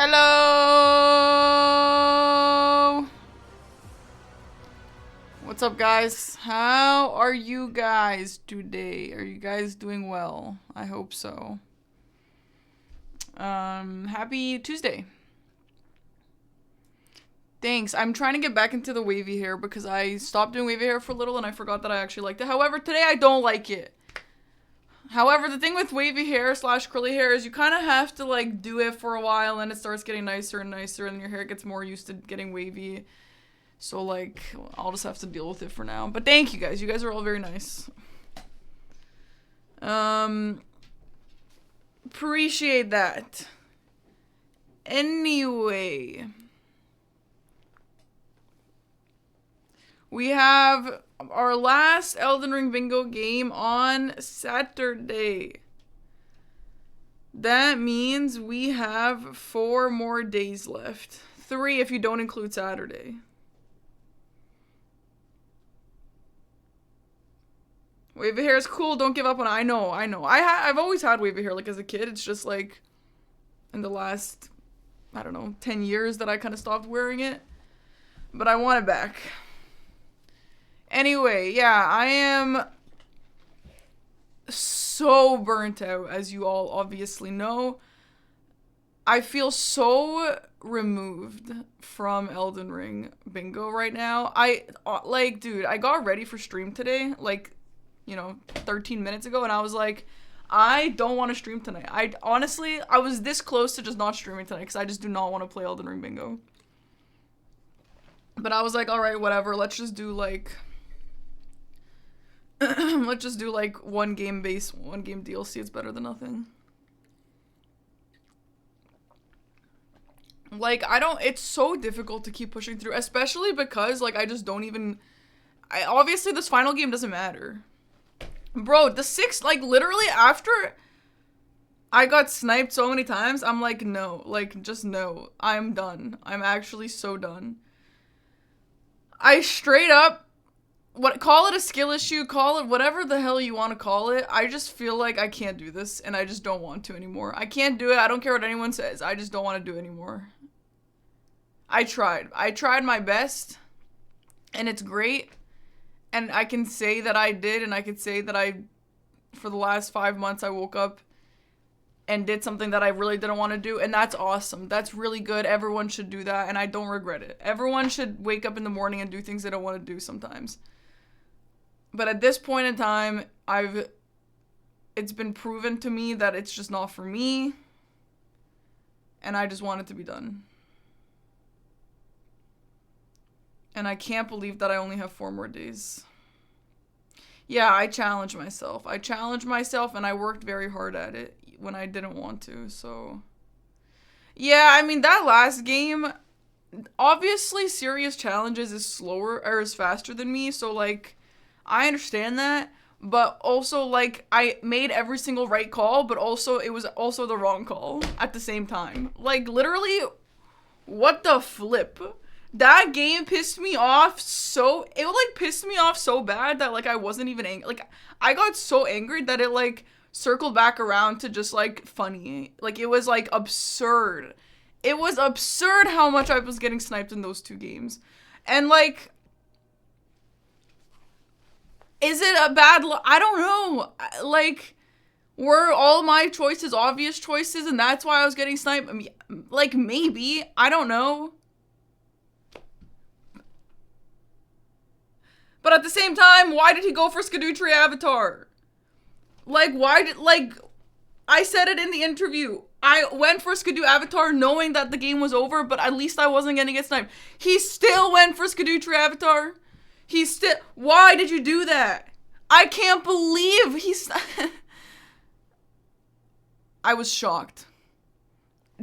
Hello! What's up, guys? How are you guys today? Are you guys doing well? I hope so. Happy Tuesday. Thanks. I'm trying to get back into the wavy hair because I stopped doing wavy hair for a little and I forgot that I actually liked it. However, today I don't like it. However, the thing with wavy hair slash curly hair is you kind of have to like do it for a while and it starts getting nicer and nicer and your hair gets more used to getting wavy. So like, I'll just have to deal with it for now. But thank you guys. You guys are all very nice. Appreciate that. Anyway. We have our last Elden Ring bingo game on Saturday. That means we have 4 more days left. 3 if you don't include Saturday. Wavy hair is cool. Don't give up on it. I know. I've always had wavy hair, like, as a kid. It's just, like, in the last, I don't know, 10 years that I kind of stopped wearing it. But I want it back. Anyway, yeah, I am so burnt out, as you all obviously know. I feel so removed from Elden Ring bingo right now. Dude, I got ready for stream today, 13 minutes ago, and I was like, I don't want to stream tonight. I was this close to just not streaming tonight, because I just do not want to play Elden Ring bingo. But I was like, alright, whatever, let's just do, one game DLC. It's better than nothing. It's so difficult to keep pushing through, especially because, I just don't even, obviously this final game doesn't matter. Bro, the 6th, literally after I got sniped so many times, I'm like, no, just no. I'm done. I'm actually so done. I straight up, call it a skill issue, call it whatever the hell you want to call it. I just feel like I can't do this, and I just don't want to anymore. I can't do it. I don't care what anyone says. I just don't want to do it anymore. I tried my best, and it's great, and I can say that I did, and I could say that for the last 5 months, I woke up and did something that I really didn't want to do, and that's awesome. That's really good. Everyone should do that, and I don't regret it. Everyone should wake up in the morning and do things they don't want to do sometimes. But at this point in time, it's been proven to me that it's just not for me, and I just want it to be done. And I can't believe that I only have 4 more days. Yeah, I challenged myself. And I worked very hard at it when I didn't want to, so. Yeah, I mean, that last game, obviously Serious Challenges is faster than me, so, I understand that, but also, I made every single right call, but also, it was also the wrong call at the same time. Literally, what the flip? That game pissed me off pissed me off so bad that, I wasn't even angry. I got so angry that it, circled back around to just, funny. It was, absurd. It was absurd how much I was getting sniped in those 2 games. And, is it a bad I don't know. Were all my choices obvious choices and that's why I was getting sniped? I mean, maybe. I don't know. But at the same time, why did he go for Skadootree Avatar? I said it in the interview. I went for Skadoo Avatar knowing that the game was over, but at least I wasn't gonna get sniped. He still went for Skadootree Avatar. Why did you do that? I can't believe I was shocked.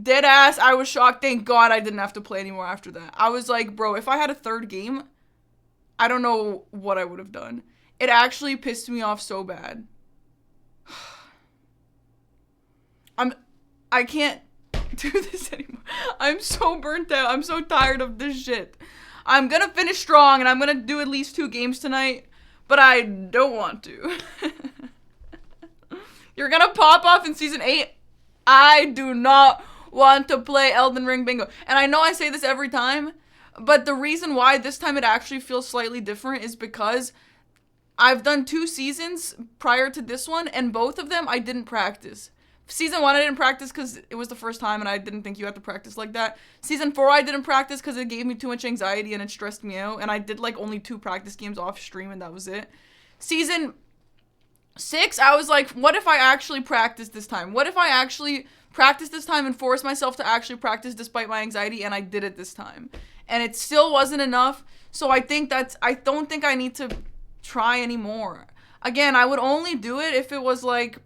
Dead ass, I was shocked. Thank God I didn't have to play anymore after that. I was like, bro, if I had a 3rd game, I don't know what I would have done. It actually pissed me off so bad. I can't do this anymore. I'm so burnt out. I'm so tired of this shit. I'm gonna finish strong and I'm gonna do at least 2 games tonight, but I don't want to. You're gonna pop off in season 8? I do not want to play Elden Ring bingo. And I know I say this every time, but the reason why this time it actually feels slightly different is because I've done 2 seasons prior to this one, and both of them I didn't practice. Season 1 I didn't practice because it was the first time and I didn't think you had to practice like that. Season 4 I didn't practice because it gave me too much anxiety and it stressed me out, and I did like only 2 practice games off stream and that was it. Season 6 I was like, what if I actually practice this time? What if I actually practice this time and force myself to actually practice despite my anxiety? And I did it this time. And it still wasn't enough, so I don't think I need to try anymore. Again, I would only do it if it was like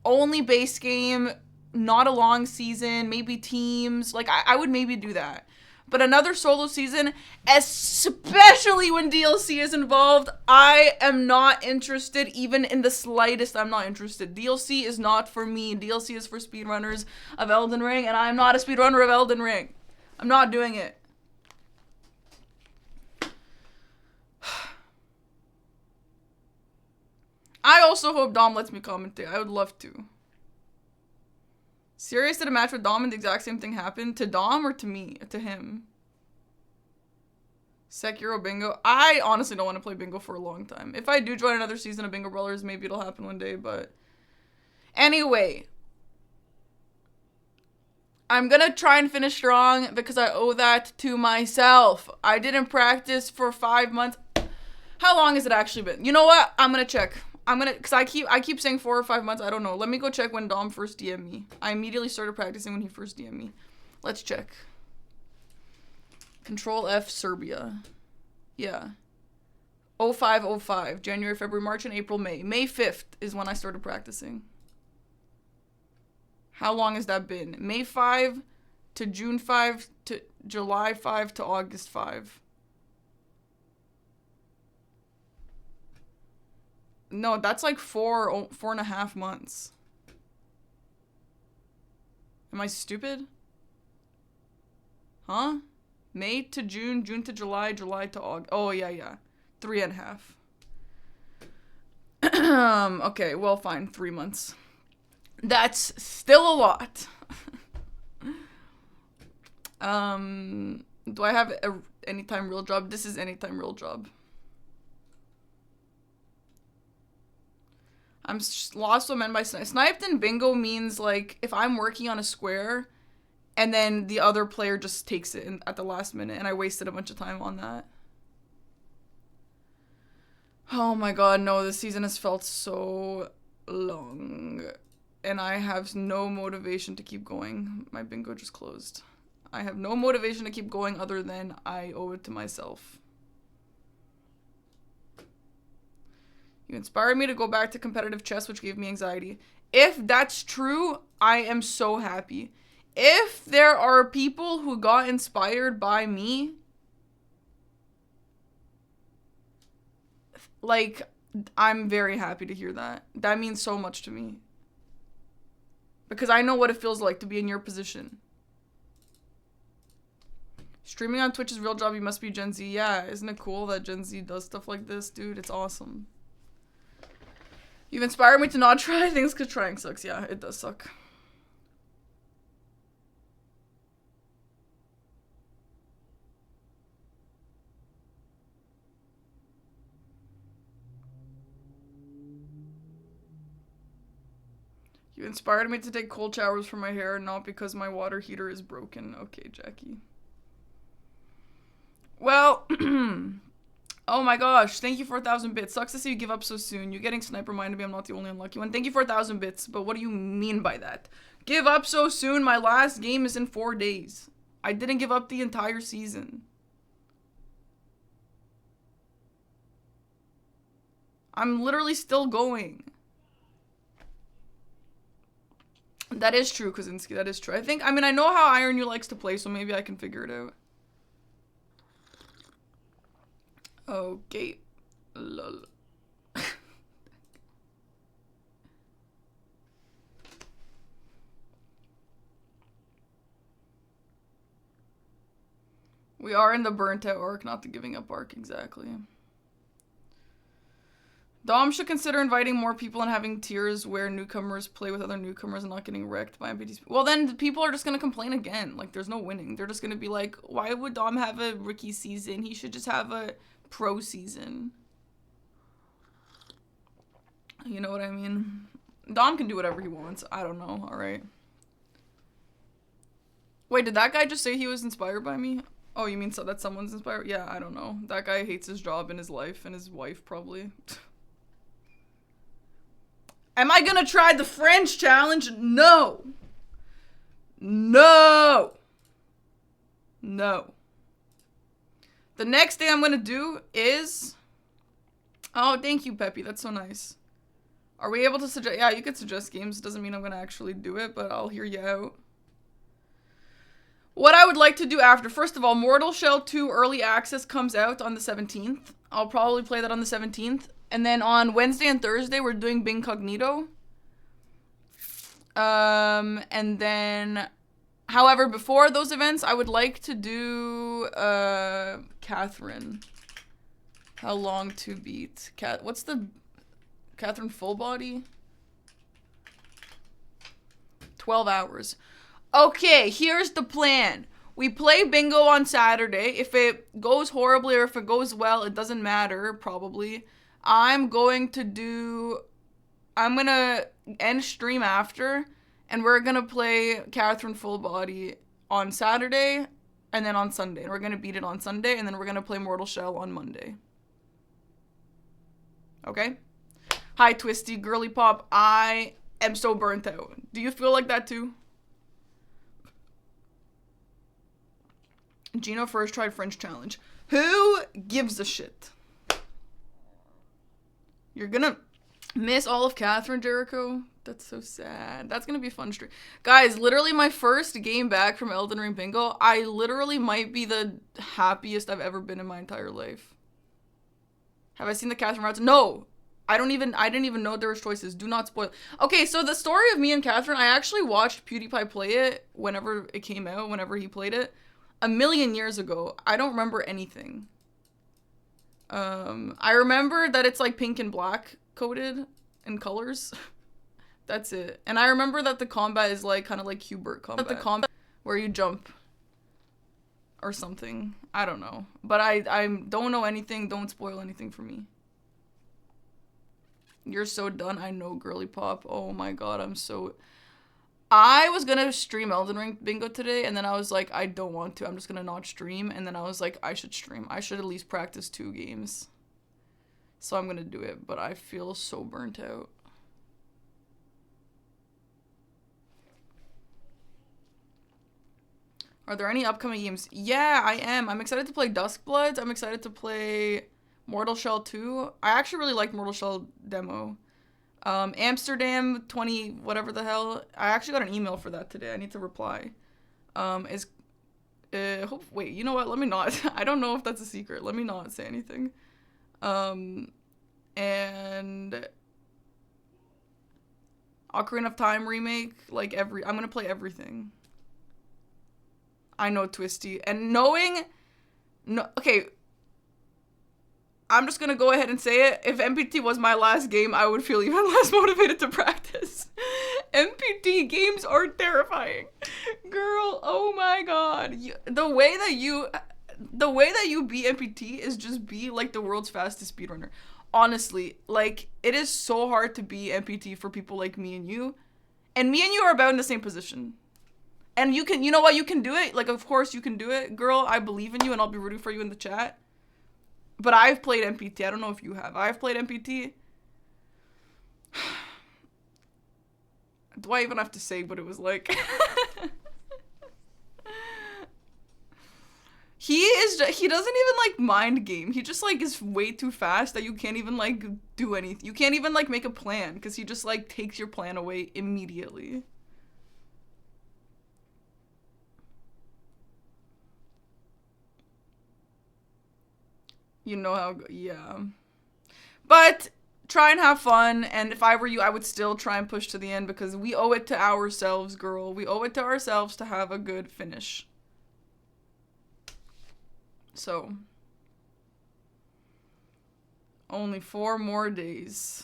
only base game, not a long season, maybe teams. Like, I would maybe do that. But another solo season, especially when DLC is involved, I am not interested, even in the slightest. I'm not interested. DLC is not for me. DLC is for speedrunners of Elden Ring, and I'm not a speedrunner of Elden Ring. I'm not doing it. I also hope Dom lets me commentate. I would love to. Serious, did a match with Dom and the exact same thing happened? To Dom or to me? To him? Sekiro bingo. I honestly don't want to play bingo for a long time. If I do join another season of Bingo Brothers, maybe it'll happen one day, but... Anyway. I'm gonna try and finish strong because I owe that to myself. I didn't practice for 5 months. How long has it actually been? You know what? I'm gonna check. Because I keep saying 4 or 5 months. I don't know. Let me go check when Dom first DM'd me. I immediately started practicing when he first DM'd me. Let's check. Control F, Serbia. Yeah. 0505. January, February, March, and April, May. May 5th is when I started practicing. How long has that been? May 5 to June 5 to July 5 to August 5. No, that's like 4.5 months. Am I stupid? Huh? May to June, June to July, July to August. Oh, yeah. 3.5. Okay, well, fine. 3 months. That's still a lot. Do I have a anytime real job? This is anytime real job. I'm lost to men by snipe. Sniped in bingo means, like, if I'm working on a square and then the other player just takes it at the last minute and I wasted a bunch of time on that. Oh my god, no, this season has felt so long. And I have no motivation to keep going. My bingo just closed. I have no motivation to keep going other than I owe it to myself. You inspired me to go back to competitive chess, which gave me anxiety. If that's true, I am so happy. If there are people who got inspired by me, like, I'm very happy to hear that. That means so much to me. Because I know what it feels like to be in your position. Streaming on Twitch is real job, you must be Gen Z. Yeah, isn't it cool that Gen Z does stuff like this, dude? It's awesome. You've inspired me to not try things because trying sucks. Yeah, it does suck. You inspired me to take cold showers for my hair, not because my water heater is broken. Okay, Jackie. Well, oh my gosh, thank you for 1,000 bits. Sucks to see you give up so soon. You getting sniped reminded me I'm not the only unlucky one. Thank you for 1,000 bits, but what do you mean by that? Give up so soon? My last game is in 4 days. I didn't give up the entire season. I'm literally still going. That is true, Kozinski. That is true. I mean, I know how Iron You likes to play, so maybe I can figure it out. Okay. Lol. We are in the burnt out arc, not the giving up arc, exactly. Dom should consider inviting more people and having tiers where newcomers play with other newcomers and not getting wrecked by MPTs. Well, then people are just going to complain again. Like, there's no winning. They're just going to be like, why would Dom have a rookie season? He should just have a pro season. You know what I mean? Dom can do whatever he wants. I don't know. All right. Wait, did that guy just say he was inspired by me? Oh, you mean so that someone's inspired? Yeah, I don't know. That guy hates his job and his life and his wife, probably. Am I gonna try the French challenge? No. No. No. The next thing I'm gonna do is... Oh, thank you, Peppy. That's so nice. Are we able to suggest... Yeah, you could suggest games. Doesn't mean I'm gonna actually do it, but I'll hear you out. What I would like to do after... First of all, Mortal Shell 2 Early Access comes out on the 17th. I'll probably play that on the 17th. And then on Wednesday and Thursday, we're doing Bingcognito. And then... However, before those events, I would like to do... Catherine. How long to beat? What's the... Catherine full body? 12 hours. Okay, here's the plan. We play bingo on Saturday. If it goes horribly or if it goes well, it doesn't matter, probably. I'm going to end stream after, and we're going to play Catherine Full Body on Saturday, and then on Sunday. And we're going to beat it on Sunday, and then we're going to play Mortal Shell on Monday. Okay? Hi, Twisty, Girly Pop. I am so burnt out. Do you feel like that too? Gino first tried French challenge. Who gives a shit? You're gonna miss all of Catherine, Jericho? That's so sad. That's gonna be a fun stream. Guys, literally my first game back from Elden Ring Bingo, I literally might be the happiest I've ever been in my entire life. Have I seen the Catherine routes? No! I didn't even know there was choices. Do not spoil. Okay, so the story of me and Catherine, I actually watched PewDiePie play it whenever it came out, whenever he played it. A million years ago. I don't remember anything. I remember that it's like pink and black coded in colors. That's it. And I remember that the combat is like kind of like Hubert combat. The combat where you jump or something. I don't know. But I don't know anything. Don't spoil anything for me. You're so done. I know, Girly Pop. Oh my god, I was gonna stream Elden Ring Bingo today, and then I was like, I don't want to. I'm just gonna not stream. And then I was like, I should stream. I should at least practice 2 games. So I'm gonna do it, but I feel so burnt out. Are there any upcoming games? Yeah, I am. I'm excited to play Duskbloods. I'm excited to play Mortal Shell 2. I actually really like Mortal Shell demo. Amsterdam 20 whatever the hell. I actually got an email for that today. I need to reply. Wait, you know what? Let me not. I don't know if that's a secret. Let me not say anything. And Ocarina of Time remake, like I'm gonna play everything. I know, Twisty. And okay, I'm just gonna go ahead and say it. If MPT was my last game, I would feel even less motivated to practice. MPT games are terrifying. Girl, oh my god. The way that you beat MPT is just be like the world's fastest speedrunner. Honestly, like, it is so hard to beat MPT for people like me and you. And me and you are about in the same position. And you know what, you can do it. Like, of course you can do it. Girl, I believe in you and I'll be rooting for you in the chat. But I've played MPT. I don't know if you have. I've played MPT. Do I even have to say what it was like? He doesn't even, like, mind game. He just, like, is way too fast that you can't even, like, do anything. You can't even, like, make a plan, because he just, like, takes your plan away immediately. You know how, yeah. But try and have fun, and if I were you, I would still try and push to the end, because we owe it to ourselves, girl. We owe it to ourselves to have a good finish. So. Only 4 more days.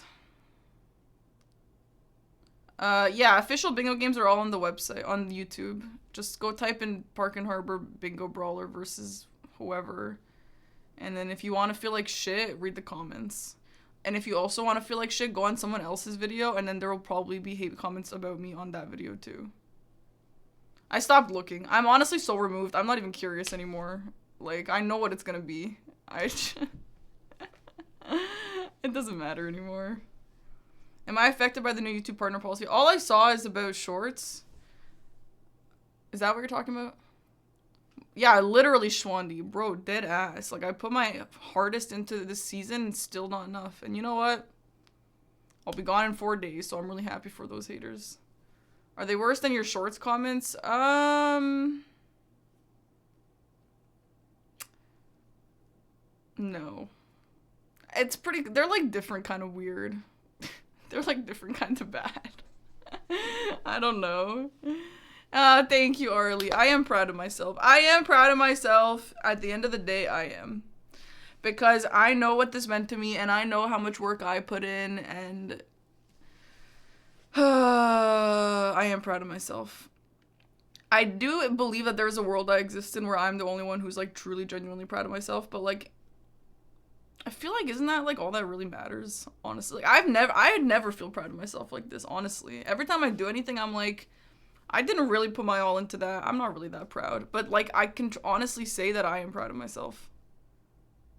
Yeah, official bingo games are all on the website, on YouTube. Just go type in Park and Harbor Bingo Brawler versus whoever. And then if you want to feel like shit, read the comments. And if you also want to feel like shit, go on someone else's video, and then there will probably be hate comments about me on that video too. I stopped looking. I'm honestly so removed. I'm not even curious anymore. Like, I know what it's gonna be. It doesn't matter anymore. Am I affected by the new YouTube partner policy? All I saw is about shorts. Is that what you're talking about? Yeah, literally Schwandy. Bro, dead ass. Like, I put my hardest into this season and still not enough. And you know what? I'll be gone in 4 days, so I'm really happy for those haters. Are they worse than your shorts comments? No. It's pretty, they're like different kind of weird. They're like different kinds of bad. I don't know. Thank you, Arlie. I am proud of myself. I am proud of myself. At the end of the day, I am. Because I know what this meant to me, and I know how much work I put in, and I am proud of myself. I do believe that there's a world I exist in where I'm the only one who's like truly, genuinely proud of myself, but like, I feel like, isn't that like all that really matters, honestly? Like, I never feel proud of myself like this, honestly. Every time I do anything, I'm like, I didn't really put my all into that. I'm not really that proud, but like, I can honestly say that I am proud of myself.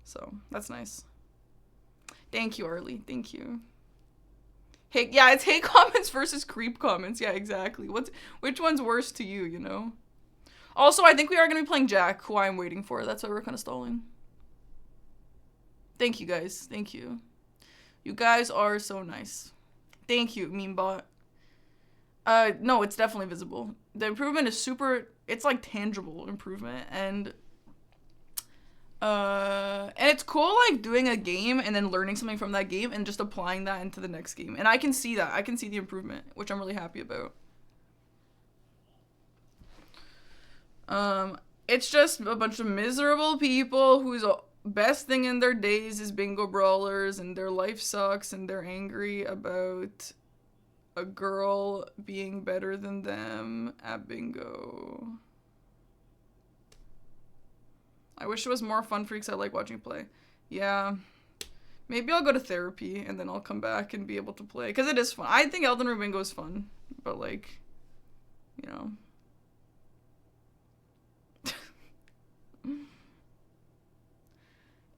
So, that's nice. Thank you, Arlie. Thank you. Hey, yeah, it's hate comments versus creep comments. Yeah, exactly. Which one's worse to you, you know? Also, I think we are going to be playing Jack, who I'm waiting for. That's why we're kind of stalling. Thank you, guys. Thank you. You guys are so nice. Thank you, meme bot. No, it's definitely visible. The improvement is super, it's like tangible improvement, and it's cool like doing a game and then learning something from that game and just applying that into the next game. And I can see that. I can see the improvement, which I'm really happy about. It's just a bunch of miserable people whose best thing in their days is bingo brawlers, and their life sucks, and they're angry about a girl being better than them at bingo. I wish it was more fun for you because I like watching you play. Yeah. Maybe I'll go to therapy and then I'll come back and be able to play. Because it is fun. I think Elden Ring bingo is fun. But like, you know.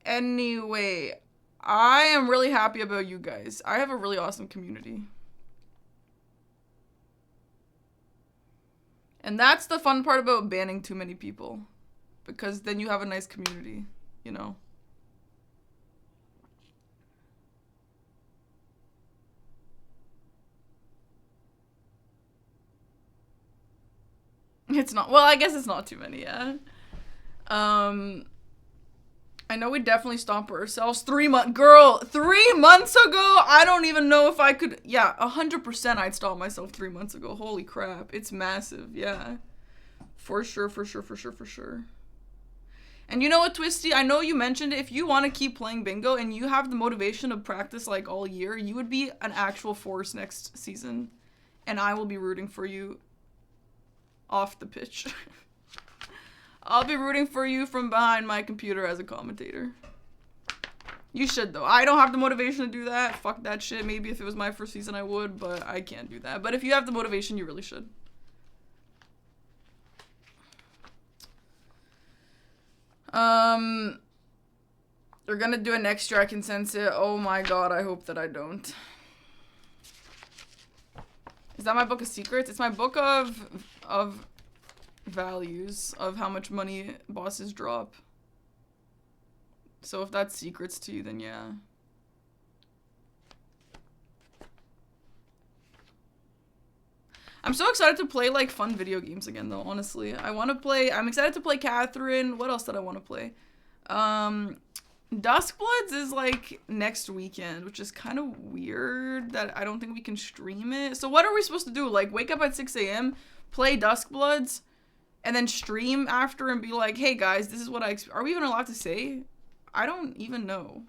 Anyway, I am really happy about you guys. I have a really awesome community. And that's the fun part about banning too many people. Because then you have a nice community, you know? It's not, well, I guess it's not too many, yeah. I know we definitely stomp ourselves. 3 months, girl, 3 months ago, I don't even know if I could, yeah, 100% I'd stomp myself 3 months ago. Holy crap, it's massive, yeah. For sure, for sure, for sure, for sure. And you know what, Twisty, I know you mentioned it, if you want to keep playing bingo and you have the motivation to practice like all year, you would be an actual force next season. And I will be rooting for you off the pitch. I'll be rooting for you from behind my computer as a commentator. You should, though. I don't have the motivation to do that. Fuck that shit. Maybe if it was my first season, I would, but I can't do that. But if you have the motivation, you really should. They're gonna do it next year. I can sense it. Oh my god, I hope that I don't. Is that my book of secrets? It's my book of values, of how much money bosses drop. So if that's secrets to you, then yeah. I'm so excited to play like fun video games again though, honestly. I'm excited to play Catherine. What else did I want to play? Duskbloods is like next weekend, which is kind of weird that I don't think we can stream it. So what are we supposed to do? Like wake up at 6 a.m., play Duskbloods, and then stream after and be like, hey guys, this is what are we even allowed to say? I don't even know.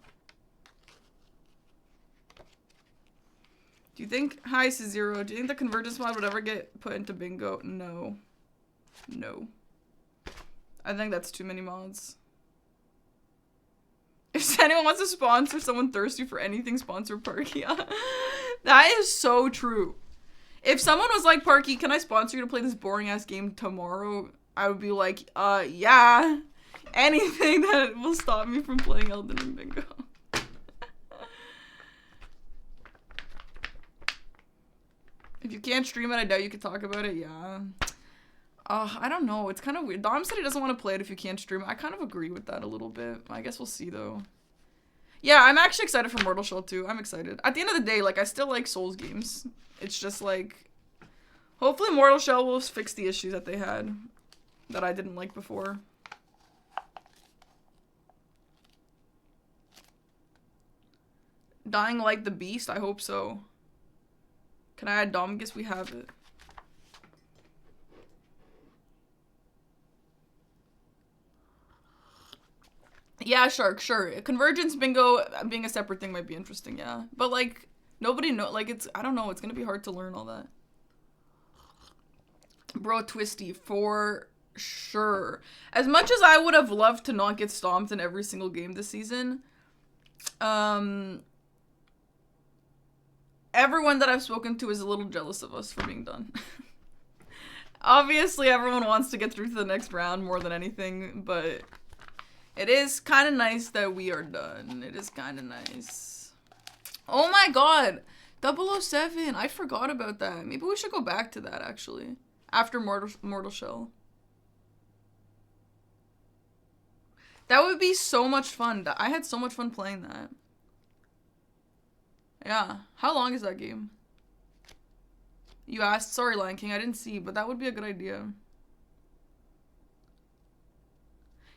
Do you think, hi Zero, do you think the convergence mod would ever get put into bingo? No. No. I think that's too many mods. If anyone wants to sponsor someone thirsty for anything, sponsor Parky. That is so true. If someone was like, Parky, can I sponsor you to play this boring ass game tomorrow? I would be like, yeah. Anything that will stop me from playing Elden Ring bingo. If you can't stream it, I doubt you could talk about it, yeah. I don't know, it's kind of weird. Dom said he doesn't want to play it if you can't stream it. I kind of agree with that a little bit. I guess we'll see, though. Yeah, I'm actually excited for Mortal Shell 2. I'm excited. At the end of the day, like, I still like Souls games. It's just, like, hopefully Mortal Shell will fix the issues that they had that I didn't like before. Dying like the beast? I hope so. Can I add Dom? Guess we have it. Yeah, Shark, sure. Convergence bingo being a separate thing might be interesting, yeah. But, like, nobody know, like, it's, I don't know, it's gonna be hard to learn all that. Bro, Twisty, for sure. As much as I would have loved to not get stomped in every single game this season, everyone that I've spoken to is a little jealous of us for being done. Obviously, everyone wants to get through to the next round more than anything, but it is kind of nice that we are done. It is kind of nice. Oh my god! 007! I forgot about that. Maybe we should go back to that, actually. After Mortal Shell. That would be so much fun. I had so much fun playing that. Yeah. How long is that game? You asked? Sorry, Lion King. I didn't see, but that would be a good idea.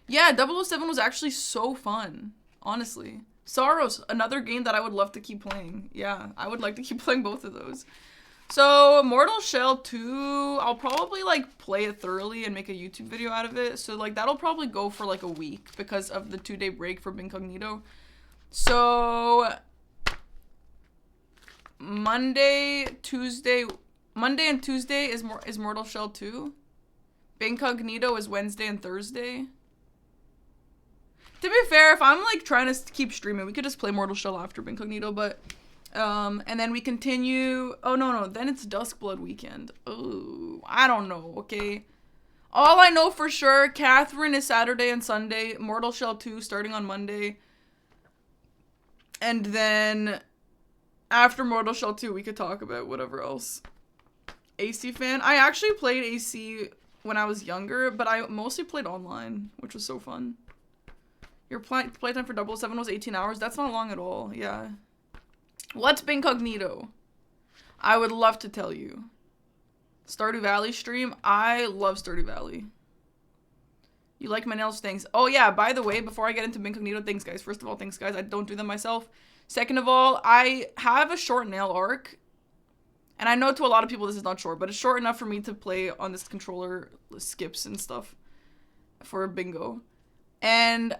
Yeah, 007 was actually so fun. Honestly. Sorrows, another game that I would love to keep playing. Yeah, I would like to keep playing both of those. So, Mortal Shell 2, I'll probably, like, play it thoroughly and make a YouTube video out of it. So, like, that'll probably go for, like, a week because of the 2-day break for Incognito. So, Monday and Tuesday is Mortal Shell 2. Incognito is Wednesday and Thursday. To be fair, if I'm, like, trying to keep streaming, we could just play Mortal Shell after Incognito, but and then we continue. Oh, no, then it's Duskblood weekend. Oh, I don't know, okay? All I know for sure, Catherine is Saturday and Sunday, Mortal Shell 2 starting on Monday. And then after Mortal Shell 2, we could talk about whatever else. AC fan. I actually played AC when I was younger, but I mostly played online, which was so fun. Your playtime for 007 was 18 hours? That's not long at all, yeah. What's Incognito? I would love to tell you. Stardew Valley stream? I love Stardew Valley. You like my nails? Thanks. Oh yeah, by the way, before I get into Incognito, thanks guys. First of all, thanks guys. I don't do them myself. Second of all, I have a short nail arc. And I know to a lot of people this is not short, but it's short enough for me to play on this controller skips and stuff for bingo. And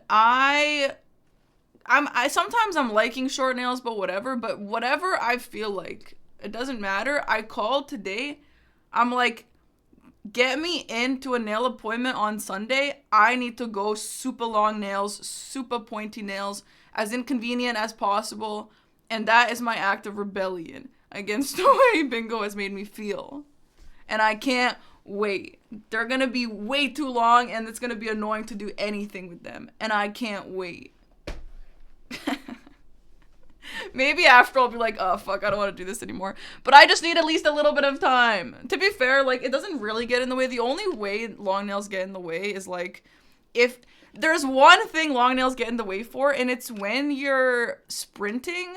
sometimes I'm liking short nails, but whatever I feel like, it doesn't matter. I called today. I'm like, get me into a nail appointment on Sunday. I need to go super long nails, super pointy nails, as inconvenient as possible. And that is my act of rebellion against the way bingo has made me feel. And I can't wait. They're gonna be way too long and it's gonna be annoying to do anything with them. And I can't wait. Maybe after I'll be like, oh fuck, I don't want to do this anymore. But I just need at least a little bit of time. To be fair, like, it doesn't really get in the way. The only way long nails get in the way is like, if there's one thing long nails get in the way for, and it's when you're sprinting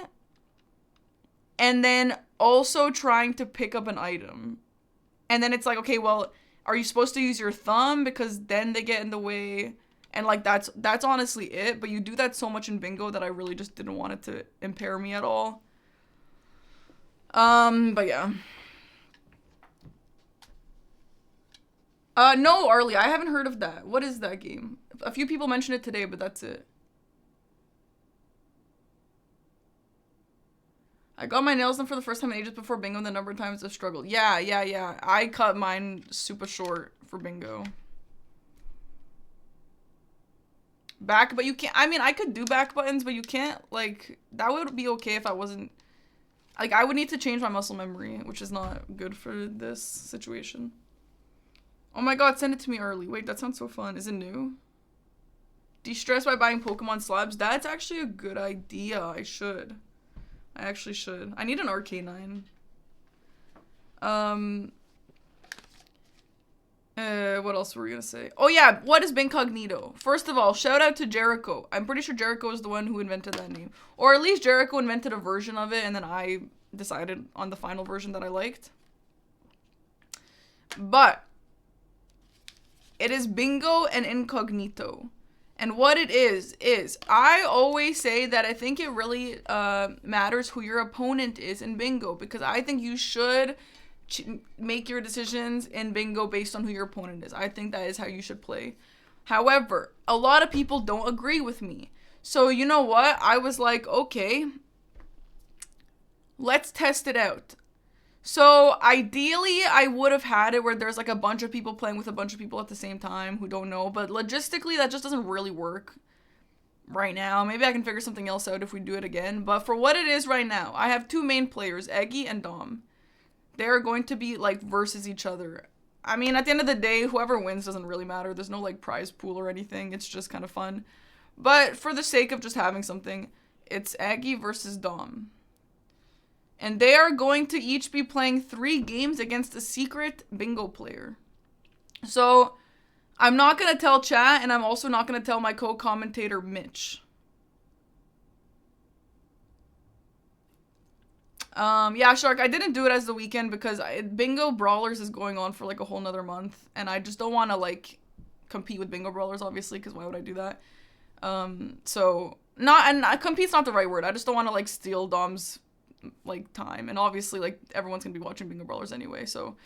and then also trying to pick up an item. And then it's like, okay, well, are you supposed to use your thumb? Because then they get in the way. And, like, that's honestly it. But you do that so much in bingo that I really just didn't want it to impair me at all. But yeah. No, Arlie, I haven't heard of that. What is that game? A few people mentioned it today, but that's it. I got my nails done for the first time in ages before bingo. The number of times I've struggled. Yeah. I cut mine super short for bingo. Back, but you can't. I mean, I could do back buttons, but you can't, like, that would be okay if I wasn't, like, I would need to change my muscle memory, which is not good for this situation. Oh my god, send it to me early. Wait, that sounds so fun. Is it new? De-stress by buying Pokemon slabs. That's actually a good idea. I actually should. I need an Arcanine. What else were we gonna say? Oh yeah, what is Bincognito? First of all, shout out to Jericho. I'm pretty sure Jericho is the one who invented that name. Or at least Jericho invented a version of it, and then I decided on the final version that I liked. But it is Bingo and Incognito. And what it is I always say that I think it really matters who your opponent is in Bingo, because I think you should make your decisions in bingo based on who your opponent is. I think that is how you should play. However, a lot of people don't agree with me. So you know what? I was like, okay, let's test it out. So ideally, I would have had it where there's like a bunch of people playing with a bunch of people at the same time who don't know. But logistically, that just doesn't really work right now. Maybe I can figure something else out if we do it again. But for what it is right now, I have two main players, Eggy and Dom. They're going to be, like, versus each other. I mean, at the end of the day, whoever wins doesn't really matter. There's no, like, prize pool or anything. It's just kind of fun. But for the sake of just having something, it's Aggie versus Dom. And they are going to each be playing 3 games against a secret bingo player. So, I'm not going to tell chat, and I'm also not going to tell my co-commentator, Mitch. Yeah, Shark, I didn't do it as the weekend because Bingo Brawlers is going on for like a whole nother month, and I just don't want to like compete with Bingo Brawlers, obviously, because why would I do that? Compete's not the right word. I just don't want to like steal Dom's like time, and obviously like everyone's gonna be watching Bingo Brawlers anyway. So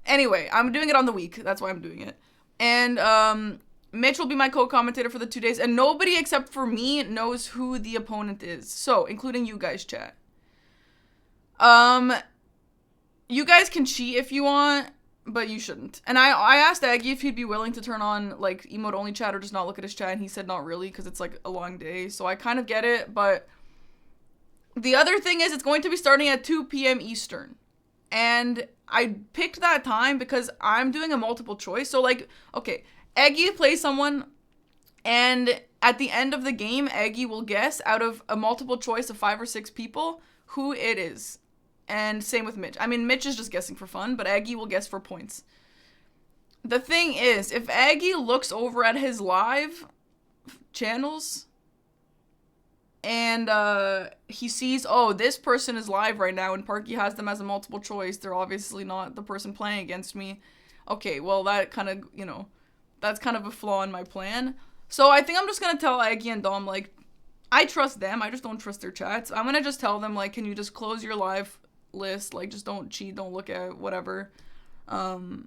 anyway, I'm doing it on the week. That's why I'm doing it. And Mitch will be my co-commentator for the 2 days, and nobody except for me knows who the opponent is. So including you guys, chat. You guys can cheat if you want, but you shouldn't. And I asked Aggie if he'd be willing to turn on, like, emote-only chat or just not look at his chat, and he said not really, because it's, like, a long day. So I kind of get it, but the other thing is it's going to be starting at 2 p.m. Eastern. And I picked that time because I'm doing a multiple choice. So, like, okay, Aggie plays someone, and at the end of the game, Aggie will guess out of a multiple choice of 5 or 6 people who it is. And same with Mitch. I mean, Mitch is just guessing for fun, but Aggie will guess for points. The thing is, if Aggie looks over at his live channels and he sees, oh, this person is live right now and Parky has them as a multiple choice, they're obviously not the person playing against me. Okay, well, that kind of, you know, that's kind of a flaw in my plan. So I think I'm just going to tell Aggie and Dom, like, I trust them. I just don't trust their chats. I'm going to just tell them, like, can you just close your live list? Like, just don't cheat, don't look at whatever. And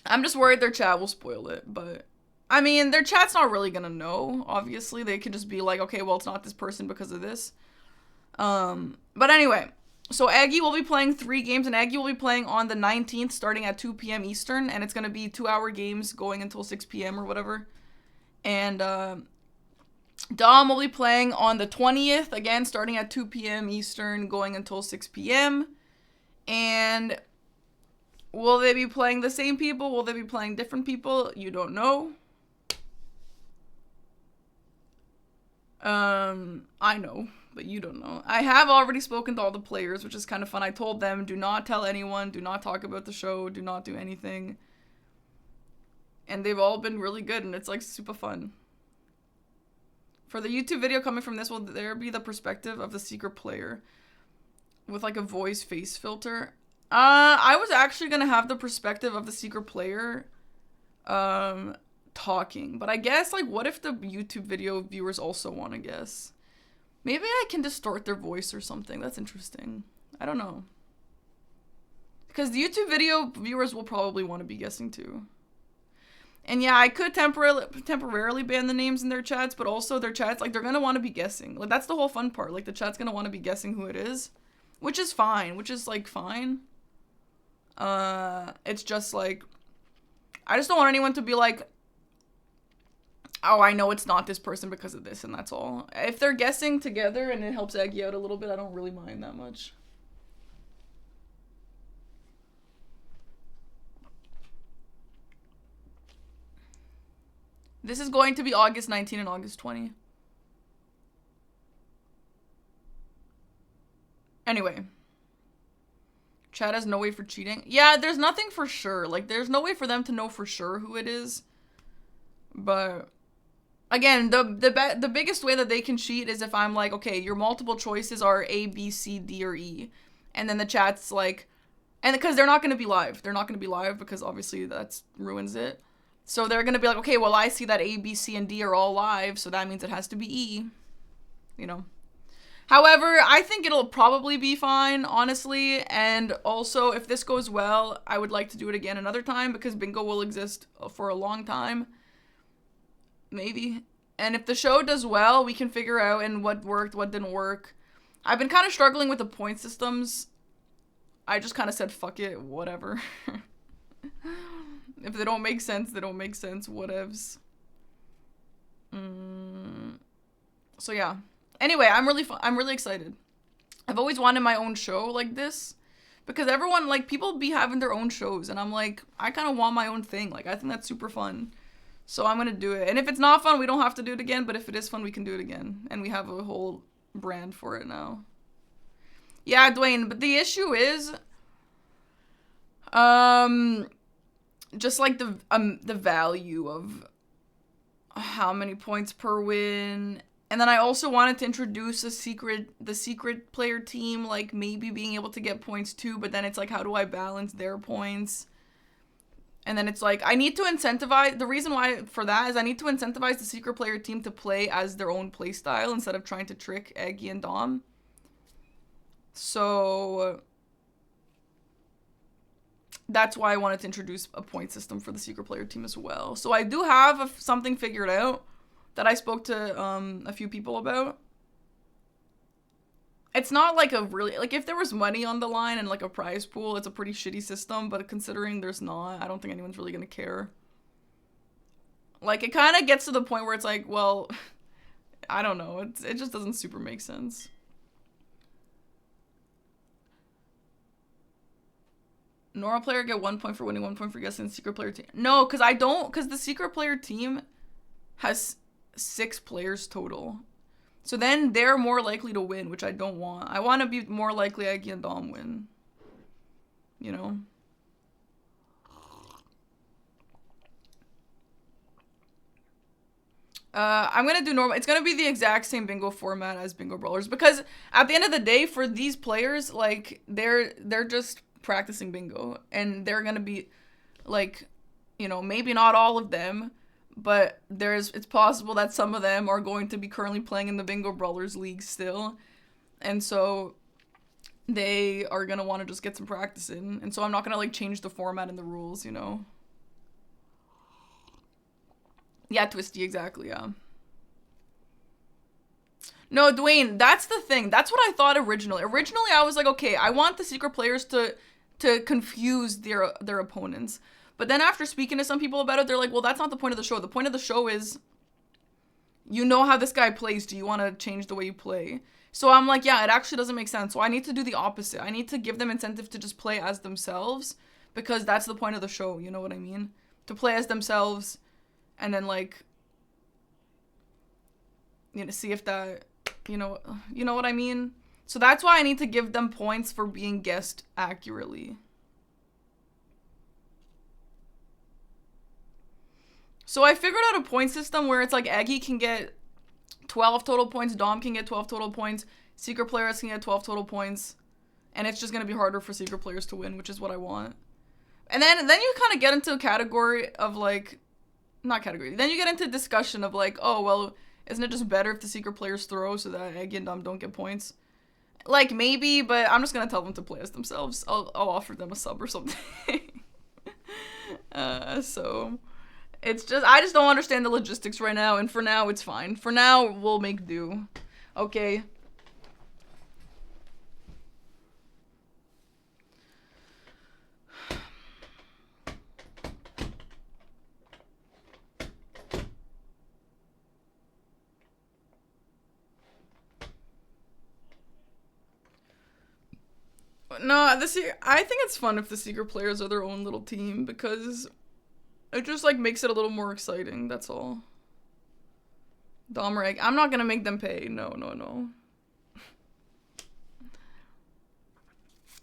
I'm just worried their chat will spoil it, but I mean, their chat's not really gonna know, obviously. They could just be like, okay, well, it's not this person because of this. But anyway, so Aggie will be playing 3 games, and Aggie will be playing on the 19th starting at 2 p.m. Eastern, and it's gonna be 2-hour games going until 6 p.m. or whatever. And Dom will be playing on the 20th, again, starting at 2 p.m. Eastern, going until 6 p.m. And will they be playing the same people? Will they be playing different people? You don't know. I know, but you don't know. I have already spoken to all the players, which is kind of fun. I told them, do not tell anyone, do not talk about the show, do not do anything. And they've all been really good, and it's, like, super fun. For the YouTube video coming from this, will there be the perspective of the secret player with, like, a voice face filter? I was actually gonna have the perspective of the secret player, talking. But I guess, like, what if the YouTube video viewers also want to guess? Maybe I can distort their voice or something. That's interesting. I don't know. Because the YouTube video viewers will probably want to be guessing too. And yeah, I could temporarily ban the names in their chats, but also their chats, like, they're gonna want to be guessing. Like, that's the whole fun part. Like, the chat's gonna want to be guessing who it is, which is fine. Which is, like, fine. It's just, like, I just don't want anyone to be like, oh, I know it's not this person because of this, and that's all. If they're guessing together and it helps Aggie out a little bit, I don't really mind that much. This is going to be August 19 and August 20. Anyway. Chat has no way for cheating. Yeah, there's nothing for sure. Like, there's no way for them to know for sure who it is. But, again, the biggest way that they can cheat is if I'm like, okay, your multiple choices are A, B, C, D, or E. And then the chat's like, and because they're not going to be live. They're not going to be live because obviously that ruins it. So they're going to be like, okay, well, I see that A, B, C, and D are all live, so that means it has to be E. You know. However, I think it'll probably be fine, honestly. And also, if this goes well, I would like to do it again another time because bingo will exist for a long time. Maybe. And if the show does well, we can figure out and what worked, what didn't work. I've been kind of struggling with the point systems. I just kind of said, fuck it, whatever. If they don't make sense, they don't make sense. Whatevs. So yeah. Anyway, I'm really excited. I've always wanted my own show like this. Because everyone, like, people be having their own shows. And I'm like, I kind of want my own thing. Like, I think that's super fun. So I'm going to do it. And if it's not fun, we don't have to do it again. But if it is fun, we can do it again. And we have a whole brand for it now. Yeah, Dwayne. But the issue is... just like the value of how many points per win. And then I also wanted to introduce the secret player team, like maybe being able to get points too, but then it's like, how do I balance their points? And then it's like, I need to incentivize, the reason why for that is I need to incentivize the secret player team to play as their own play style instead of trying to trick Aggie and Dom. So that's why I wanted to introduce a point system for the secret player team as well. So I do have something figured out that I spoke to a few people about. It's not like a really, like if there was money on the line and like a prize pool, it's a pretty shitty system, but considering there's not, I don't think anyone's really gonna care. Like it kind of gets to the point where it's like, well, I don't know, it just doesn't super make sense. Normal player get 1 point for winning, 1 point for guessing the secret player team. No, because I don't, because the secret player team has 6 players total. So then they're more likely to win, which I don't want. I want to be more likely Aggie and Dom win. You know? I'm going to do normal. It's going to be the exact same bingo format as Bingo Brawlers. Because at the end of the day, for these players, like, they're just practicing bingo. And they're going to be, like, you know, maybe not all of them. But it's possible that some of them are going to be currently playing in the Bingo Brawlers League still. And so they are going to want to just get some practice in. And so I'm not going to like change the format and the rules, you know. Yeah, Twisty, exactly, yeah. No, Dwayne, that's the thing. That's what I thought originally. Originally, I was like, okay, I want the secret players to confuse their opponents. But then after speaking to some people about it, they're like, well, that's not the point of the show. The point of the show is, you know how this guy plays. Do you want to change the way you play? So I'm like, yeah, it actually doesn't make sense. So I need to do the opposite. I need to give them incentive to just play as themselves. Because that's the point of the show. You know what I mean? To play as themselves. And then, like, you know, see if that, you know what I mean? So that's why I need to give them points for being guessed accurately. So I figured out a point system where it's like Aggie can get 12 total points, Dom can get 12 total points, secret players can get 12 total points, and it's just going to be harder for secret players to win, which is what I want. And then you kind of get into a category of like, not category, then you get into discussion of like, oh, well, isn't it just better if the secret players throw so that Aggie and Dom don't get points? Like, maybe, but I'm just going to tell them to play as themselves. I'll offer them a sub or something. So... It's just, I just don't understand the logistics right now, and for now, it's fine. For now, we'll make do. Okay. No, I think it's fun if the secret players are their own little team, because it just, like, makes it a little more exciting, that's all. Dom or Egg. I'm not gonna make them pay. No, no, no.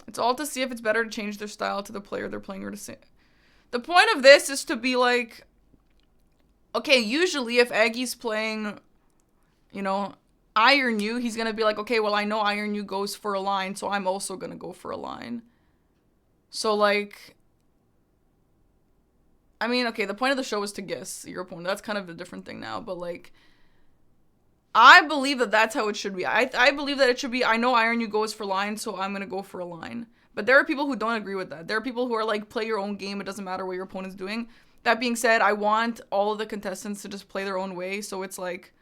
It's all to see if it's better to change their style to the player they're playing or to say. The point of this is to be like, okay, usually if Aggie's playing, you know, Iron You, he's gonna be like, okay, well, I know Iron You goes for a line, so I'm also gonna go for a line. So, like, I mean, okay, the point of the show is to guess your opponent. That's kind of a different thing now, but, like, I believe that that's how it should be. I believe that it should be, I know Iron You goes for line, so I'm gonna go for a line. But there are people who don't agree with that. There are people who are like, play your own game, it doesn't matter what your opponent's doing. That being said, I want all of the contestants to just play their own way, so it's like,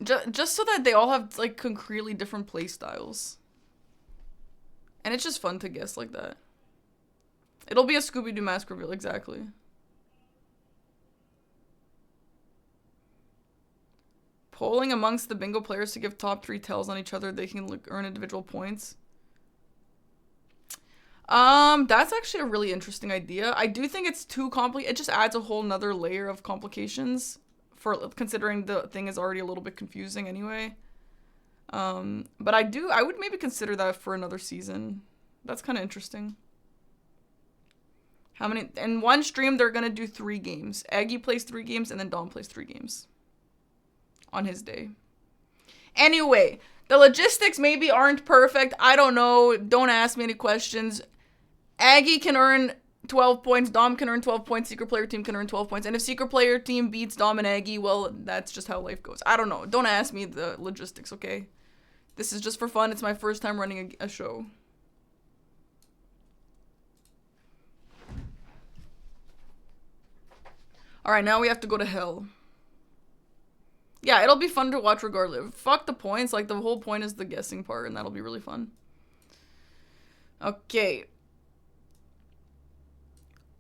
just so that they all have, like, concretely different play styles. And it's just fun to guess like that. It'll be a Scooby-Doo mask reveal, exactly. Polling amongst the bingo players to give top 3 tells on each other, they can earn individual points. That's actually a really interesting idea. I do think it's too complicated. It just adds a whole nother layer of complications for considering the thing is already a little bit confusing anyway. But I would maybe consider that for another season. That's kind of interesting. How many, in one stream, they're gonna do 3 games. Aggie plays 3 games, and then Dom plays 3 games. On his day. Anyway, the logistics maybe aren't perfect. I don't know. Don't ask me any questions. Aggie can earn 12 points. Dom can earn 12 points. Secret player team can earn 12 points. And if secret player team beats Dom and Aggie, well, that's just how life goes. I don't know. Don't ask me the logistics, okay? This is just for fun. It's my first time running a show. Alright, now we have to go to hell. Yeah, it'll be fun to watch regardless. Fuck the points. Like, the whole point is the guessing part, and that'll be really fun. Okay.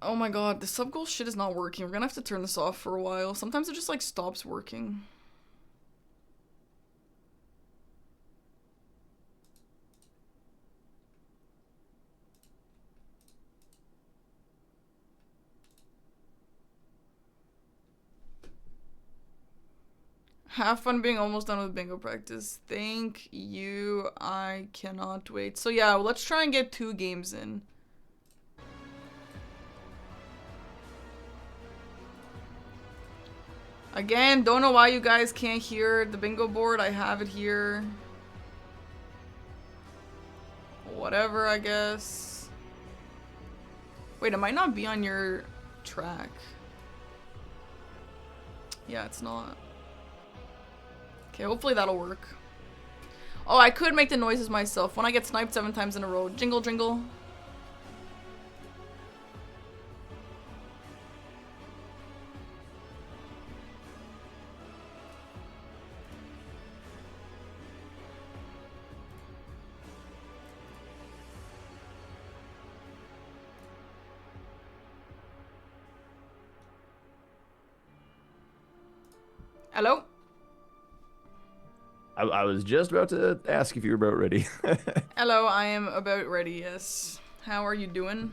Oh my god, the sub-goal shit is not working. We're gonna have to turn this off for a while. Sometimes it just, like, stops working. Have fun being almost done with bingo practice. Thank you. I cannot wait. So yeah, let's try and get 2 games in. Again, don't know why you guys can't hear the bingo board. I have it here. Whatever, I guess. Wait, it might not be on your track. Yeah, it's not. Okay, hopefully that'll work. Oh, I could make the noises myself. When I get sniped 7 times in a row. Jingle, jingle. Hello? I was just about to ask if you were about ready. Hello, I am about ready, yes. How are you doing?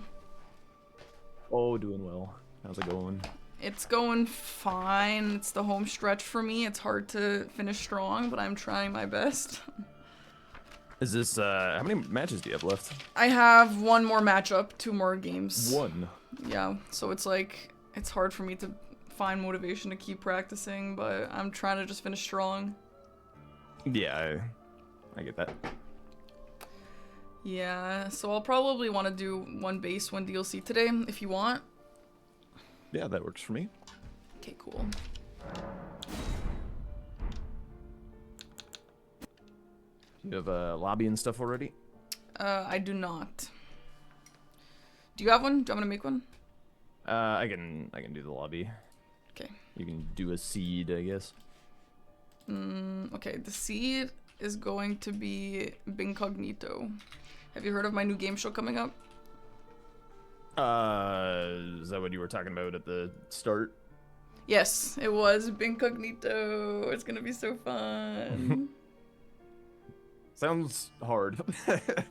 Oh, doing well. How's it going? It's going fine. It's the home stretch for me. It's hard to finish strong, but I'm trying my best. Is this, how many matches do you have left? I have 1 more matchup, 2 more games. 1? Yeah, so it's like, it's hard for me to find motivation to keep practicing, but I'm trying to just finish strong. Yeah, I get that. Yeah, so I'll probably want to do 1 base, 1 DLC today, if you want. Yeah, that works for me. Okay, cool. Do you have a lobby and stuff already? I do not. Do you have one? Do you want me to make one? I can do the lobby. Okay. You can do a seed, I guess. Okay, the seed is going to be Bincognito. Have you heard of my new game show coming up? Is that what you were talking about at the start? Yes, it was Bincognito. It's gonna be so fun. Sounds hard.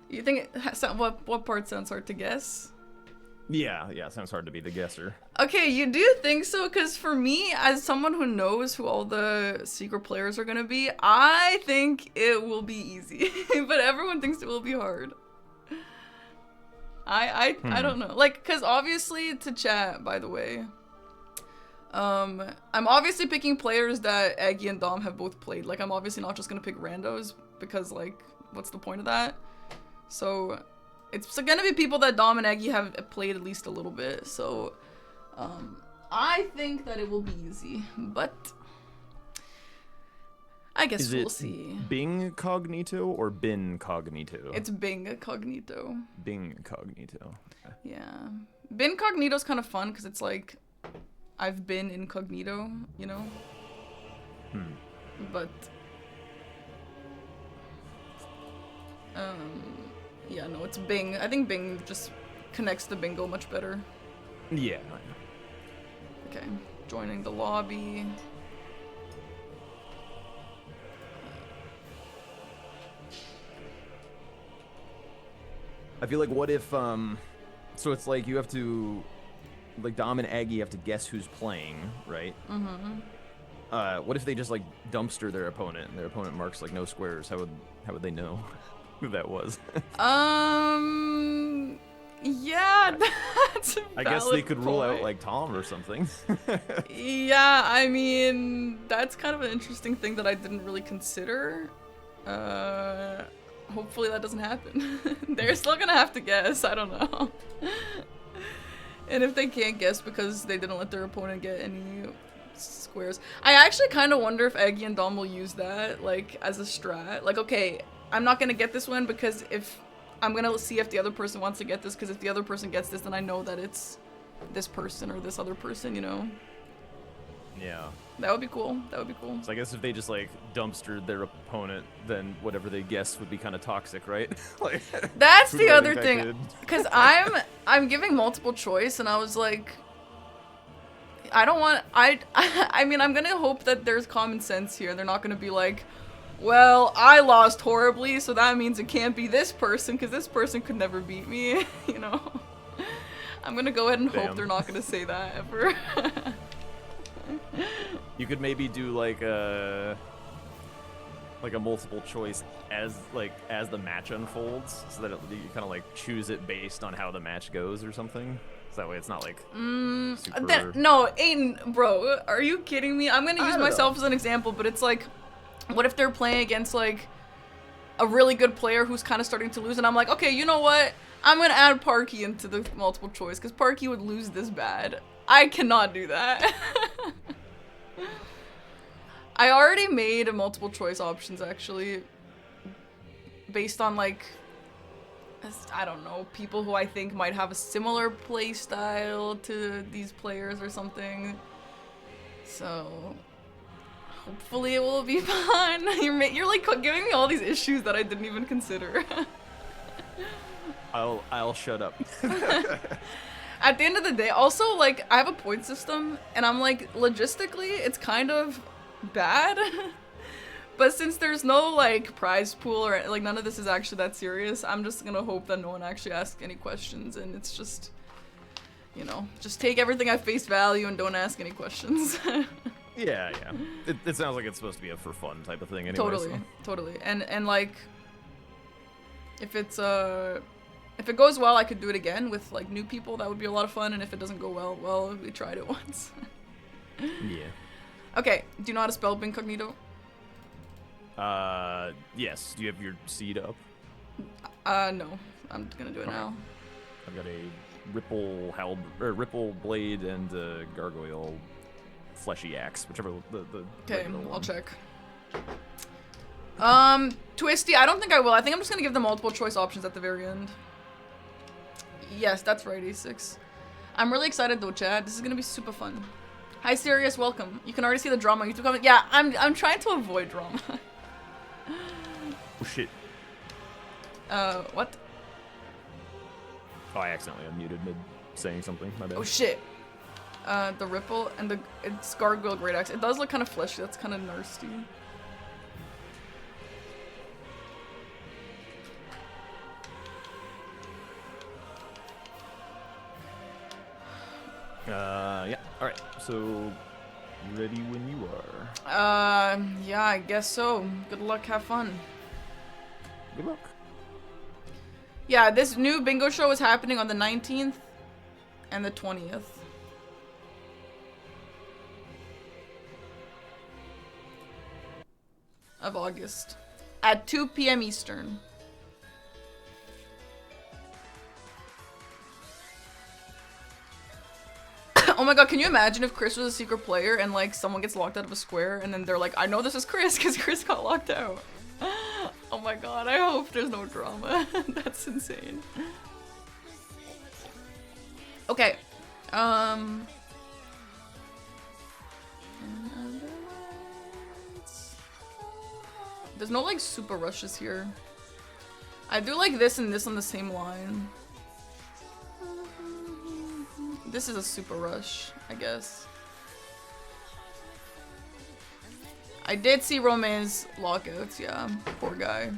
You think what part sounds hard to guess? Yeah, sounds hard to be the guesser. Okay, you do think so? Because for me, as someone who knows who all the secret players are gonna be, I think it will be easy. But everyone thinks it will be hard. I don't know. Like, because obviously to chat, by the way, I'm obviously picking players that Aggie and Dom have both played. Like, I'm obviously not just gonna pick randos because, like, what's the point of that? So it's gonna be people that Dom and Aggie have played at least a little bit. So I think that it will be easy, but I guess we'll see. Bing Cognito or Bin Cognito? It's Bing Cognito. Bing Cognito. Okay. Yeah. Bin Cognito's kind of fun because it's like I've been incognito, you know? But yeah, no, it's Bing. I think Bing just connects to bingo much better. Yeah. Okay, joining the lobby. I feel like what if so it's like you have to, like, Dom and Aggie have to guess who's playing, right? What if they just like dumpster their opponent and their opponent marks like no squares? How would they know who that was? Yeah, that's a I guess they valid could rule out point. like Tom or something. Yeah, I mean, that's kind of an interesting thing that I didn't really consider. Hopefully that doesn't happen. They're still gonna have to guess, I don't know. And if they can't guess because they didn't let their opponent get any squares. I actually kind of wonder if Aggie and Dom will use that, like, as a strat. Like, okay, I'm not gonna get this one because if I'm gonna see if the other person wants to get this, because if the other person gets this, then I know that it's this person or this other person, you know? Yeah. That would be cool. That would be cool. So I guess if they just like dumpstered their opponent, then whatever they guessed would be kind of toxic, right? Like, that's who the got other thing, infected? because I'm giving multiple choice, and I was like, I don't want, I mean, I'm gonna hope that there's common sense here. They're not gonna be like, well, I lost horribly, so that means it can't be this person, because this person could never beat me, you know? I'm gonna go ahead and hope they're not gonna say that ever. You could maybe do like a multiple choice as the match unfolds, so that you kind of like choose it based on how the match goes or something. So that way it's not like super... No, Aiden, bro, are you kidding me? I'm gonna use myself as an example, but it's like, what if they're playing against like a really good player who's kind of starting to lose, and I'm like, okay, you know what? I'm gonna add Parky into the multiple choice because Parky would lose this bad. I cannot do that. I already made multiple choice options actually based on like, I don't know, people who I think might have a similar play style to these players or something. So hopefully it will be fun. You're like giving me all these issues that I didn't even consider. I'll shut up. At the end of the day, also, like, I have a point system, and I'm like, logistically, it's kind of bad. But since there's no, like, prize pool or, like, none of this is actually that serious, I'm just gonna hope that no one actually asks any questions, and it's just, you know, just take everything at face value and don't ask any questions. Yeah. It sounds like it's supposed to be a for fun type of thing anyway. Totally. And like, if it goes well, I could do it again with like new people. That would be a lot of fun. And if it doesn't go well, we tried it once. Yeah. Okay. Do you know how to spell Bincognito? Yes. Do you have your seed up? No. I'm gonna do it now. I've got a ripple blade and a gargoyle fleshy axe, whichever the Okay, regular one. I'll check. Twisty, I don't think I will. I think I'm just gonna give them multiple choice options at the very end. Yes, that's right, A6. I'm really excited though, Chad. This is gonna be super fun. Hi, Sirius. Welcome. You can already see the drama on YouTube comment. Yeah, I'm trying to avoid drama. Oh shit. What? Oh, I accidentally unmuted mid saying something. My bad. Oh shit. The ripple and it's gargoyle great axe. It does look kind of fleshy. That's kind of nasty. Yeah. All right. So, ready when you are. Yeah, I guess so. Good luck. Have fun. Good luck. Yeah, this new bingo show is happening on the 19th and the 20th. Of August. At 2 p.m. Eastern. Oh my god, can you imagine if Chris was a secret player and like someone gets locked out of a square and then they're like, I know this is Chris because Chris got locked out. Oh my god, I hope there's no drama. That's insane. Okay. There's no like super rushes here. I do like this and this on the same line. This is a super rush, I guess. I did see Romain's lockouts, yeah. Poor guy.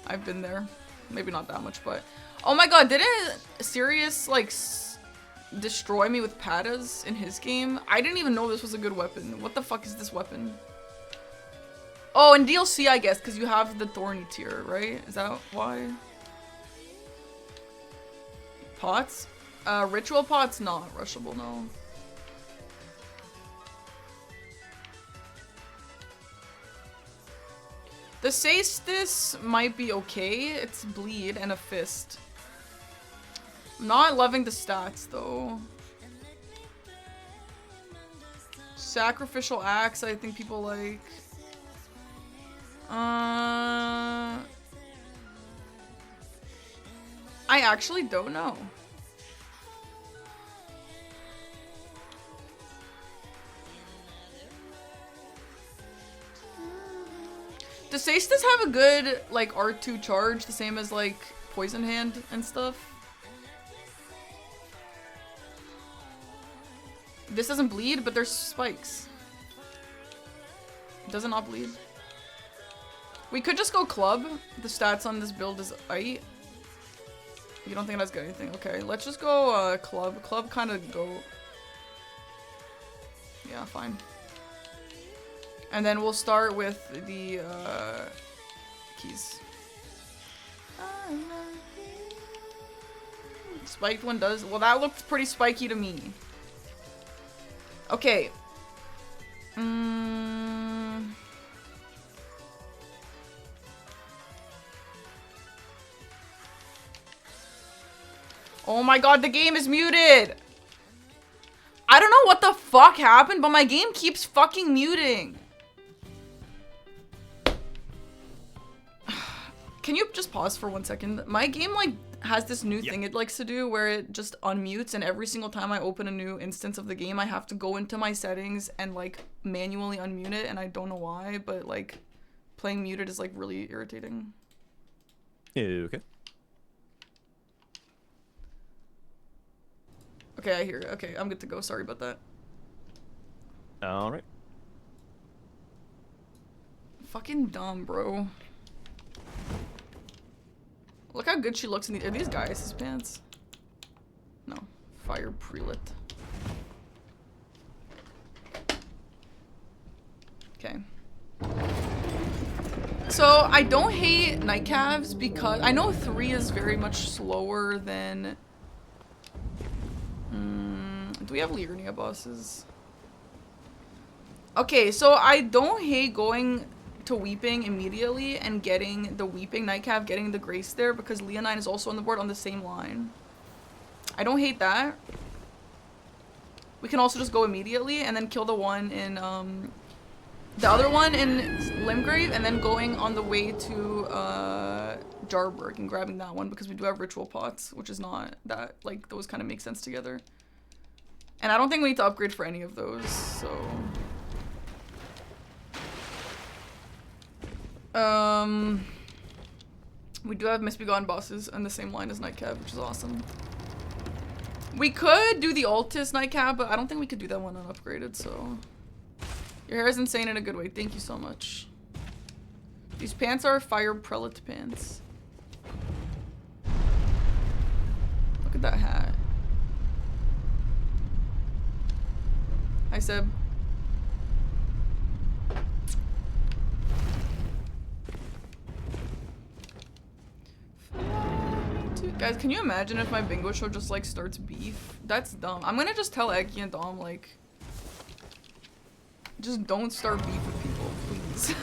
I've been there. Maybe not that much, but... Oh my god, didn't Sirius, like, destroy me with patas in his game? I didn't even know this was a good weapon. What the fuck is this weapon? Oh, in DLC, I guess, because you have the thorny tier, right? Is that why? Pots? Ritual pot's not rushable, no. The Saestis might be okay. It's bleed and a fist. I'm not loving the stats, though. Sacrificial axe, I think people like. I actually don't know. Does Saestis have a good, like, R2 charge, the same as, like, Poison Hand and stuff? This doesn't bleed, but there's spikes. Does it not bleed? We could just go club. The stats on this build is 8. You don't think that's good anything? Okay, let's just go club. Club kind of go... Yeah, fine. And then we'll start with the keys. Spiked one does... Well, that looked pretty spiky to me. Okay. Oh my god, the game is muted! I don't know what the fuck happened, but my game keeps fucking muting. Can you just pause for 1 second? My game, like, has this new thing it likes to do where it just unmutes, and every single time I open a new instance of the game, I have to go into my settings and, like, manually unmute it, and I don't know why, but, like, playing muted is, like, really irritating. Okay. Okay, I hear it. Okay, I'm good to go. Sorry about that. Alright. Fucking dumb, bro. Look how good she looks in these. Are these guys' his pants? No. Fire prelit. Okay. So, I don't hate night calves because I know 3 is very much slower than... do we have Liurnia bosses? Okay, so I don't hate going to Weeping immediately and getting the Weeping Nightcap, getting the Grace there because Leonine is also on the board on the same line. I don't hate that. We can also just go immediately and then kill the one in The other one in Limgrave, and then going on the way to Jarberg and grabbing that one because we do have ritual pots, which is not that, like, those kind of make sense together. And I don't think we need to upgrade for any of those, so... We do have Misbegotten bosses on the same line as Nightcap, which is awesome. We could do the Altus Nightcap, but I don't think we could do that one unupgraded, so... Your hair is insane in a good way. Thank you so much. These pants are fire prelate pants. Look at that hat. Hi, Seb. Guys, can you imagine if my bingo show just, like, starts beef? That's dumb. I'm gonna just tell Eggy and Dom, like... Just don't start beef with people, please.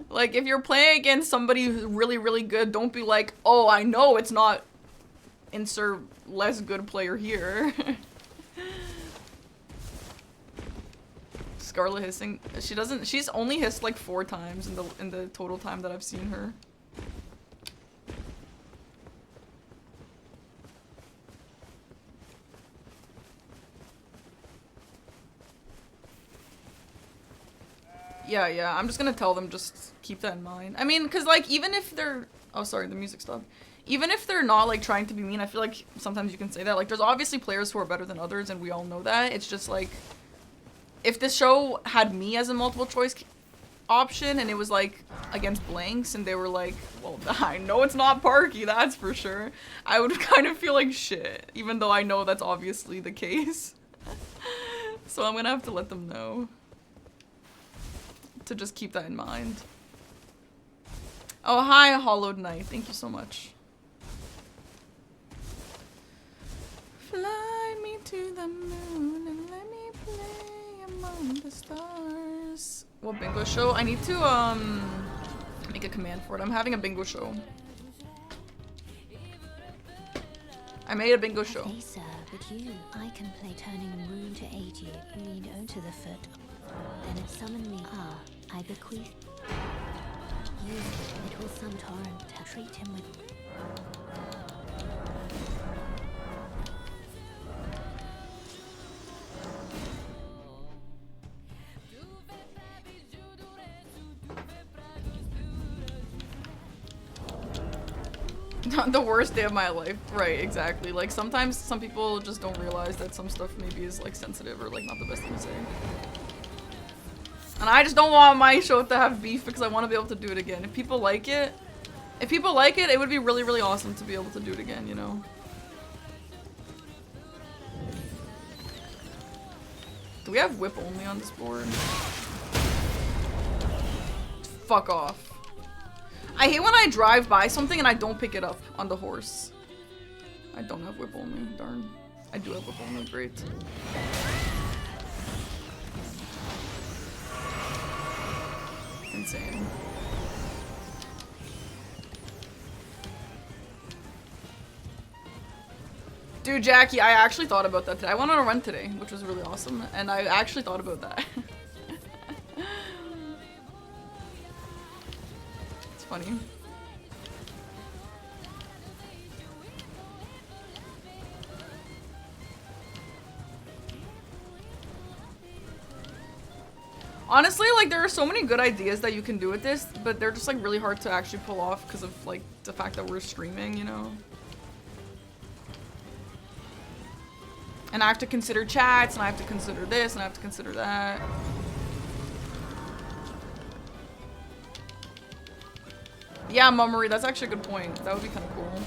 Like, if you're playing against somebody who's really, really good, don't be like, oh, I know it's not insert less good player here. Scarlet hissing. She's only hissed like 4 times in the total time that I've seen her. Yeah, I'm just gonna tell them, just keep that in mind. I mean, cause like, even if they're, oh sorry, the music stopped. Even if they're not like trying to be mean, I feel like sometimes you can say that. Like, there's obviously players who are better than others, and we all know that. It's just like, if this show had me as a multiple choice option, and it was like, against blanks, and they were like, well, I know it's not Parky, that's for sure. I would kind of feel like shit, even though I know that's obviously the case. So I'm gonna have to let them know. To just keep that in mind. Oh, hi, Hollowed Knight. Thank you so much. Fly me to the moon and let me play among the stars. What bingo show? I need to make a command for it. I'm having a bingo show. I made a bingo show. Hey, sir, but you, I can play turning rune to aid you. Lean onto the foot. Then it summon me. Ah, I bequeath. Use it. It will some torrent to treat him with. The worst day of my life. Right, exactly. Like, sometimes some people just don't realize that some stuff maybe is, like, sensitive or, like, not the best thing to say. And I just don't want my show to have beef because I want to be able to do it again. If people like it, it would be really, really awesome to be able to do it again, you know? Do we have whip only on this board? Fuck off. I hate when I drive by something and I don't pick it up on the horse. I don't have whip only, darn. I do have whip only, great. Insane. Dude, Jackie, I actually thought about that today. I went on a run today, which was really awesome, and I actually thought about that. It's funny. Honestly, like, there are so many good ideas that you can do with this, but they're just, like, really hard to actually pull off because of, like, the fact that we're streaming, you know? And I have to consider chats, and I have to consider this, and I have to consider that. Yeah, Mummery, that's actually a good point. That would be kind of cool.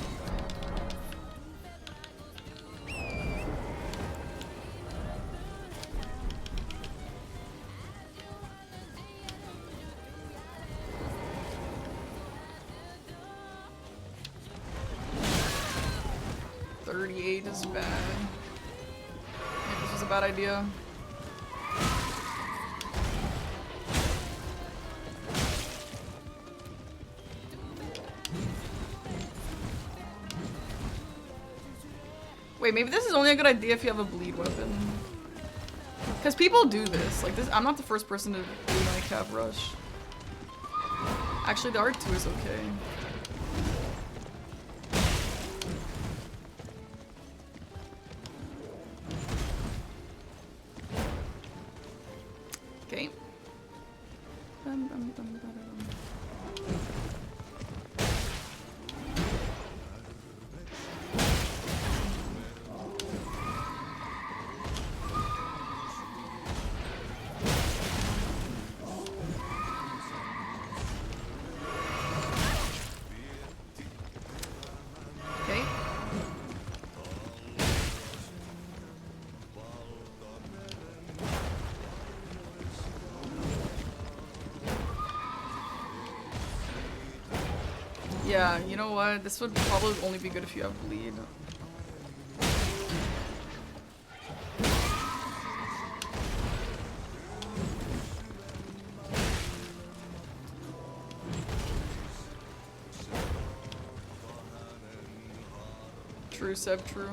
Is bad. Maybe this was a bad idea. Wait, maybe this is only a good idea if you have a bleed weapon. Because people do this. Like this, I'm not the first person to do my Cav rush. Actually, the R2 is okay. Okay. Bum, bum, bum, ba-da-bum. Okay. Yeah, you know what? This would probably only be good if you have bleed. True, Seb, true.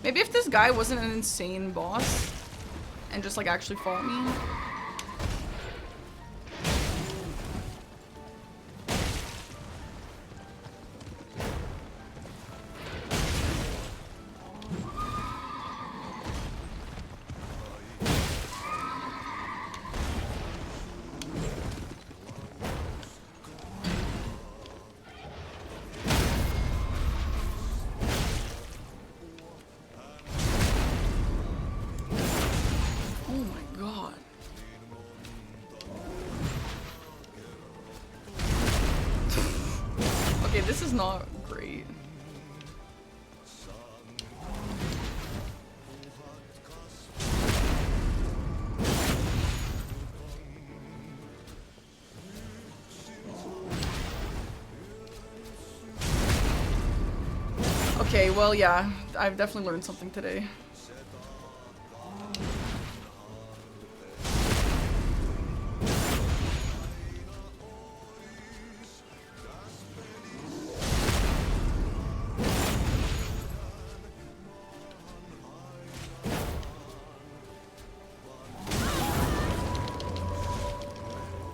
Maybe if this guy wasn't an insane boss and just like actually fought me. Oh my god. Okay, this is not great. Okay, well, yeah, I've definitely learned something today.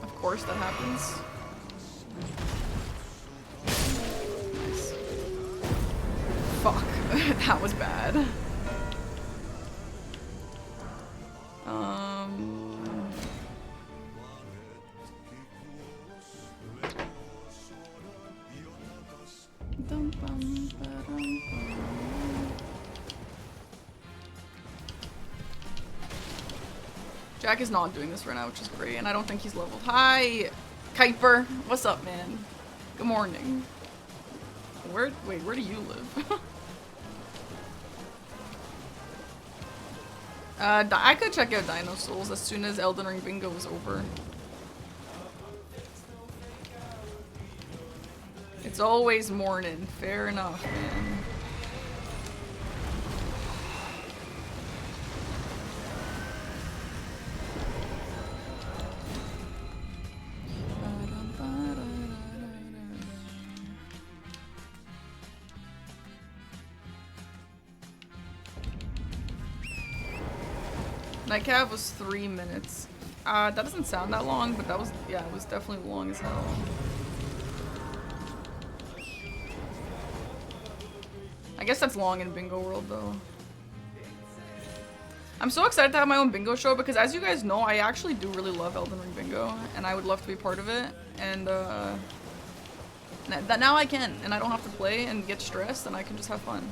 Of course that happens. Nice. Fuck. That was bad. Dum, bum, ba-dum, bum. Jack is not doing this right now, which is great, and I don't think he's leveled. Hi, Kuiper. What's up, man? Good morning. Wait, where do you live? I could check out Dino Souls as soon as Elden Ring Bingo is over. It's always morning. Fair enough, man. Night Cav was 3 minutes. That doesn't sound that long, but that was, yeah, it was definitely long as hell. I guess that's long in Bingo World, though. I'm so excited to have my own bingo show because, as you guys know, I actually do really love Elden Ring Bingo, and I would love to be part of it. And that now I can, and I don't have to play and get stressed, and I can just have fun.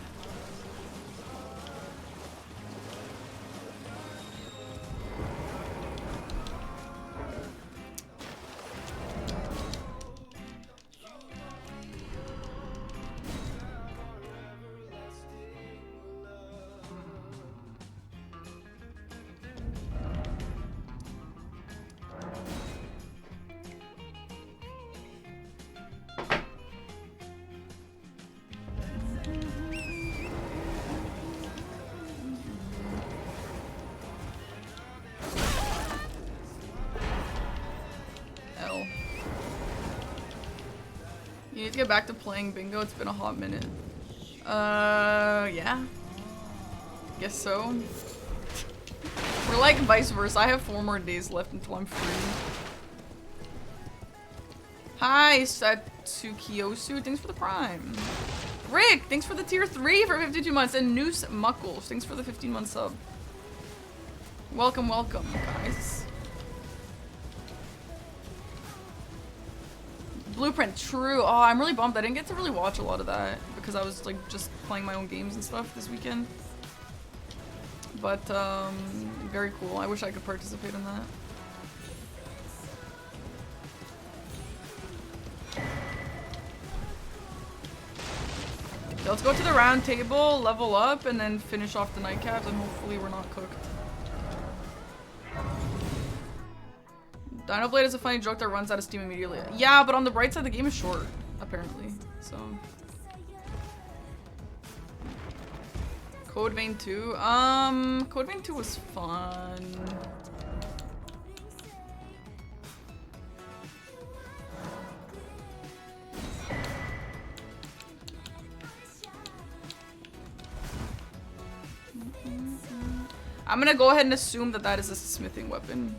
You need to get back to playing bingo. It's been a hot minute. Yeah. Guess so. We're like vice versa. I have 4 more days left until I'm free. Hi, Satsukiyosu. Thanks for the prime. Rick, thanks for the tier 3 for 52 months. And Noose Muckles, thanks for the 15-month sub. Welcome, welcome, guys. Blueprint, true. Oh, I'm really bummed. I didn't get to really watch a lot of that because I was like just playing my own games and stuff this weekend. But very cool. I wish I could participate in that. Okay, let's go to the round table, level up, and then finish off the nightcaps, and hopefully we're not cooked. Dino Blade is a funny joke that runs out of steam immediately. Yeah, but on the bright side, the game is short, apparently. So. Code Vein 2. Code Vein 2 was fun. I'm gonna go ahead and assume that that is a smithing weapon.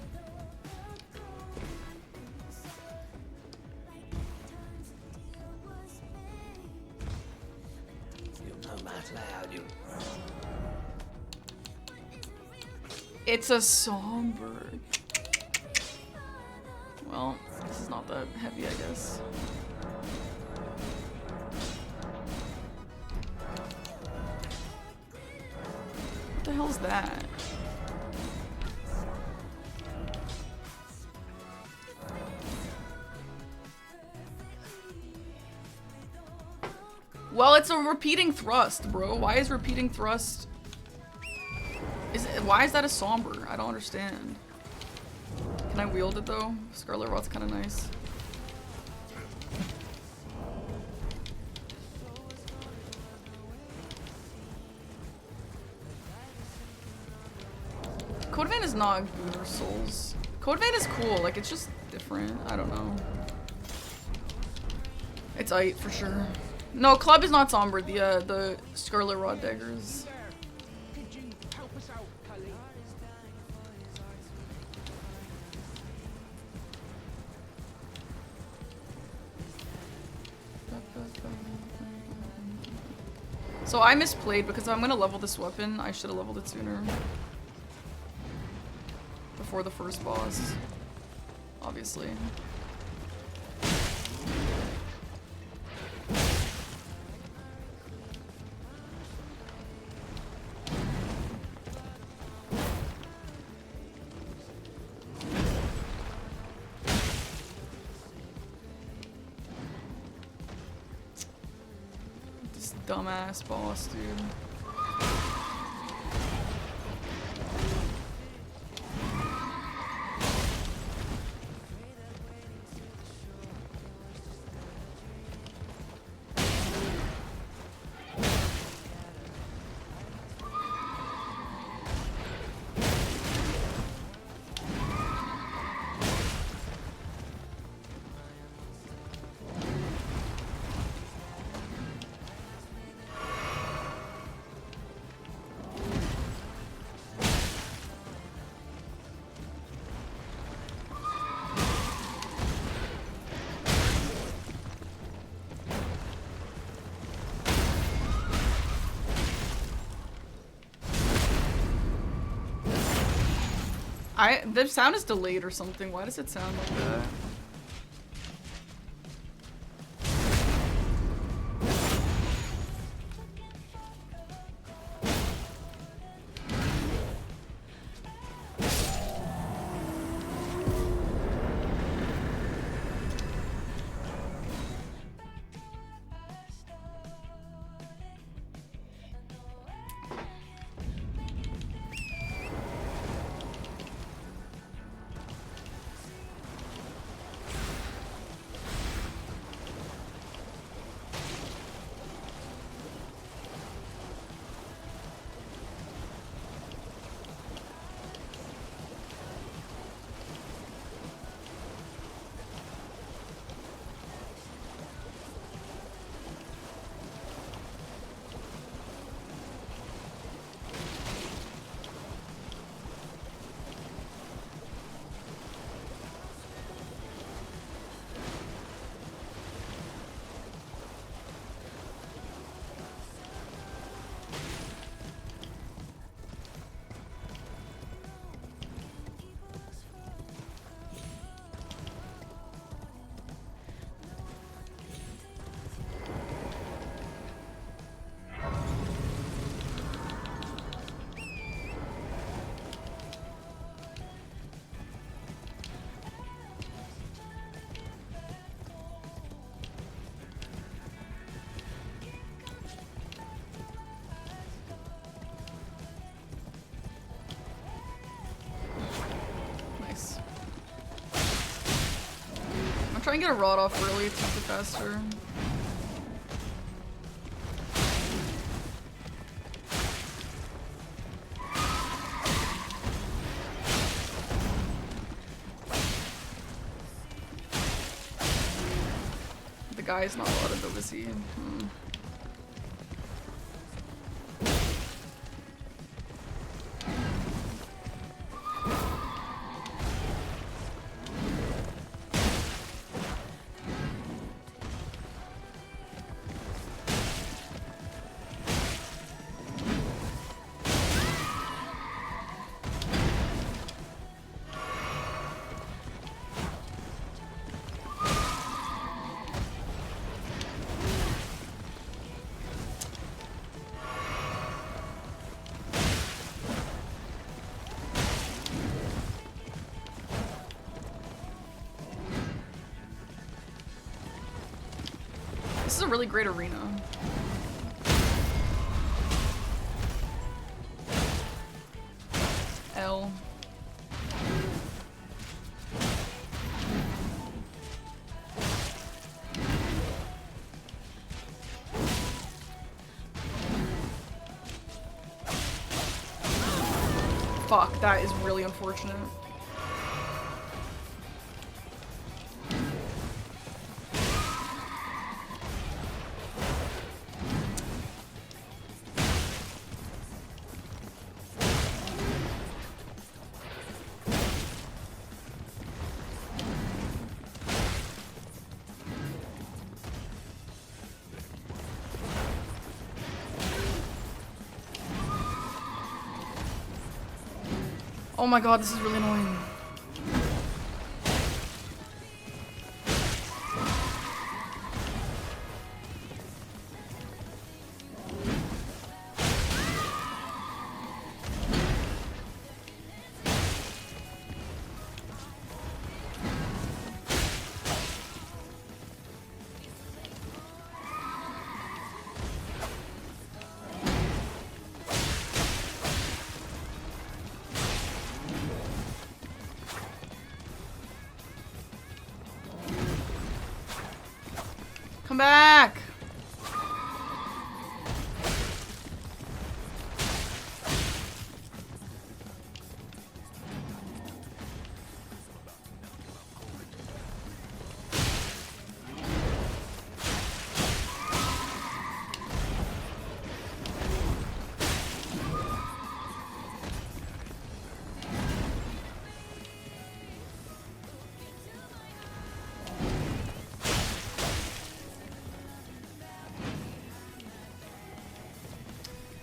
It's a songbird. Well, this is not that heavy, I guess. What the hell's that? Well, it's a repeating thrust, bro. Why is repeating thrust... Why is that a somber? I don't understand. Can I wield it though? Scarlet Rod's kind of nice. Code Vein is not Gooner Souls. Code Vein is cool, like it's just different. I don't know. It's aight for sure. No, Club is not somber. The Scarlet Rod daggers. So I misplayed because I'm gonna level this weapon. I should have leveled it sooner. Before the first boss. Obviously. Dumbass boss, dude. The sound is delayed or something. Why does it sound like that? try and get a rod off early to make it faster. The guy's not a lot of is he? This is a really great arena. L. Fuck, that is really unfortunate. Oh my god, this is really annoying. Come back!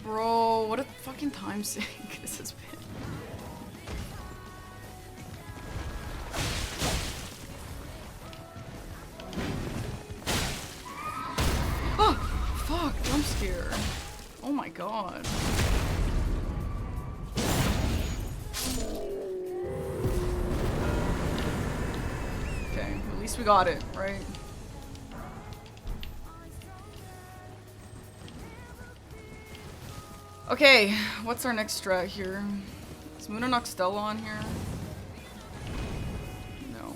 Bro, what a fucking time sink this has been. Oh, fuck, jump scare. Oh my god. Okay, at least we got it, right? Okay, what's our next strat here? Is Moon and Noxtella on here? No.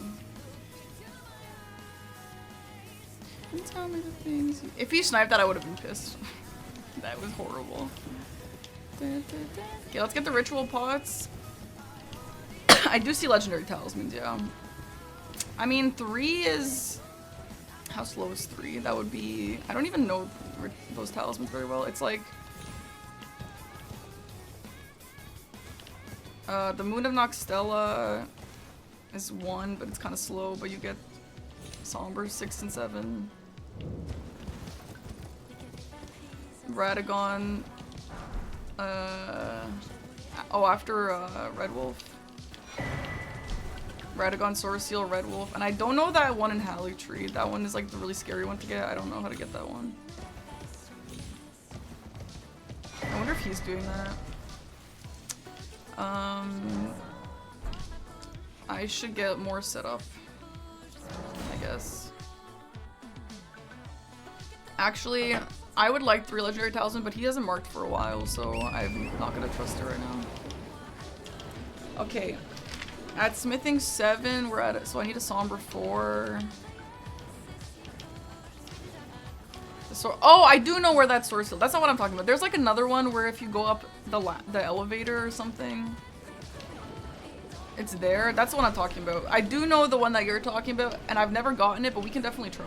Don't tell me the things. If he sniped that, I would have been pissed. That was horrible. Okay, let's get the ritual pots. I do see legendary talismans, yeah. I mean, 3 is... How slow is 3? That would be... I don't even know those talismans very well. It's like... the Moon of Noxtella is 1, but it's kind of slow, but you get Somber 6 and 7. Radagon, oh, after, Red Wolf. Radagon, Sword Seal, Red Wolf, and I don't know that one in Halley Tree. That one is like the really scary one to get. I don't know how to get that one. I wonder if he's doing that. I should get more set up, I guess. Actually, I would like 3 legendary talisman, but he hasn't marked for a while, so I'm not gonna trust it right now. Okay, at smithing 7, we're at it, so I need a somber 4. So, oh, I do know where that source is. That's not what I'm talking about. There's like another one where if you go up the elevator or something, it's there. That's the one I'm talking about. I do know the one that you're talking about, and I've never gotten it, but we can definitely try.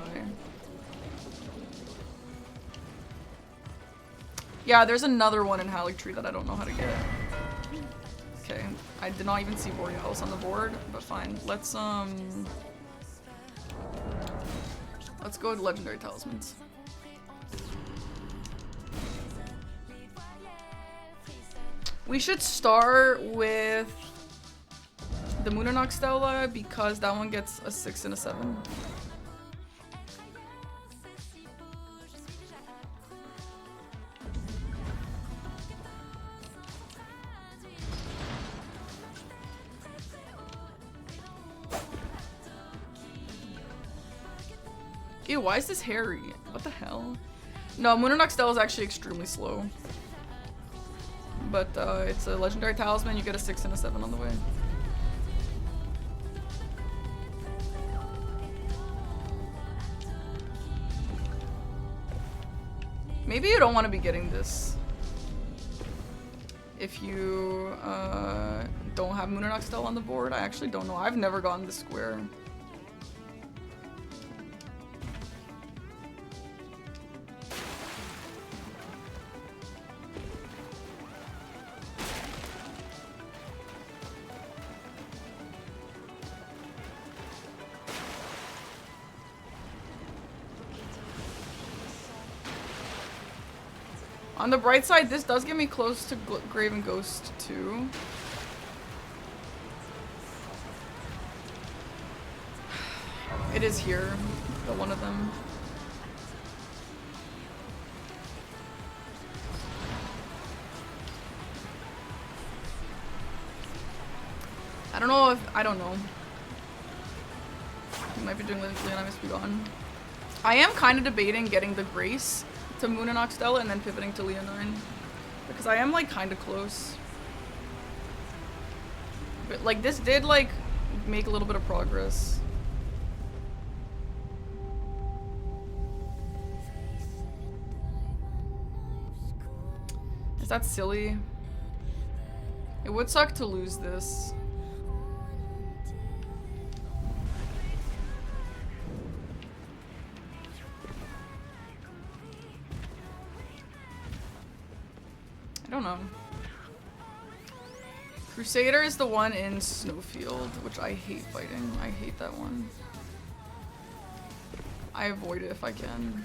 Yeah, there's another one in Haligtree that I don't know how to get. Okay, I did not even see Borealis on the board, but fine. Let's go with Legendary Talismans. We should start with the Moonanox Stella because that one gets a 6 and a 7. Ew, why is this hairy? What the hell? No, Moonanox Stella is actually extremely slow. But it's a Legendary Talisman, you get a 6 and a 7 on the way. Maybe you don't want to be getting this if you don't have Moonanox Stella on the board. I actually don't know. I've never gotten this square. On the bright side, this does get me close to Graven Ghost too. It is here, the one of them. I don't know. You might be doing Leon Misbegotten. I am kind of debating getting the Grace to Moonanox Stella and then pivoting to Leonine. Because I am like kind of close. But like this did like make a little bit of progress. Is that silly? It would suck to lose this. I don't know. Crusader is the one in Snowfield, which I hate fighting. I hate that one. I avoid it if I can.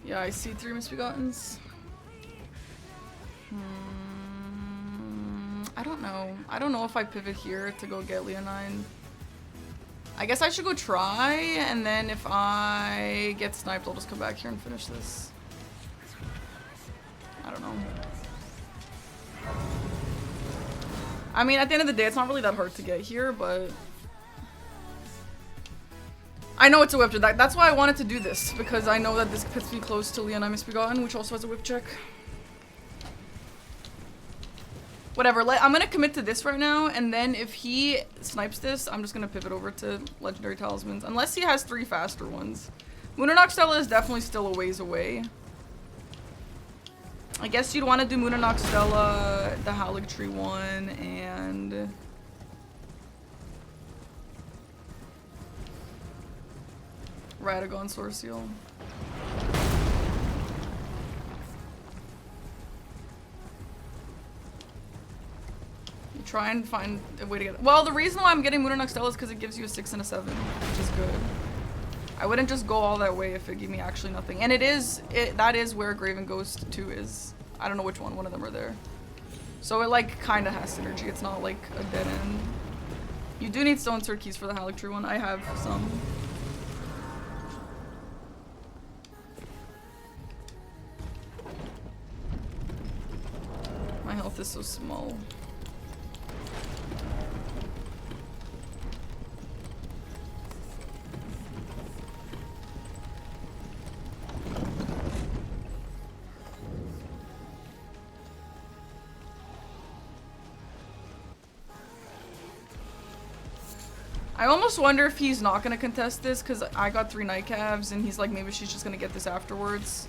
Yeah, I see 3 Misbegottens. I don't know. I don't know if I pivot here to go get Leonine. I guess I should go try, and then if I get sniped, I'll just come back here and finish this. I don't know. I mean, at the end of the day, it's not really that hard to get here, but I know it's a whip check. That's why I wanted to do this, because I know that this puts me close to Leonine Misbegotten, which also has a whip check. Whatever, I'm gonna commit to this right now, and then if he snipes this, I'm just gonna pivot over to Legendary Talismans, unless he has 3 faster ones. Moonanox Stella is definitely still a ways away. I guess you'd want to do Moonanox Stella, the Haligtree one, and Radagon Source Seal. You try and find a way to get it. Well, the reason why I'm getting Moonanox Stella is because it gives you a 6 and a 7, which is good. I wouldn't just go all that way if it gave me actually nothing. And that is where Graven Ghost 2 is. I don't know which one of them are there. So it like kind of has synergy. It's not like a dead end. You do need Stone Sword keys for the Haligtree one. I have some. health is so small. I almost wonder if he's not gonna contest this because I got 3 night calves and he's like, maybe she's just gonna get this afterwards.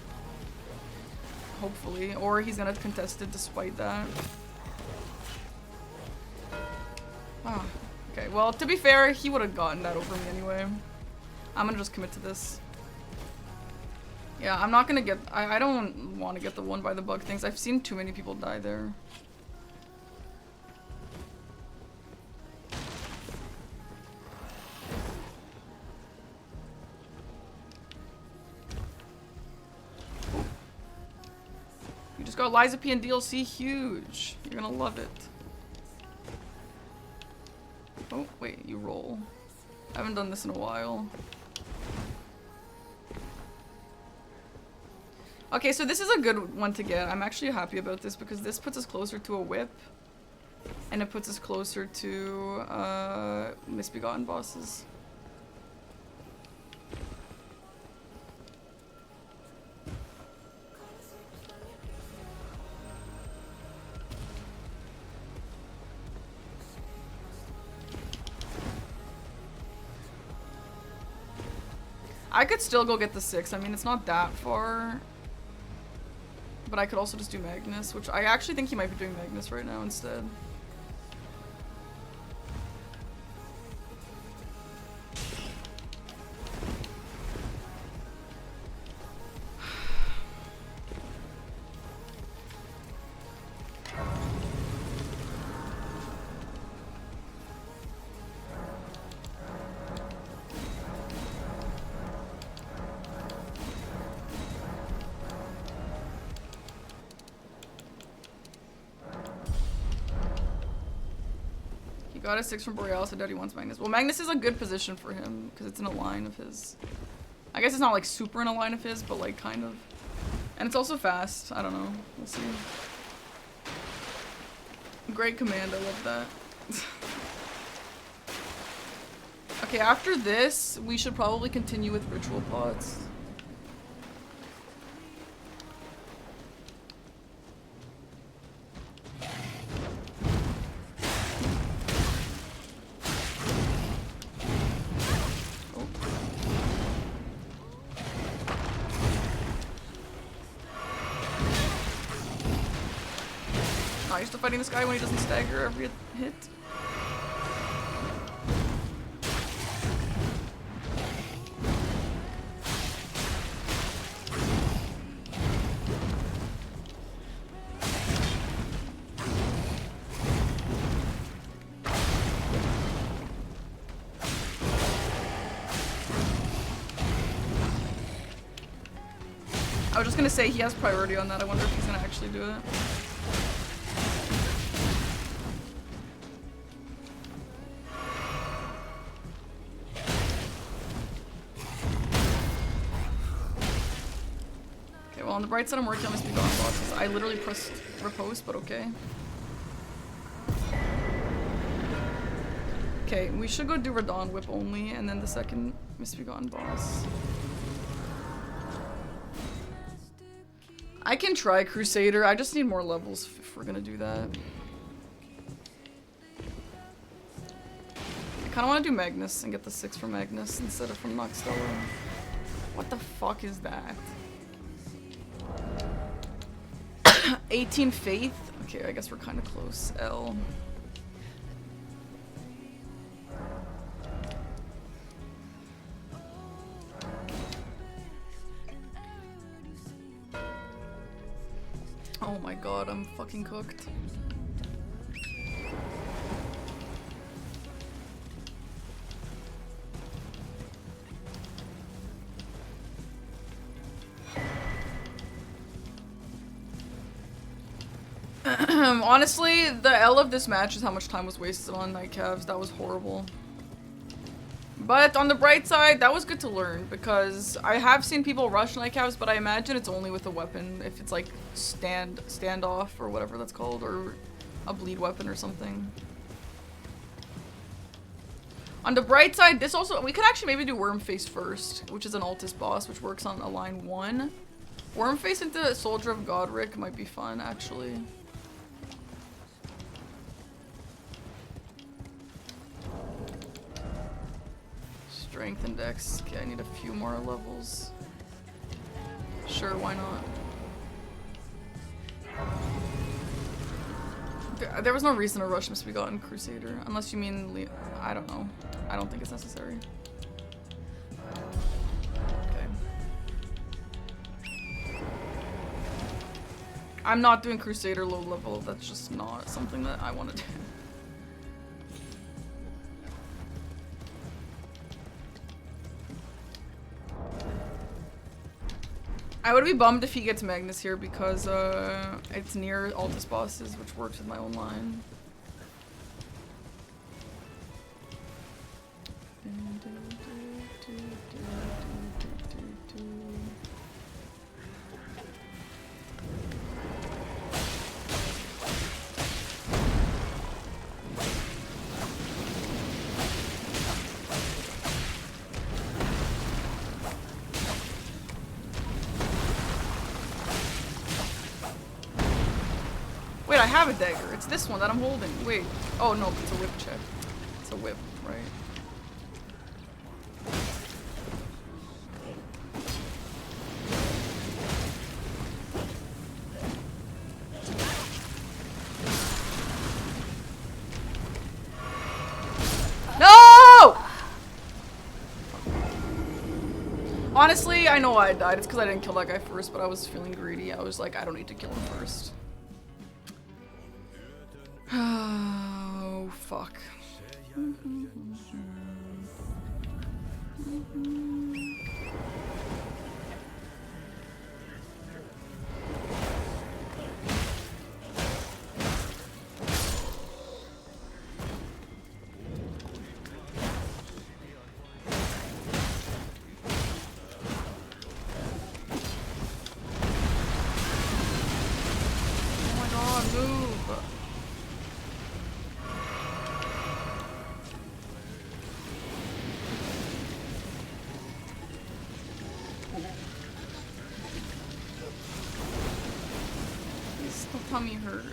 Hopefully. Or he's gonna contest it despite that. Oh, okay, well, to be fair, he would have gotten that over me anyway. I'm gonna just commit to this. Yeah, I'm not gonna get... I don't want to get the one by the bug things. I've seen too many people die there. You just got Liza P and DLC, huge. You're gonna love it. Oh, wait, you roll. I haven't done this in a while. Okay, so this is a good one to get. I'm actually happy about this because this puts us closer to a whip. And it puts us closer to misbegotten bosses. I could still go get the 6. I mean, it's not that far. But I could also just do Magnus, which I actually think he might be doing Magnus right now instead. Got a 6 from Borealis, I doubt he wants Magnus. Well, Magnus is a good position for him, because it's in a line of his. I guess it's not like super in a line of his, but like kind of. And it's also fast. I don't know. We'll see. Great command, I love that. Okay, after this, we should probably continue with ritual pots. Oh, you're still fighting this guy when he doesn't stagger every hit? I was just gonna say he has priority on that. I wonder if he's gonna actually do it. Okay, well on the bright side I'm working on misbegotten bosses. I literally pressed riposte, but okay. Okay, we should go do Radon Whip only, and then the second misbegotten boss. I can try Crusader, I just need more levels if we're gonna do that. I kinda wanna do Magnus and get the 6 from Magnus instead of from Noxtella. What the fuck is that? 18 Faith? Okay, I guess we're kinda close. L. Oh my god, I'm fucking cooked. Honestly, the L of this match is how much time was wasted on night calves. That was horrible. But on the bright side, that was good to learn because I have seen people rush nightcaps, but I imagine it's only with a weapon. If it's like standoff or whatever that's called, or a bleed weapon or something. On the bright side, this also, we could actually maybe do Wormface first, which is an Altus boss, which works on a line 1. Wormface into Soldier of Godric might be fun, actually. Strength and Dex. Okay, I need a few more levels. Sure, why not? There was no reason to rush Miss We Got in Crusader, unless you mean I don't know. I don't think it's necessary. Okay. I'm not doing Crusader low level. That's just not something that I want to do. I would be bummed if he gets Magnus here because it's near Altus bosses, which works with my own line. Wait, I have a dagger. It's this one that I'm holding. Wait. Oh no, it's a whip check. It's a whip, right? No! Honestly, I know why I died. It's because I didn't kill that guy first, but I was feeling greedy. I was like, I don't need to kill him first. Oh, fuck. Oh my god, move! My tummy hurts.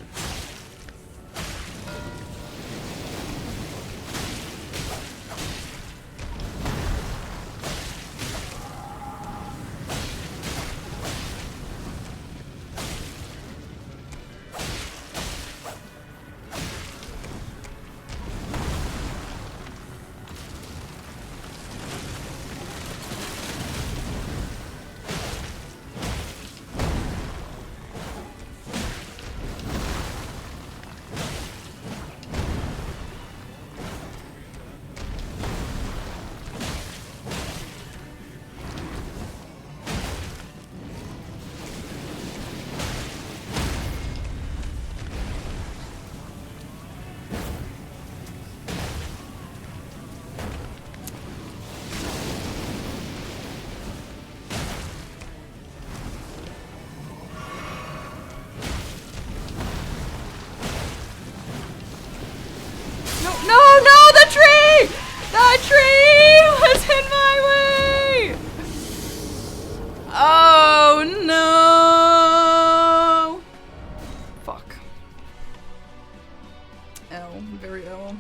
No, the tree! The tree was in my way! Oh no! Fuck. L, very L.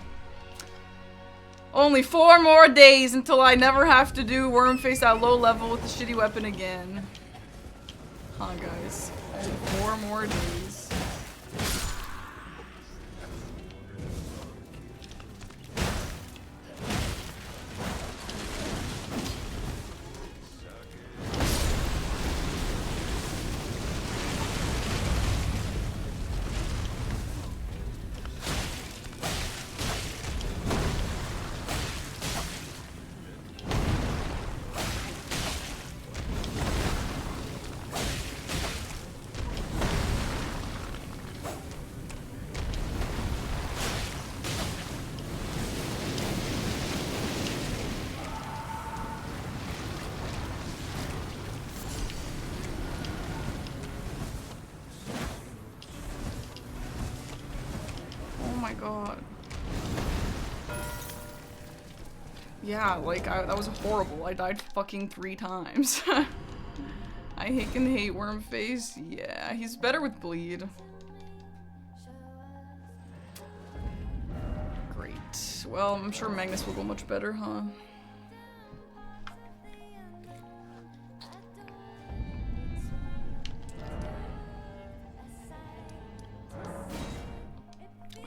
Only 4 more days until I never have to do Wormface at low level with the shitty weapon again. Huh, guys. Only 4 more days. Yeah, like, that was horrible. I died fucking 3 times. I can hate Wormface. Yeah, he's better with bleed. Great. Well, I'm sure Magnus will go much better, huh?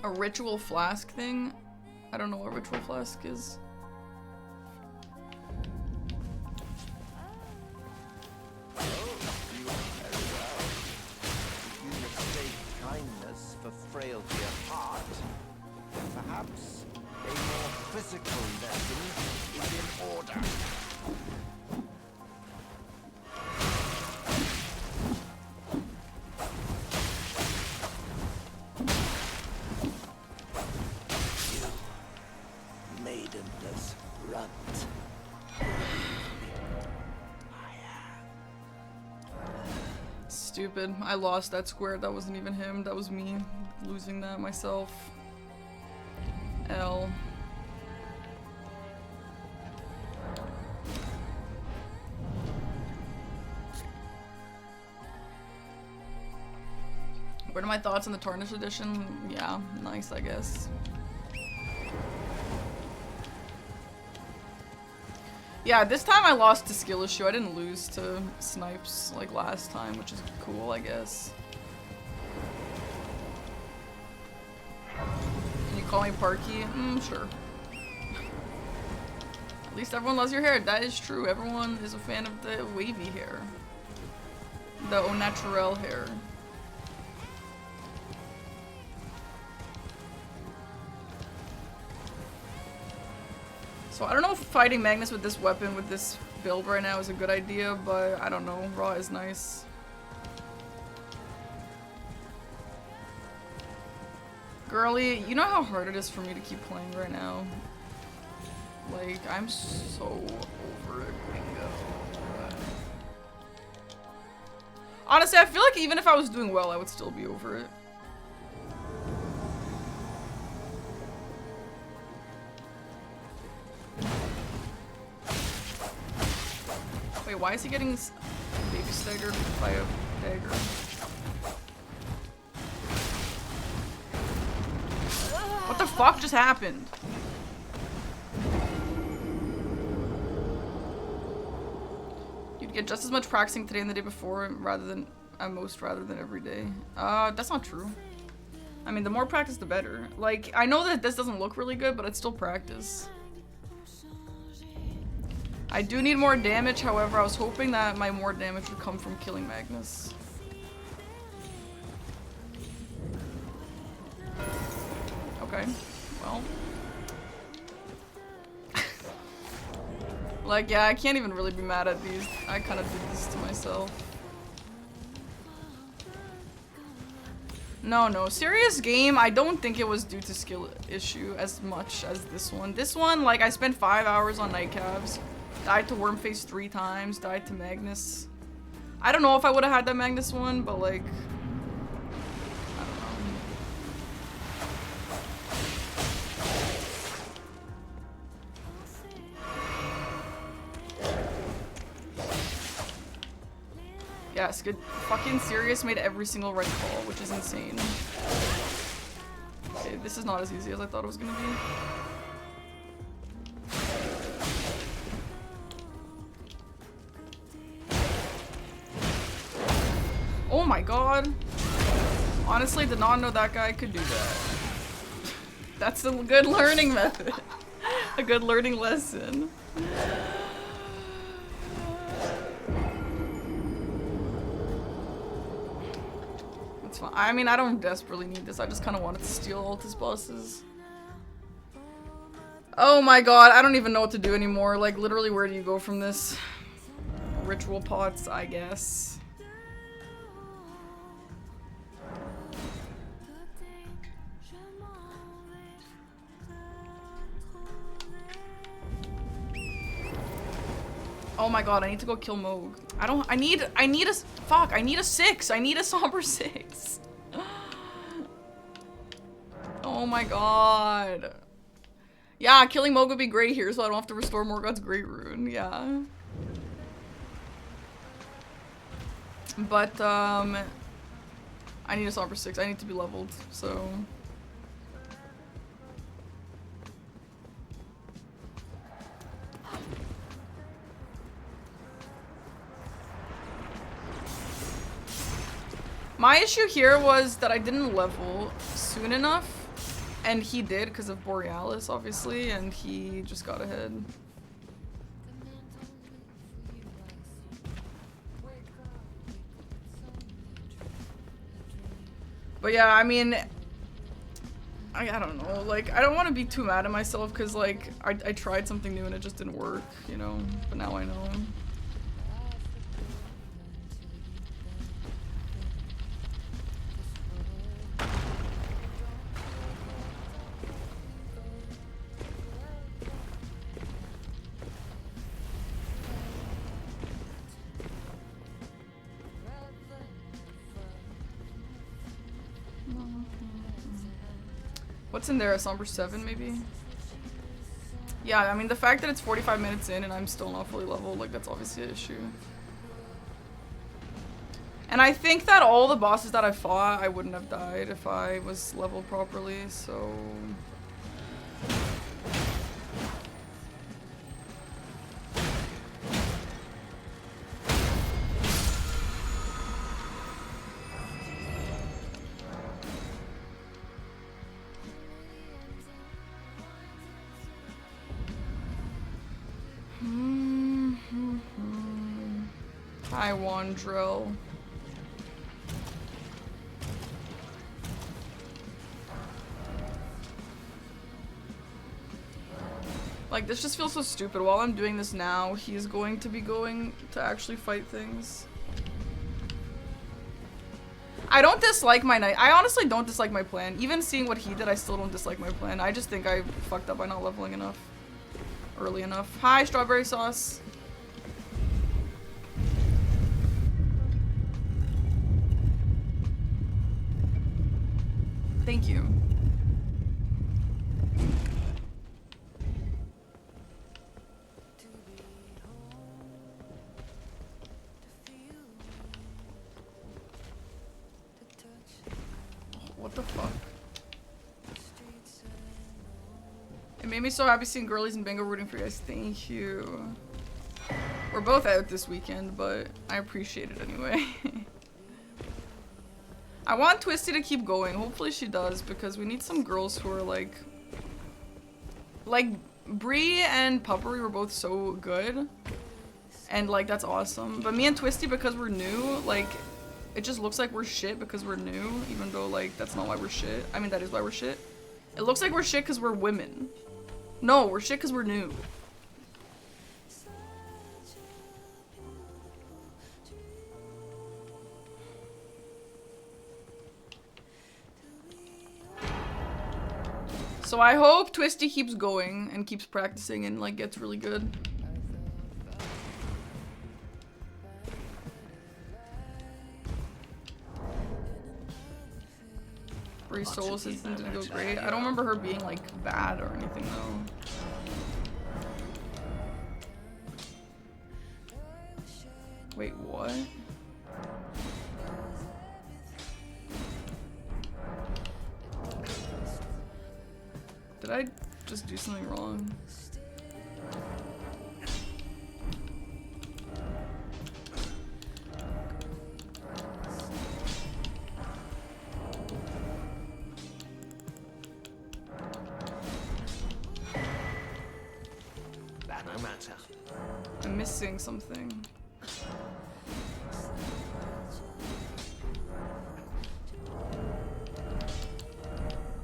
A ritual flask thing? I don't know what ritual flask is. Kindness for frailty of heart. Perhaps a more physical lesson is in order. You, maidenless runt. Stupid. I lost that square. That wasn't even him. That was me losing that myself. L. What are my thoughts on the Tarnished Edition? Yeah, nice, I guess. Yeah, this time I lost to skill issue. I didn't lose to snipes like last time, which is cool, I guess. Can you call me Parky? Sure. At least everyone loves your hair. That is true. Everyone is a fan of the wavy hair. The au naturel hair. So I don't know if fighting Magnus with this weapon, with this build right now is a good idea, but I don't know. Raw is nice. Girly, you know how hard it is for me to keep playing right now? Like, I'm so over it, bingo. Honestly, I feel like even if I was doing well, I would still be over it. Wait, why is he getting baby staggered by a dagger? What the fuck just happened? You'd get just as much practicing today and the day before rather than rather than every day. That's not true. I mean, the more practice, the better. Like, I know that this doesn't look really good, but it's still practice. I do need more damage, however, I was hoping that my more damage would come from killing Magnus. Okay, well. Like, yeah, I can't even really be mad at these. I kind of did this to myself. No, serious game, I don't think it was due to skill issue as much as this one. This one, like, I spent 5 hours on night calves. Died to Wormface 3 times, died to Magnus. I don't know if I would have had that Magnus one, but like, I don't know. Yes, good. Fucking Sirius made every single right call, which is insane. Okay, this is not as easy as I thought it was gonna be. Oh my god. Honestly, did not know that guy could do that. That's a good learning method. A good learning lesson. That's fine. I mean, I don't desperately need this. I just kind of wanted to steal all his bosses. Oh my god, I don't even know what to do anymore. Like, literally, where do you go from this? Ritual pots, I guess. Oh my god, I need to go kill Moog. I need a 6. I need a somber 6. Oh my god. Yeah, killing Moog would be great here, so I don't have to restore Morgoth's Great Rune. Yeah. But, I need a Somber 6. I need to be leveled, so... My issue here was that I didn't level soon enough, and he did because of Borealis, obviously, and he just got ahead. But yeah, I mean, I don't know, like, I don't want to be too mad at myself because, like, I tried something new and it just didn't work, you know, but now I know. What's in there? A Somber 7, maybe? Yeah, I mean, the fact that it's 45 minutes in and I'm still not fully leveled, like, that's obviously an issue. And I think that all the bosses that I fought, I wouldn't have died if I was leveled properly, so... Hi, Wandrill. Like, this just feels so stupid. While I'm doing this now, he's going to be going to actually fight things. I don't dislike my night. I honestly don't dislike my plan. Even seeing what he did, I still don't dislike my plan. I just think I fucked up by not leveling enough. Early enough. Hi, Strawberry Sauce. Thank you. What the fuck? It made me so happy seeing girlies and bingo rooting for you guys. Thank you. We're both out this weekend, but I appreciate it anyway. I want Twisty to keep going. Hopefully she does, because we need some girls who are like Bree and Puppery were both so good, and like that's awesome. But me and Twisty, because we're new, like it just looks like we're shit because we're new, even though like that's not why we're shit. I mean, that is why we're shit. It looks like we're shit because we're women. No, we're shit because we're new. So I hope Twisty keeps going and keeps practicing and like gets really good. Bree's solo system didn't go great. I don't remember her being like bad or anything though. Wait, what? Did I just do something wrong? No matter. I'm missing something.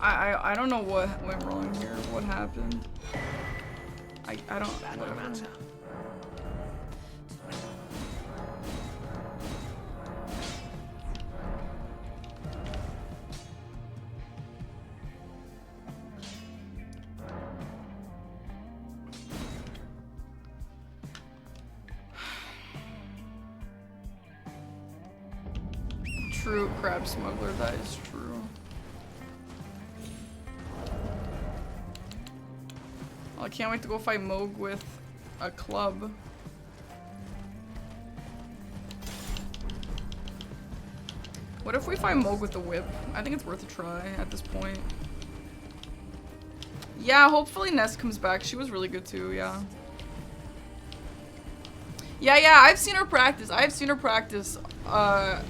I don't know what went wrong here. What happened? I don't. No matter. True, crab smuggler. That is true. Oh, I can't wait to go fight Moog with a club. What if we fight Moog with the whip? I think it's worth a try at this point. Yeah, hopefully Ness comes back. She was really good too, yeah. Yeah, I've seen her practice. I've seen her practice,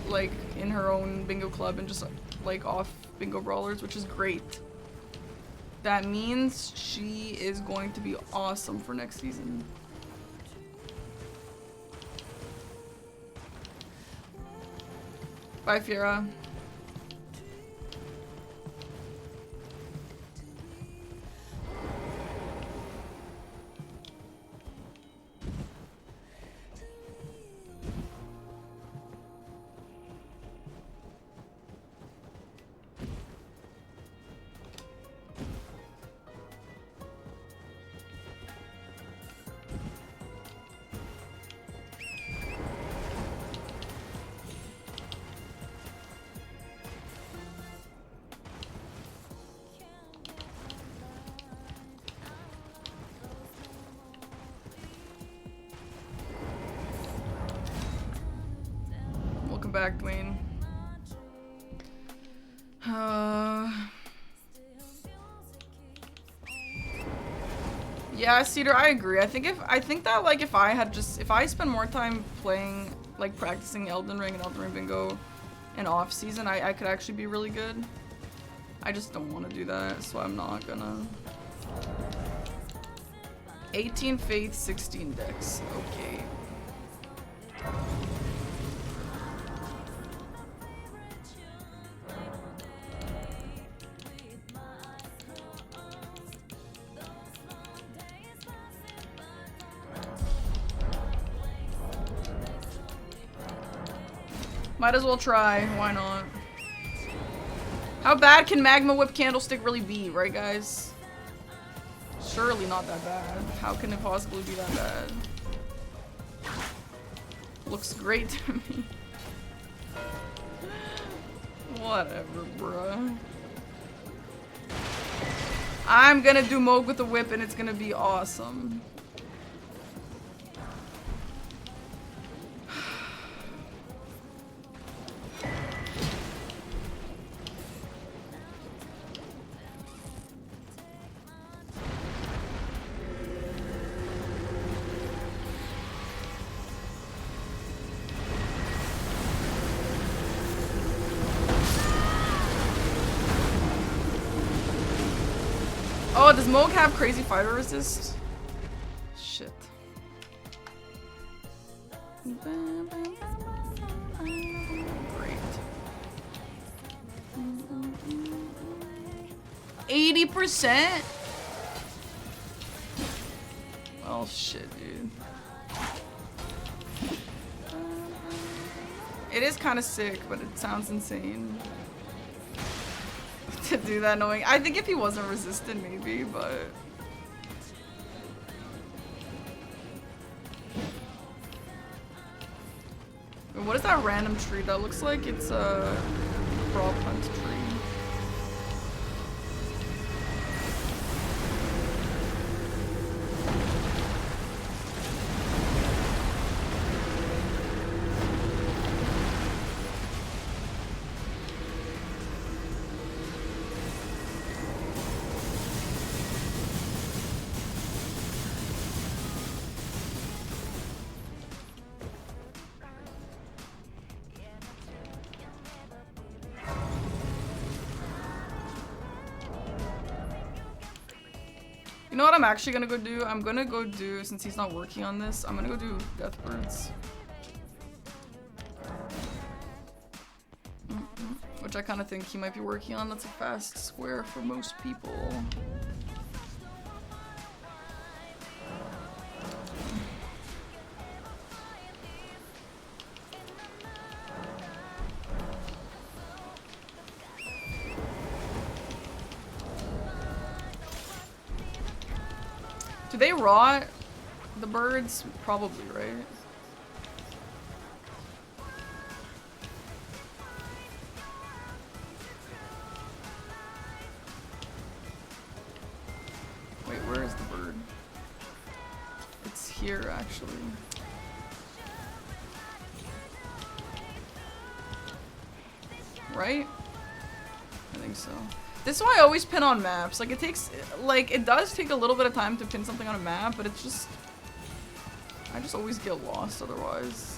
like, in her own bingo club and just, like, off bingo brawlers, which is great. That means she is going to be awesome for next season. Bye, Fiera. Welcome back, Dwayne. Yeah, Cedar, I agree. I think that like if I spend more time playing, like practicing Elden Ring and Elden Ring Bingo in off season, I could actually be really good. I just don't want to do that, so I'm not gonna. 18 faith, 16 dex. Okay. Might as well try, why not? How bad can Magma Whip Candlestick really be, right guys? Surely not that bad. How can it possibly be that bad? Looks great to me. Whatever, bruh. I'm gonna do Moog with the whip and it's gonna be awesome. Oh, does Moog have crazy fighter resist? Shit. Great. 80%? Oh shit, dude. It is kind of sick, but it sounds insane. To do that knowing I think if he wasn't resistant maybe, but what is that random tree? That looks like it's a prop hunt tree. You know what I'm actually gonna go do? I'm gonna go do, since he's not working on this, I'm gonna go do Deathbirds. Which I kind of think he might be working on. That's a fast square for most people. Do they rot the birds? Probably, right? Wait, where is the bird? here, actually. Right? I think so. This is why I always pin on maps. Like, it takes, like, it does take a little bit of time to pin something on a map, but it's just, I just always get lost otherwise.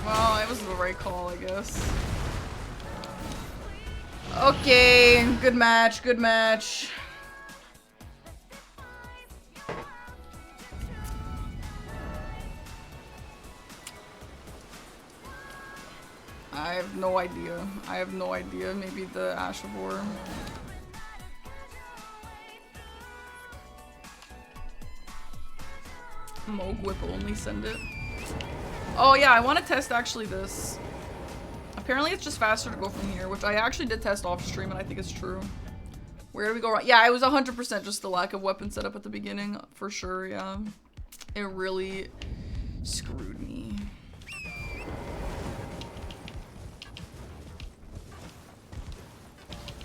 Well, it was the right call, I guess. Okay, good match, good match. I have no idea. I have no idea. Maybe the Ash of War. Moog Whip only send it. Oh yeah, I want to test actually this. Apparently it's just faster to go from here, which I actually did test off stream and I think it's true. Where do we go wrong? Yeah, it was 100% just the lack of weapon setup at the beginning, for sure, yeah. It really screwed me.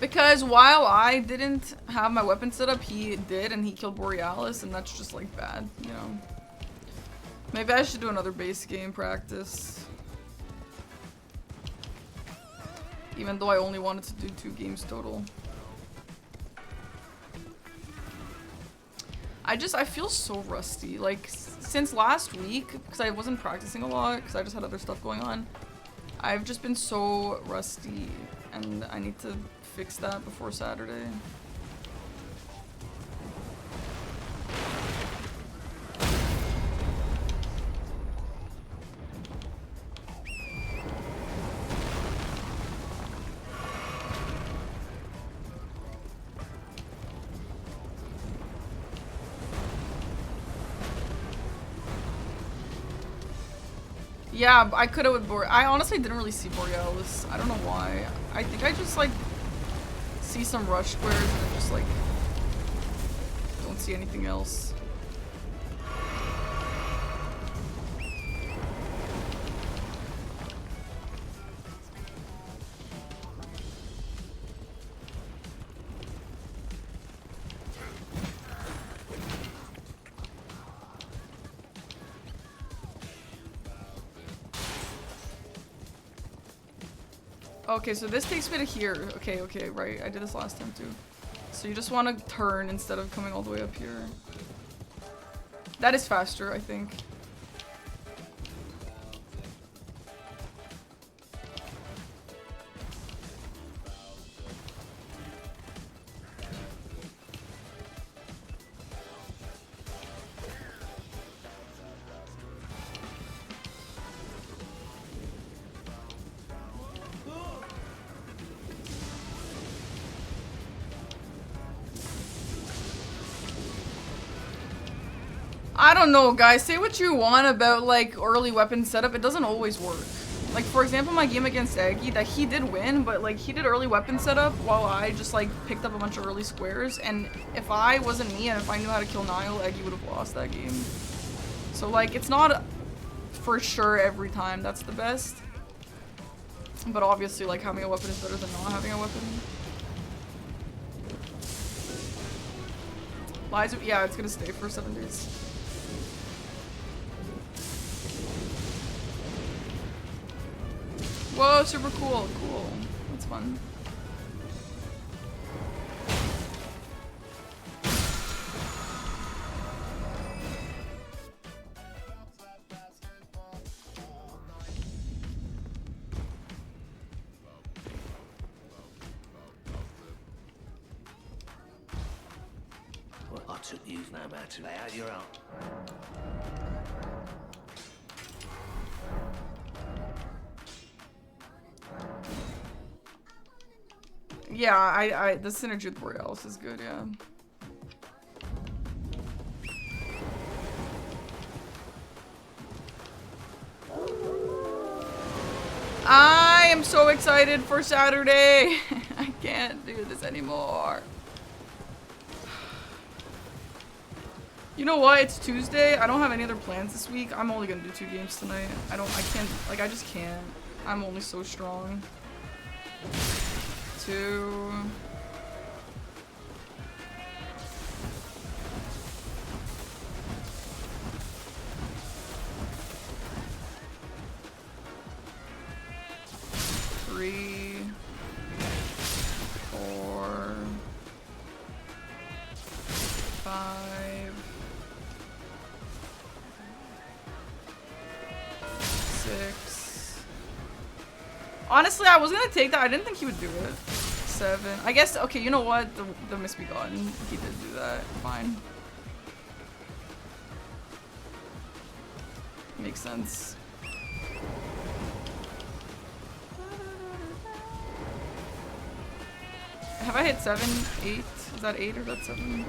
Because while I didn't have my weapon set up, he did, and he killed Borealis, and that's just like bad, you know. Maybe I should do another base game practice. Even though I only wanted to do 2 games total. I feel so rusty. Like, since last week, because I wasn't practicing a lot, because I just had other stuff going on, I've just been so rusty, and I need to fix that before Saturday. Yeah, I could have with I honestly didn't really see Borealis. I don't know why. I think I just like see some rush squares and then just like don't see anything else. Okay, so this takes me to here. Okay, okay, right. I did this last time too. So you just want to turn instead of coming all the way up here. That is faster, I think. I don't know, guys. Say what you want about, like, early weapon setup. It doesn't always work. Like, for example, my game against Aggie, that he did win, but, like, he did early weapon setup while I just, like, picked up a bunch of early squares. And if I wasn't me and if I knew how to kill Niall, Aggie would have lost that game. So, like, it's not for sure every time that's the best. But obviously, like, having a weapon is better than not having a weapon. Liza, yeah, it's gonna stay for 7 days. Whoa, super cool. Cool. That's fun. took you no matter. Lay out your own. Yeah, the synergy with Borealis is good, yeah. I am so excited for Saturday. I can't do this anymore. You know what? It's Tuesday. I don't have any other plans this week. I'm only gonna do 2 games tonight. I can't, like, I just can't. I'm only so strong. 2. Three, 4, 5, 6. Honestly, I was gonna take that. I didn't think he would do it. 7. I guess, okay, you know what? The Misbegotten, he did do that. Fine. Makes sense. Have I hit 7? 8? Is that 8 or is that 7?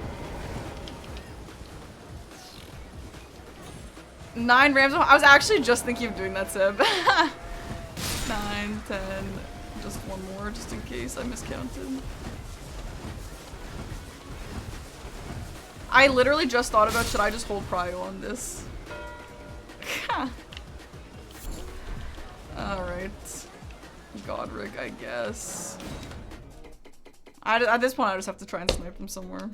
9 Rams. I was actually just thinking of doing that, Seb. 9, 10. Just one more, just in case I miscounted. I literally just thought about, should I just hold prio on this? Alright. Godric, I guess. At this point, I just have to try and snipe him somewhere.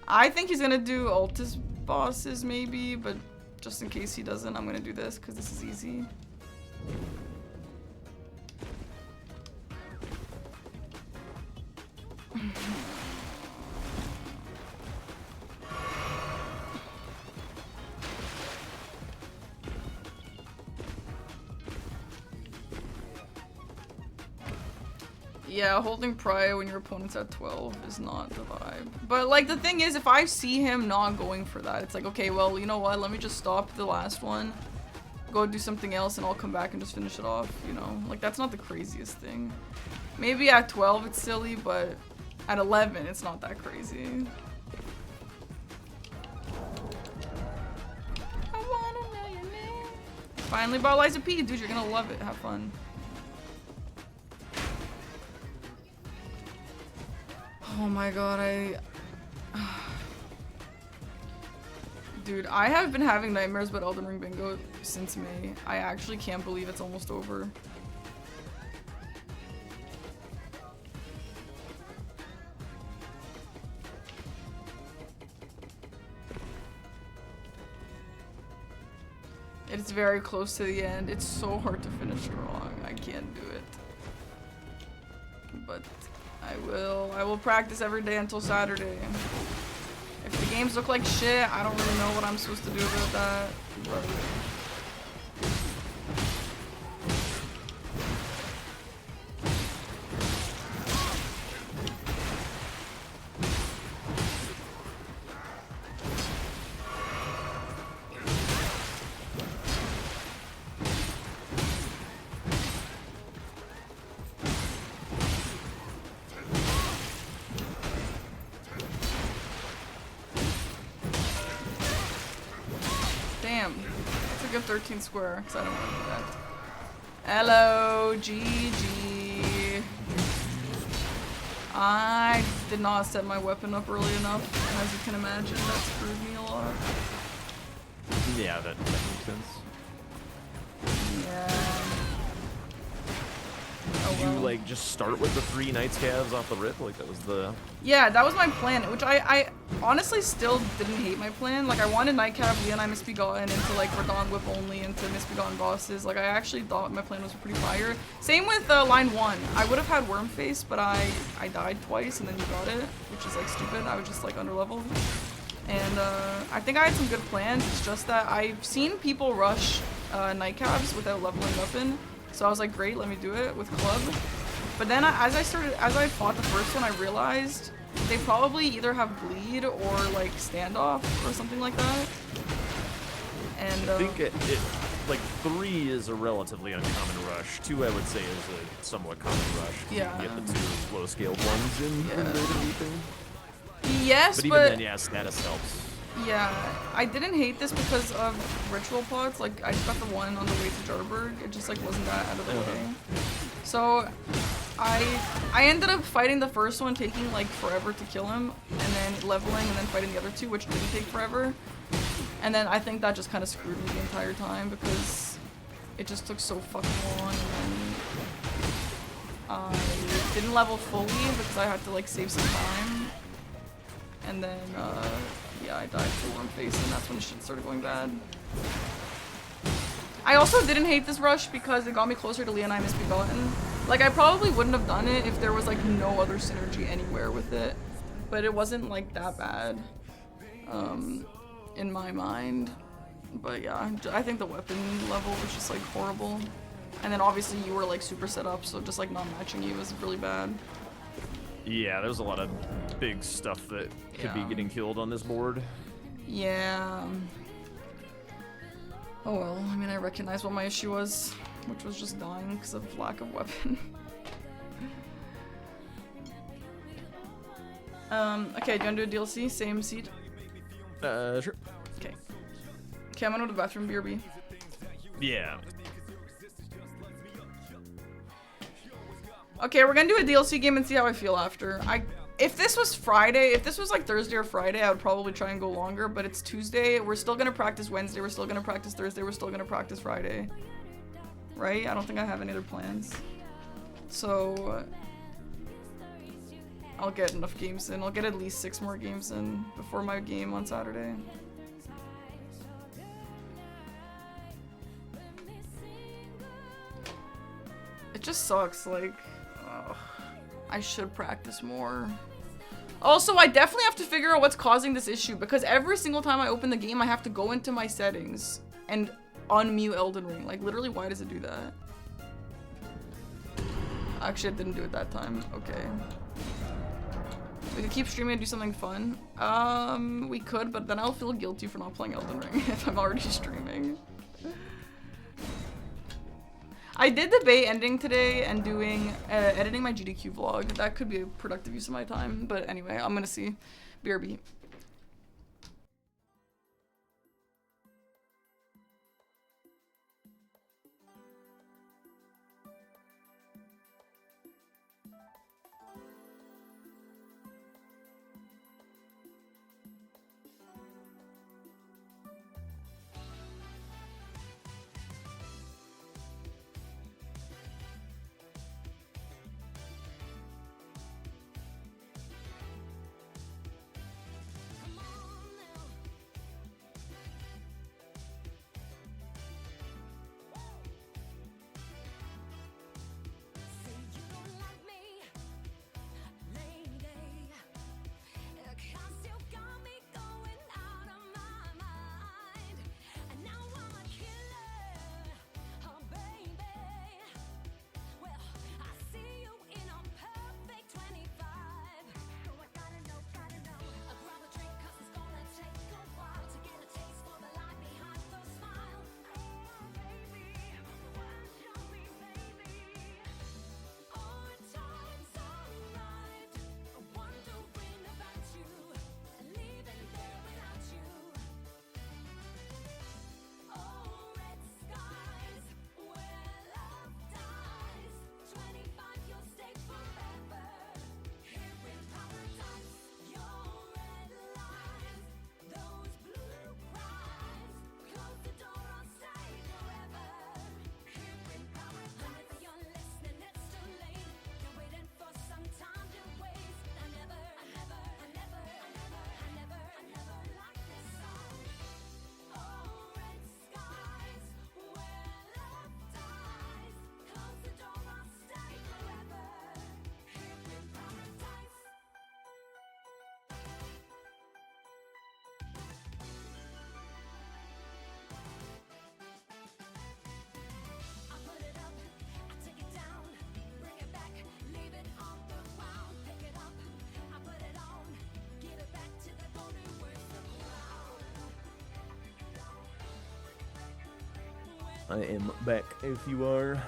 I think he's gonna do Altus bosses, maybe, but just in case he doesn't, I'm gonna do this, because this is easy. Yeah, holding prio when your opponent's at 12 is not the vibe. But like the thing is, if I see him not going for that, it's like, okay, well, you know what, let me just stop the last one, go do something else, and I'll come back and just finish it off, you know? Like, that's not the craziest thing. Maybe at 12 it's silly, but at 11 it's not that crazy. I wanna know your name. Finally bought Liza P. Dude, you're gonna love it. Have fun. Oh my god, Dude, I have been having nightmares about Elden Ring Bingo since May. I actually can't believe it's almost over. It's very close to the end. It's so hard to finish strong. I can't do it. But I will practice every day until Saturday. If the games look like shit, I don't really know what I'm supposed to do about that. But damn, I took a 13 square because I don't want to do that. Hello, GG. I did not set my weapon up early enough, and as you can imagine, that screwed me a lot. Yeah, that makes sense. Yeah. Oh, Did you well. like just start with the 3 Knights calves off the rip? Like that was the... Yeah, that was my plan, which I honestly still didn't hate my plan. Like, I wanted Nightcap, Leonine, Misbegotten into like Verdant Whip only, into Misbegotten bosses. Like, I actually thought my plan was pretty fire. Same with line 1. I would have had Wormface, but I died twice and then you got it, which is like stupid. I was just like underleveled. And I think I had some good plans. It's just that I've seen people rush Nightcaps without leveling weapon. So I was like, great, let me do it with club. But then as I fought the first one, I realized they probably either have bleed or like standoff or something like that. And I think like 3 is a relatively uncommon rush. 2, I would say, is a somewhat common rush. Yeah. You get the 2 low-scaled ones in Yeah. raid and everything. yes, But even then, yeah, status helps. Yeah, I didn't hate this because of ritual pods. Like, I just got the one on the way to Jarberg. It just, like, wasn't that out of the way. So, I ended up fighting the first one, taking, like, forever to kill him, and then leveling, and then fighting the other 2, which didn't take forever. And then I think that just kind of screwed me the entire time, because it just took so fucking long, and then I didn't level fully, because I had to, like, save some time. And then, yeah, I died to Worm Face, and that's when shit started going bad. I also didn't hate this rush because it got me closer to Leonine Misbegotten. Like, I probably wouldn't have done it if there was, like, no other synergy anywhere with it. But it wasn't, like, that bad, in my mind. But yeah, I think the weapon level was just, like, horrible. And then obviously you were, like, super set up, so just, like, not matching you was really bad. Yeah, there's a lot of big stuff that could be getting killed on this board. Yeah. Oh well, I mean, I recognize what my issue was, which was just dying because of lack of weapon. Okay, do you want to do a DLC? Same seat? Sure. Okay. Okay, I'm gonna go to the bathroom, BRB. Yeah. Okay, we're gonna do a DLC game and see how I feel after. If this was Friday, if this was like Thursday or Friday, I would probably try and go longer, but it's Tuesday. We're still gonna practice Wednesday, we're still gonna practice Thursday, we're still gonna practice Friday. Right? I don't think I have any other plans. So, I'll get enough games in. I'll get at least 6 more games in before my game on Saturday. It just sucks, like, ugh, I should practice more. Also, I definitely have to figure out what's causing this issue, because every single time I open the game, I have to go into my settings and unmute Elden Ring. Like, literally, why does it do that? Actually, it didn't do it that time. Okay. We could keep streaming and do something fun. We could, but then I'll feel guilty for not playing Elden Ring if I'm already streaming. I did the Bay ending today and doing editing my GDQ vlog. That could be a productive use of my time. But anyway, I'm gonna see. BRB. I am back if you are.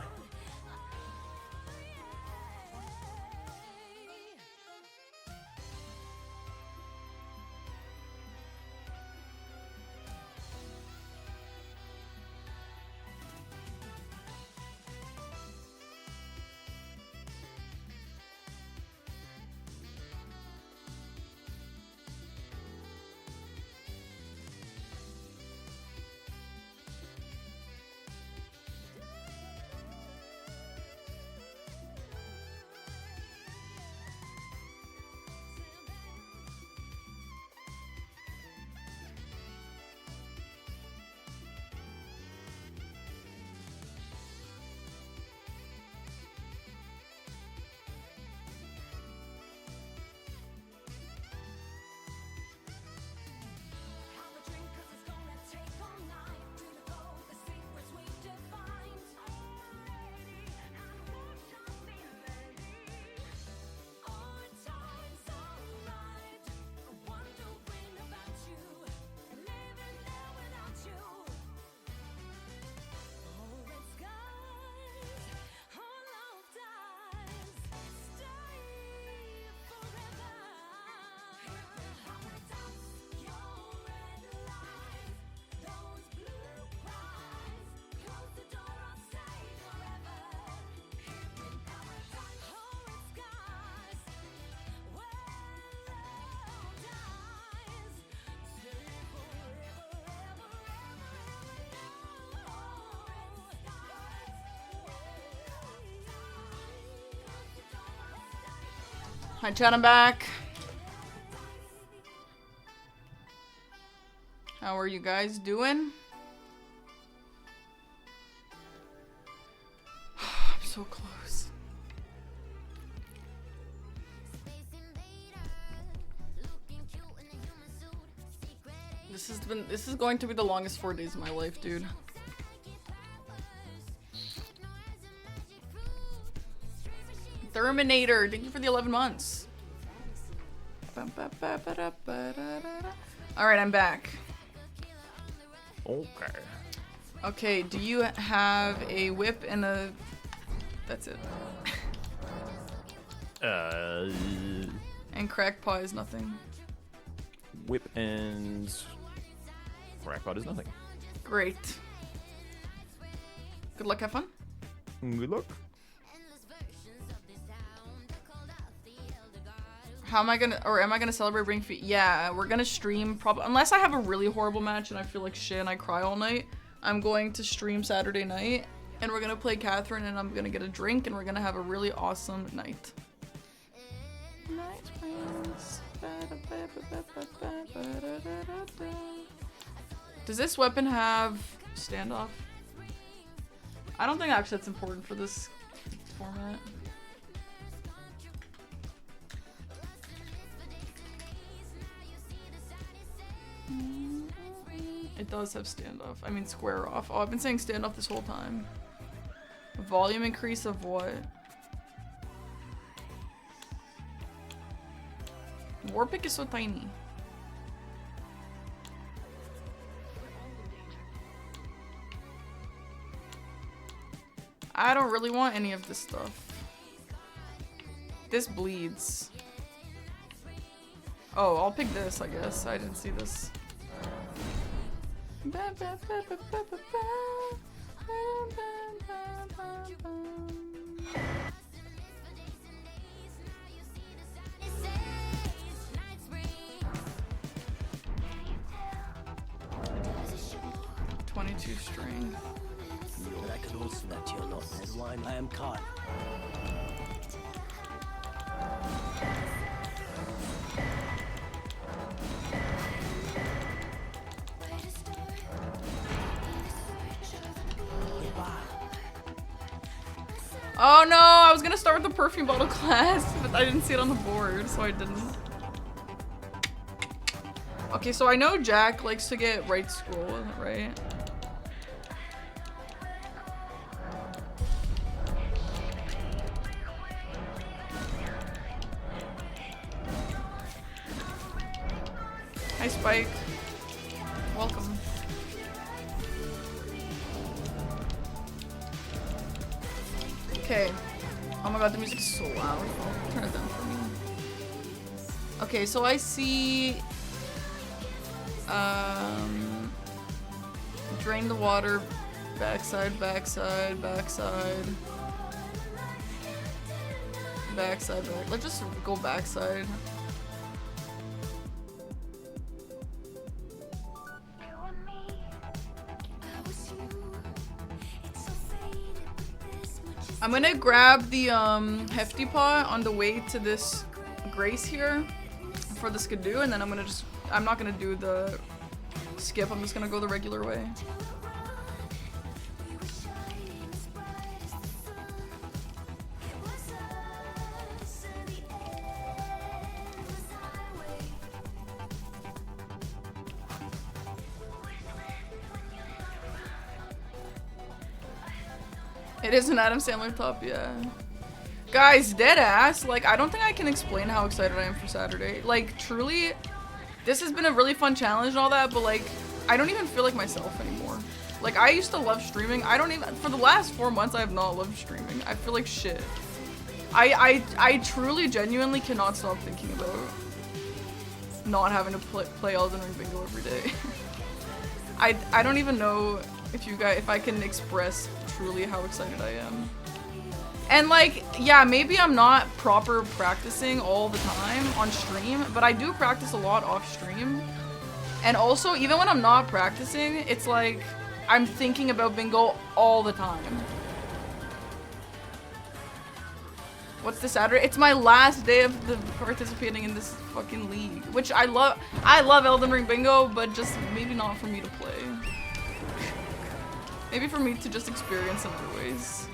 Hi, chat, I'm back. How are you guys doing? I'm so close. This is going to be the longest 4 days of my life, dude. Terminator, thank you for the 11 months. Alright, I'm back. Okay. Okay, do you have a whip and a... That's it. And crackpot is nothing. Whip and crackpot is nothing. Great. Good luck, have fun. Good luck. How am I gonna celebrate Ring Fit? Yeah, we're gonna stream probably, unless I have a really horrible match and I feel like shit and I cry all night. I'm going to stream Saturday night and we're gonna play Catherine and I'm gonna get a drink and we're gonna have a really awesome night. Night friends. Does this weapon have standoff? I don't think actually that's important for this format. It does have standoff. I mean square off. Oh, I've been saying standoff this whole time. Volume increase of what? Warpick is so tiny. I don't really want any of this stuff. This bleeds. Oh, I'll pick this, I guess. I didn't see this. 22 string. But I could also let you not red wine. I am caught. Oh no, I was gonna start with the perfume bottle class, but I didn't see it on the board, so I didn't. Okay, so I know Jack likes to get right scroll, right? Hi, Spike. Welcome. Okay. Oh my god, the music's so loud. Oh, turn it down for me. Okay, so I see... Drain the water. Backside, backside, backside. Backside, back. Let's just go backside. I'm gonna grab the hefty pot on the way to this Grace here for the skidoo, and then I'm not gonna do the skip, I'm just gonna go the regular way. It is an Adam Sandler top, yeah. Guys, dead ass. Like, I don't think I can explain how excited I am for Saturday. Like, truly, this has been a really fun challenge and all that, but like, I don't even feel like myself anymore. Like, I used to love streaming. I don't even, for the last 4 months, I have not loved streaming. I feel like shit. I truly, genuinely cannot stop thinking about not having to play Elden Ring Bingo every day. I don't even know if I can express truly how excited I am. And like, yeah, maybe I'm not proper practicing all the time on stream, but I do practice a lot off stream. And also, even when I'm not practicing, it's like I'm thinking about Bingo all the time. What's this Saturday? It's my last day of participating in this fucking league, which I love. I love Elden Ring Bingo, but just maybe not for me to play. Maybe for me to just experience in other ways.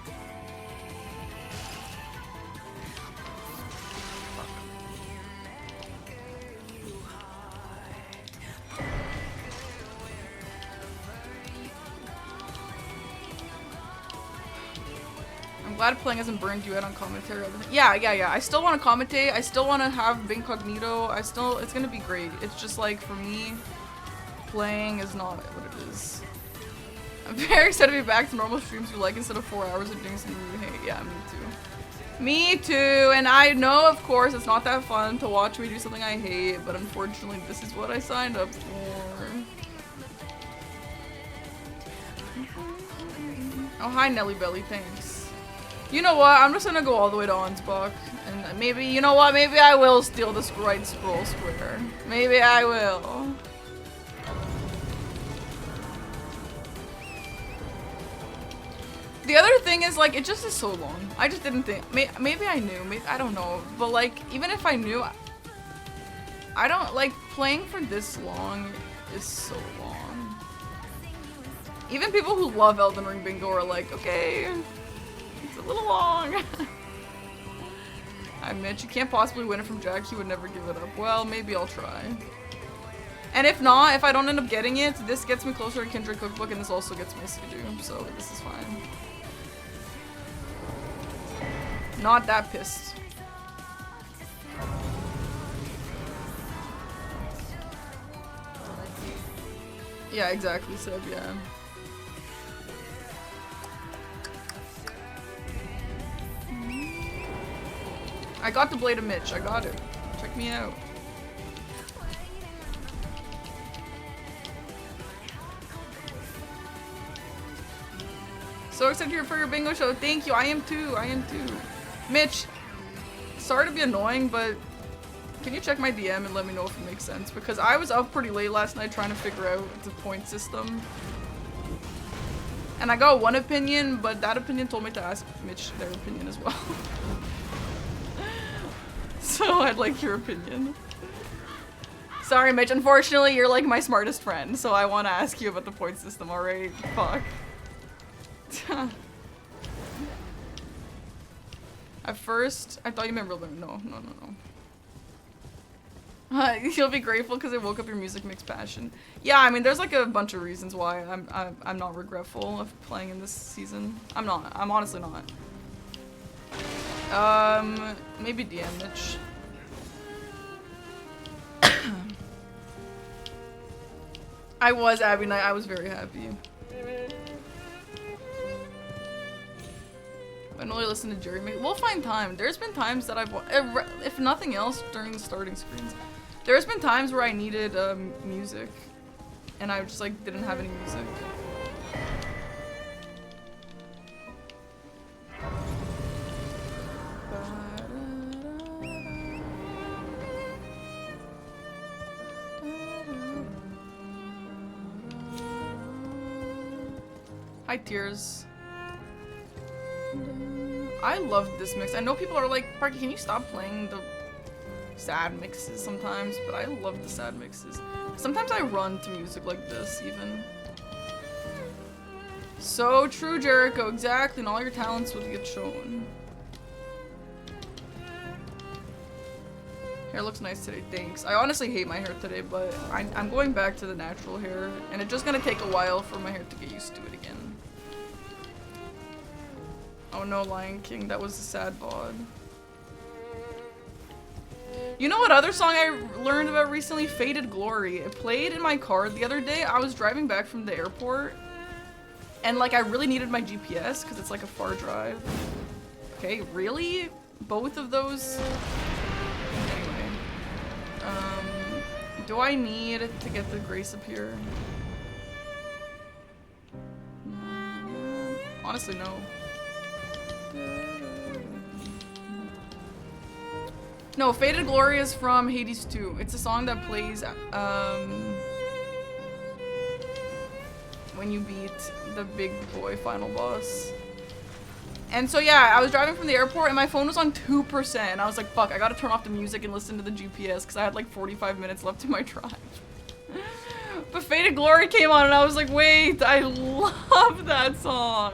I'm glad playing hasn't burned you out on commentary. Yeah. I still want to commentate. I still want to have Incognito. It's gonna be great. It's just like, for me, playing is not what it is. I'm very excited to be back to normal streams you like instead of 4 hours of doing something you hate. Yeah, me too. Me too, and I know, of course, it's not that fun to watch me do something I hate, but unfortunately, this is what I signed up for. Oh, hi, Nelly Belly, thanks. You know what? I'm just gonna go all the way to Ansbach, and maybe, you know what? Maybe I will steal this right scroll square. Maybe I will. The other thing is, like, it just is so long. I just didn't think. Maybe I knew. Maybe, I don't know. But, like, even if I knew, I don't, like, playing for this long is so long. Even people who love Elden Ring Bingo are like, okay, it's a little long. I admit, you can't possibly win it from Jack. He would never give it up. Well, maybe I'll try. And if not, if I don't end up getting it, this gets me closer to Kindred Cookbook, and this also gets me a Skidoo, so this is fine. Not that pissed. Yeah, exactly, Seb, yeah. I got the Blade of Mitch, I got it. Check me out. So excited here for your bingo show. Thank you. I am too. Mitch, sorry to be annoying, but can you check my DM and let me know if it makes sense? Because I was up pretty late last night trying to figure out the point system. And I got one opinion, but that opinion told me to ask Mitch their opinion as well. So I'd like your opinion. Sorry, Mitch. Unfortunately, you're like my smartest friend, so I want to ask you about the point system, alright? Fuck. At first, I thought you meant real band. No. You'll be grateful because it woke up your music mix passion. Yeah, I mean, there's like a bunch of reasons why I'm not regretful of playing in this season. I'm not. I'm honestly not. Maybe DM Mitch. I was Abby Knight. I was very happy. I only listen to Jerry. We'll find time. There's been times that I've, if nothing else, during the starting screens, there's been times where I needed music, and I just like didn't have any music. Hi, Tears. I loved this mix. I know people are like, Parky, can you stop playing the sad mixes sometimes? But I love the sad mixes. Sometimes I run to music like this, even. So true, Jericho. Exactly, and all your talents will get shown. Hair looks nice today, thanks. I honestly hate my hair today, but I'm going back to the natural hair, and it's just gonna take a while for my hair to get used to it again. Oh no, Lion King, that was a sad VOD. You know what other song I learned about recently? Faded Glory. It played in my car the other day. I was driving back from the airport, and like I really needed my GPS because it's like a far drive. Okay, really? Both of those? Anyway. Do I need to get the Grace up here? Honestly, no. No, Faded Glory is from Hades 2. It's a song that plays when you beat the big boy final boss. And so yeah, I was driving from the airport and my phone was on 2%. And I was like, fuck, I gotta turn off the music and listen to the GPS because I had like 45 minutes left in my drive. But Faded Glory came on and I was like, wait, I love that song.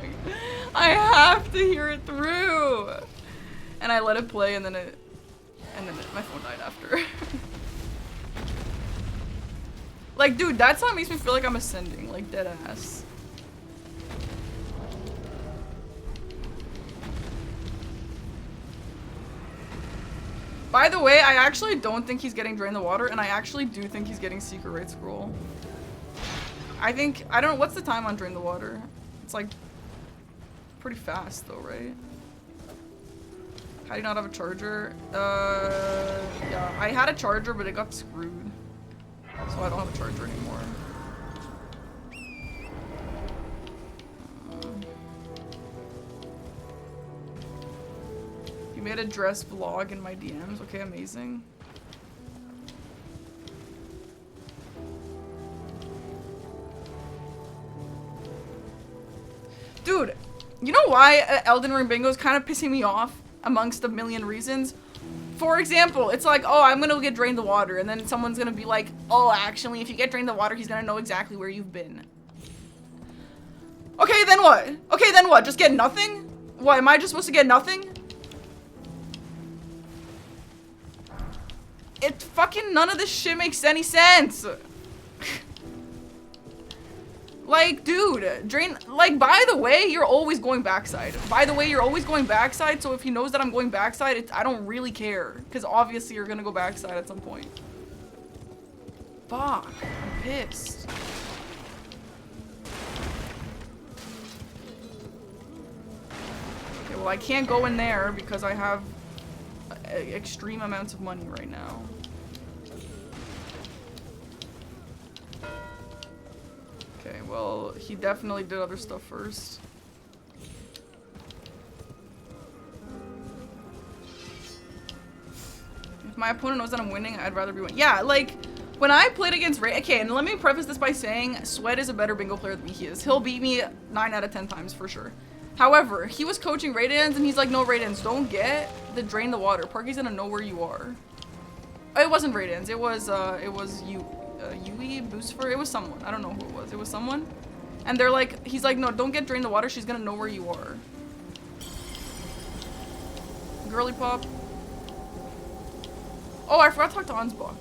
I have to hear it through. And I let it play and then my phone died after. Like, dude, that song makes me feel like I'm ascending, like dead ass. By the way, I actually don't think he's getting Drain the Water, and I actually do think he's getting Secret Rite Scroll. I think, I don't know, what's the time on Drain the Water? It's like pretty fast though, right? How do you not have a charger? Yeah, I had a charger, but it got screwed. So I don't have a charger anymore. You made a dress vlog in my DMs. Okay, amazing. Dude, you know why Elden Ring Bingo is kind of pissing me off amongst a million reasons? For example, it's like, oh, I'm gonna get Drain the Water, and then someone's gonna be like, oh, actually, if you get Drain the Water, he's gonna know exactly where you've been. Okay, then what? Okay, then what? Just get nothing? What, am I just supposed to get nothing? It fucking, none of this shit makes any sense. Like, dude, Drain, like, by the way, you're always going backside. By the way, you're always going backside, so if he knows that I'm going backside, I don't really care. Because obviously you're gonna go backside at some point. Fuck, I'm pissed. Okay, well, I can't go in there because I have extreme amounts of money right now. Okay, well, he definitely did other stuff first. If my opponent knows that I'm winning, I'd rather be winning. Yeah, like, when I played against Ray, okay, and let me preface this by saying, Sweat is a better bingo player than he is. He'll beat me 9 out of 10 times for sure. However, he was coaching Raidens, and he's like, no, Raidens, don't get the Drain the Water. Parky's gonna know where you are. Oh, it wasn't Raidens, it was Yui, Boostfer, it was someone. I don't know who it was. It was someone. And they're like, he's like, no, don't get Drain the Water. She's gonna know where you are. Girly Pop. Oh, I forgot to talk to Ansbach.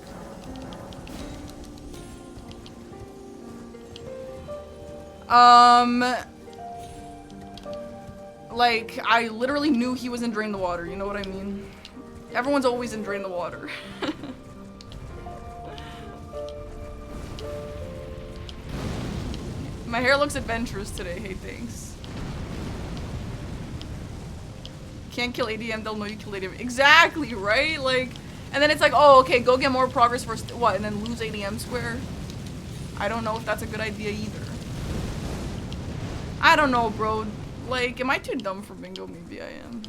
Like, I literally knew he was in Drain the Water. You know what I mean? Everyone's always in Drain the Water. My hair looks adventurous today. Hey, thanks. can't kill ADM, they'll know you killed ADM. Exactly, right? Like, and then it's like, oh, okay, go get more progress first. What, and then lose ADM square? I don't know if that's a good idea either. I don't know, bro. Like, am I too dumb for bingo? Maybe I am.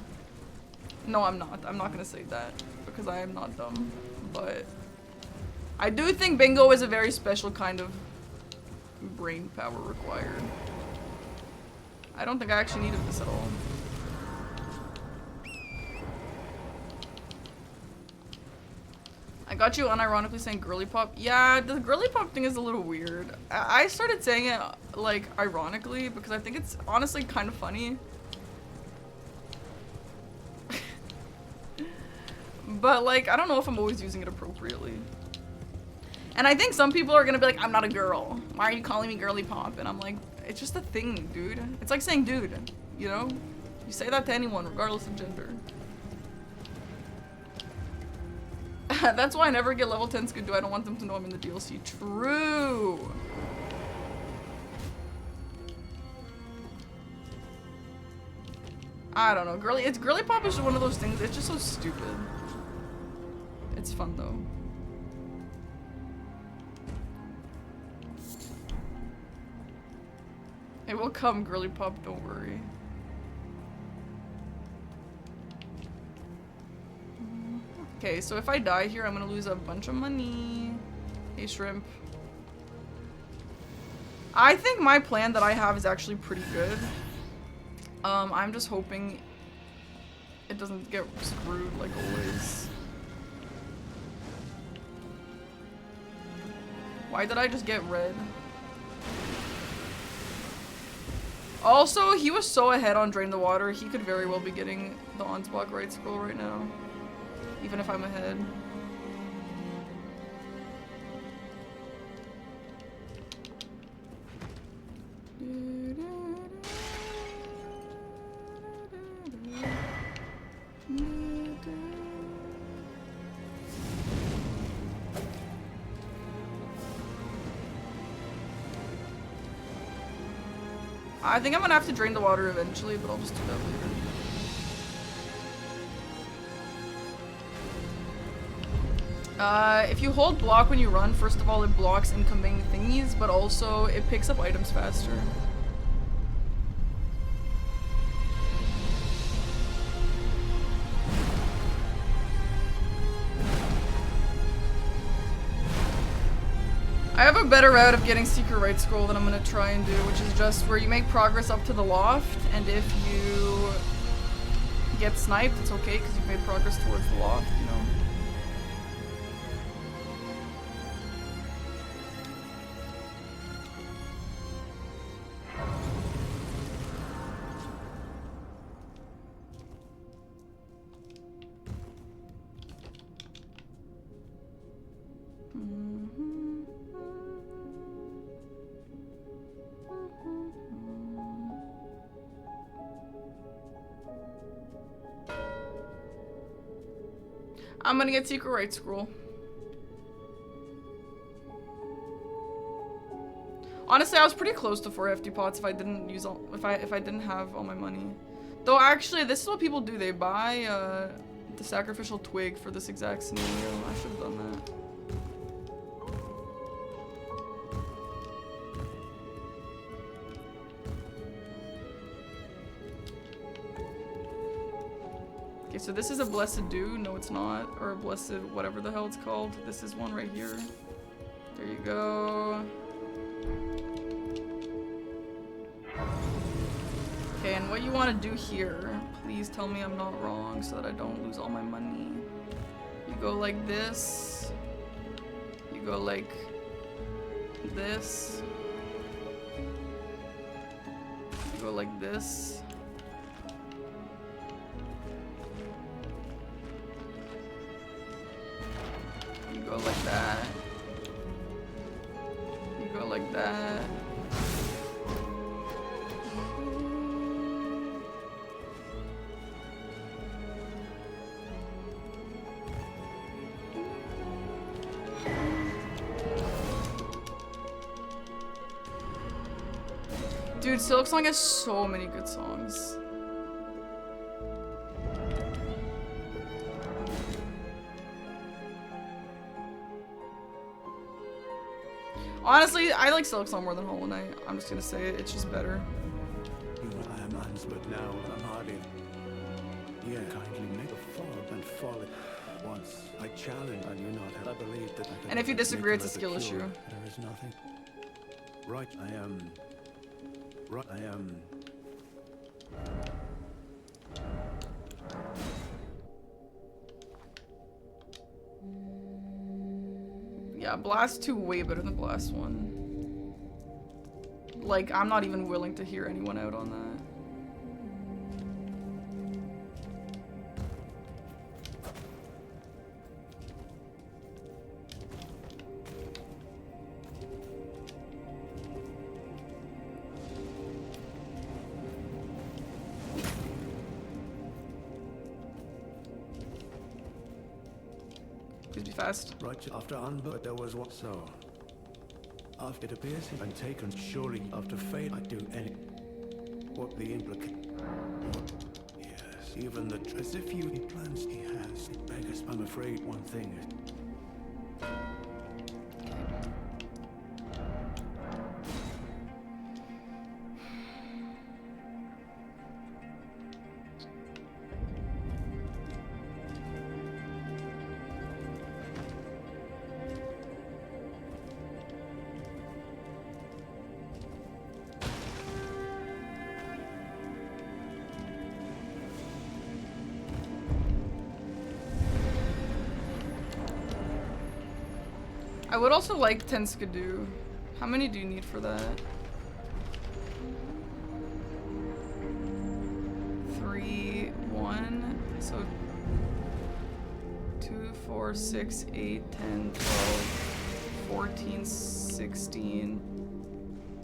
No, I'm not. I'm not gonna say that because I am not dumb. But I do think bingo is a very special kind of brain power required. I don't think I actually needed this at all. I got you unironically saying girly pop. Yeah, the girly pop thing is a little weird. I started saying it, like, ironically because I think it's honestly kind of funny. But, like, I don't know if I'm always using it appropriately. And I think some people are gonna be like, I'm not a girl. Why are you calling me girly pop? And I'm like, it's just a thing, dude. It's like saying dude, you know? You say that to anyone, regardless of gender. That's why I never get level 10 Skidoo. I don't want them to know I'm in the DLC. True. I don't know. Girly pop is just one of those things. It's just so stupid. It's fun though. It will come, girly pop, don't worry. Okay, so if I die here, I'm gonna lose a bunch of money. Hey, shrimp. I think my plan that I have is actually pretty good. I'm just hoping it doesn't get screwed like always. Why did I just get red? Also, he was so ahead on Drain the Water, he could very well be getting the on-spot right scroll right now. Even if I'm ahead. I think I'm gonna have to drain the water eventually, but I'll just do that later. If you hold block when you run, first of all, it blocks incoming thingies, but also it picks up items faster. I have a better route of getting Secret Right Scroll that I'm gonna try and do, which is just where you make progress up to the loft, and if you get sniped, it's okay because you've made progress towards the loft, you know? I'm gonna get Secret Right Scroll. Honestly, I was pretty close to 4 FD pots if I didn't use all, if I didn't have all my money. Though actually, this is what people do. They buy the sacrificial twig for this exact scenario. I should have done that. Okay, so this is a Blessed Dew. No, it's not. Or a Blessed whatever the hell it's called. This is one right here. There you go. Okay, and what you want to do here, please tell me I'm not wrong so that I don't lose all my money. You go like this. You go like this. You go like this. You go like that. You go like that. Dude, Silk Song has so many good songs. Honestly, I like Silksong more than Hollow Knight. I'm just gonna say it. It's just better. I am answered now. I'm hardly. Yeah, kindly make a fall and fall it. Once I challenge, I do not have. I believe that I can. And if you disagree, it's a make skill another issue. cure. There is nothing. Right, I am. Right, I am. Yeah, Blast 2 way better than Blast 1. Like, I'm not even willing to hear anyone out on that. Please be fast. Right after Unbur, there was what so. After it appears and taken, surely after fate, I do any. What the implication? Yes, even the as if you he plans he has. It beggars. I'm afraid one thing. I would also like 10 Skidoo. How many do you need for that? 3, 1. So 2, 4, 6, 8, 10, 12, 14, 16,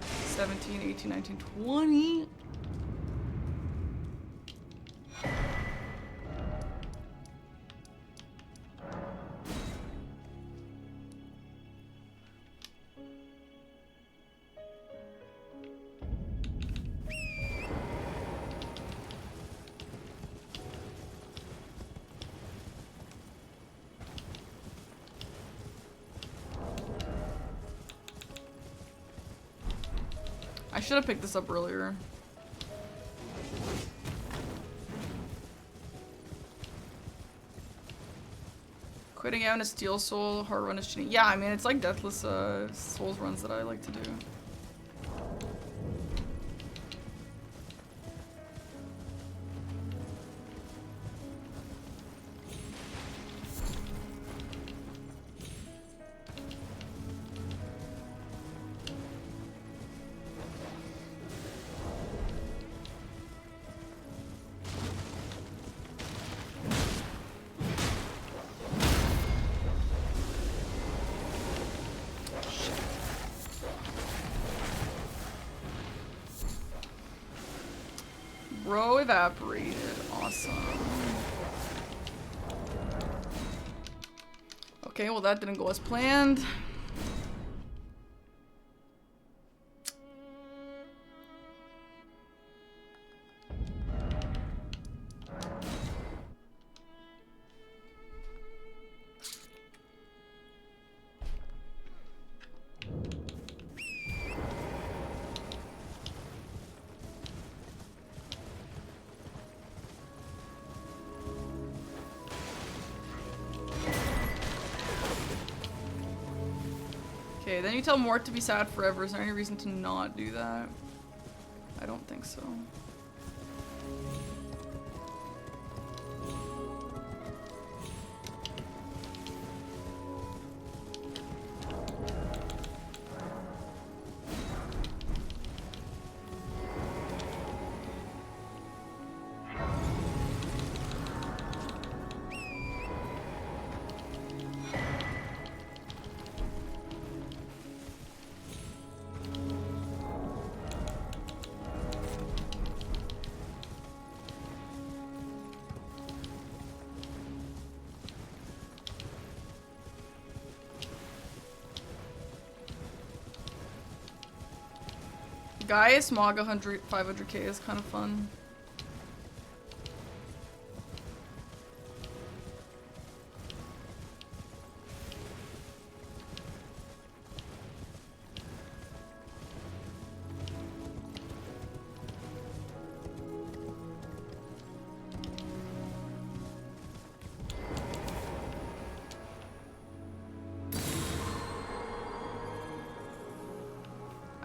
17, 18, 19, 20. I should have picked this up earlier. Quitting out in a Steel Soul, hard run is cheating. Yeah, I mean, it's like Deathless Souls runs that I like to do. Bro evaporated. Awesome. Okay, well that didn't go as planned. Okay, then you tell Mort to be sad forever. Is there any reason to not do that? I don't think so. Gaius Mog 500k is kind of fun.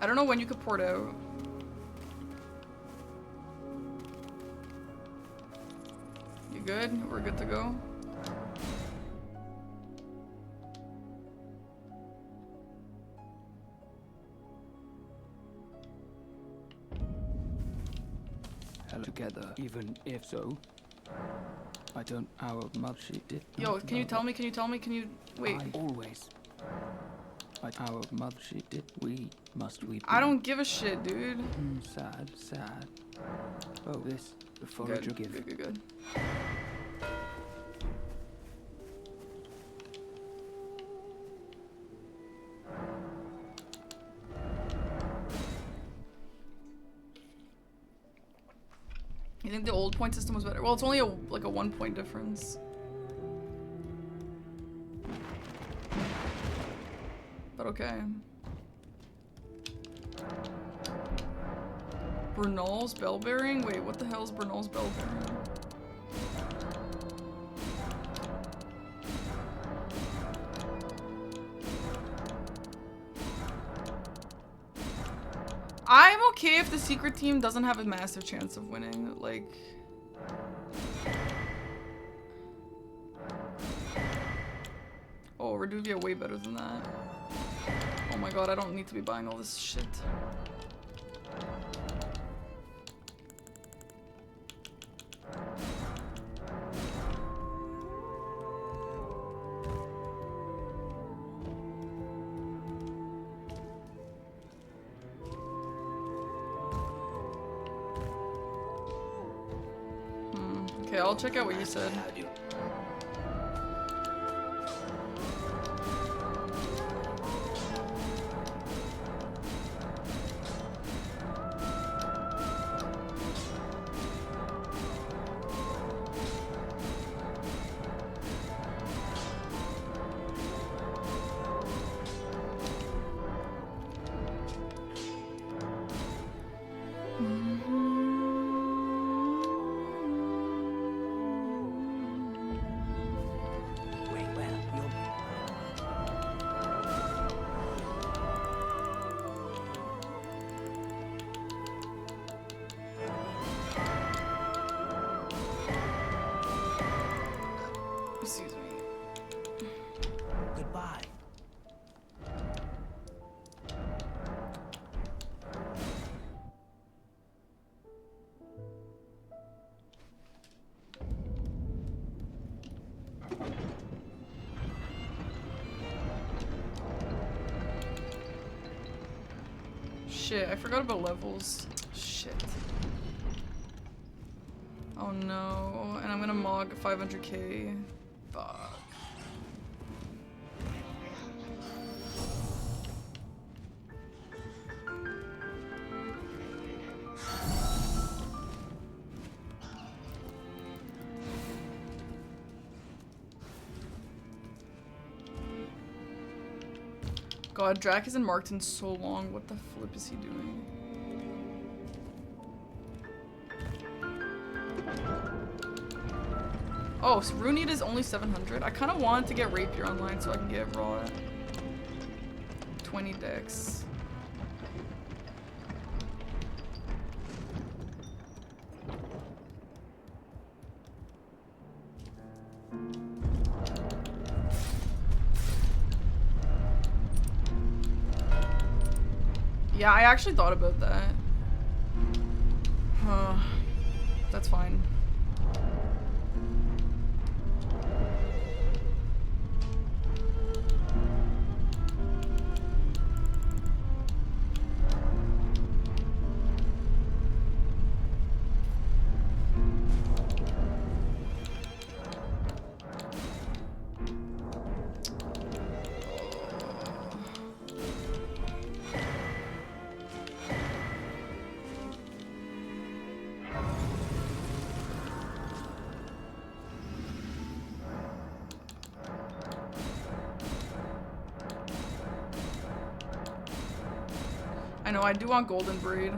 I don't know when you could port out. You good? We're good to go. Together, even if so, I don't. Our mother, she did. Yo, can you tell me? Can you tell me? Can you wait? I always. Our mother, she did. We must we. I don't give a shit, dude. Sad, sad. Oh, this the Good, forager gift. good, good, good. You think the old point system was better? Well, it's only like a 1 point difference. But okay. Bernal's bell bearing? Wait, what the hell is Bernal's bell bearing? I'm okay if the secret team doesn't have a massive chance of winning, like... Oh, Reduvia way better than that. Oh my god, I don't need to be buying all this shit. Okay, I'll check out what you said. Excuse me. Goodbye. Shit, I forgot about levels. Shit. Oh no, and I'm gonna mog 500k. Fuck. God, Drac isn't marked in so long. What the flip is he doing? Oh, so Runeit is only 700. I kind of wanted to get Rapier online so I can get Raw at 20 decks. Yeah, I actually thought about that. That's fine. I know, I do want Golden Breed.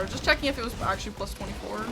Sorry, just checking if it was actually plus 24.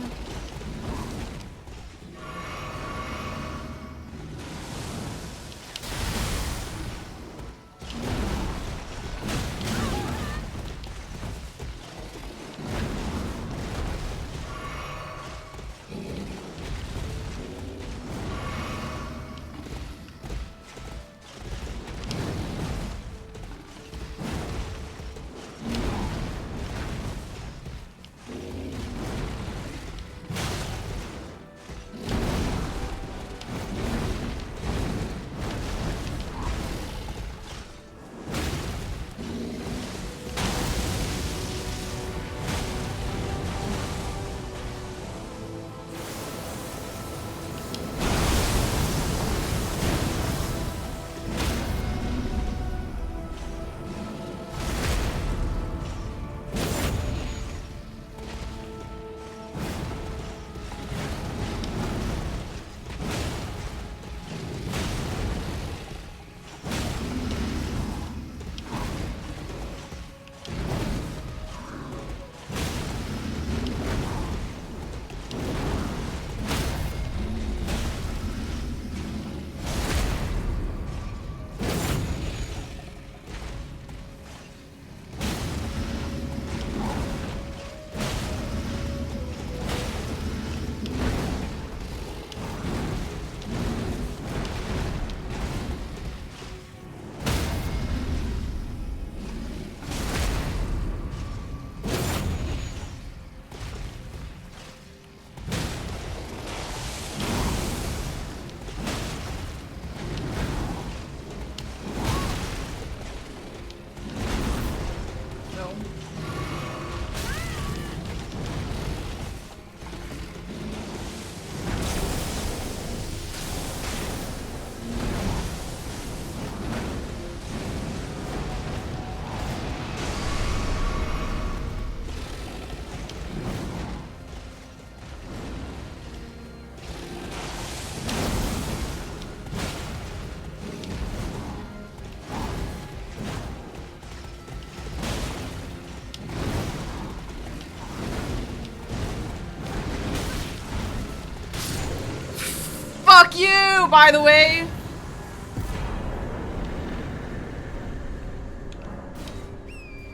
Fuck you, by the way.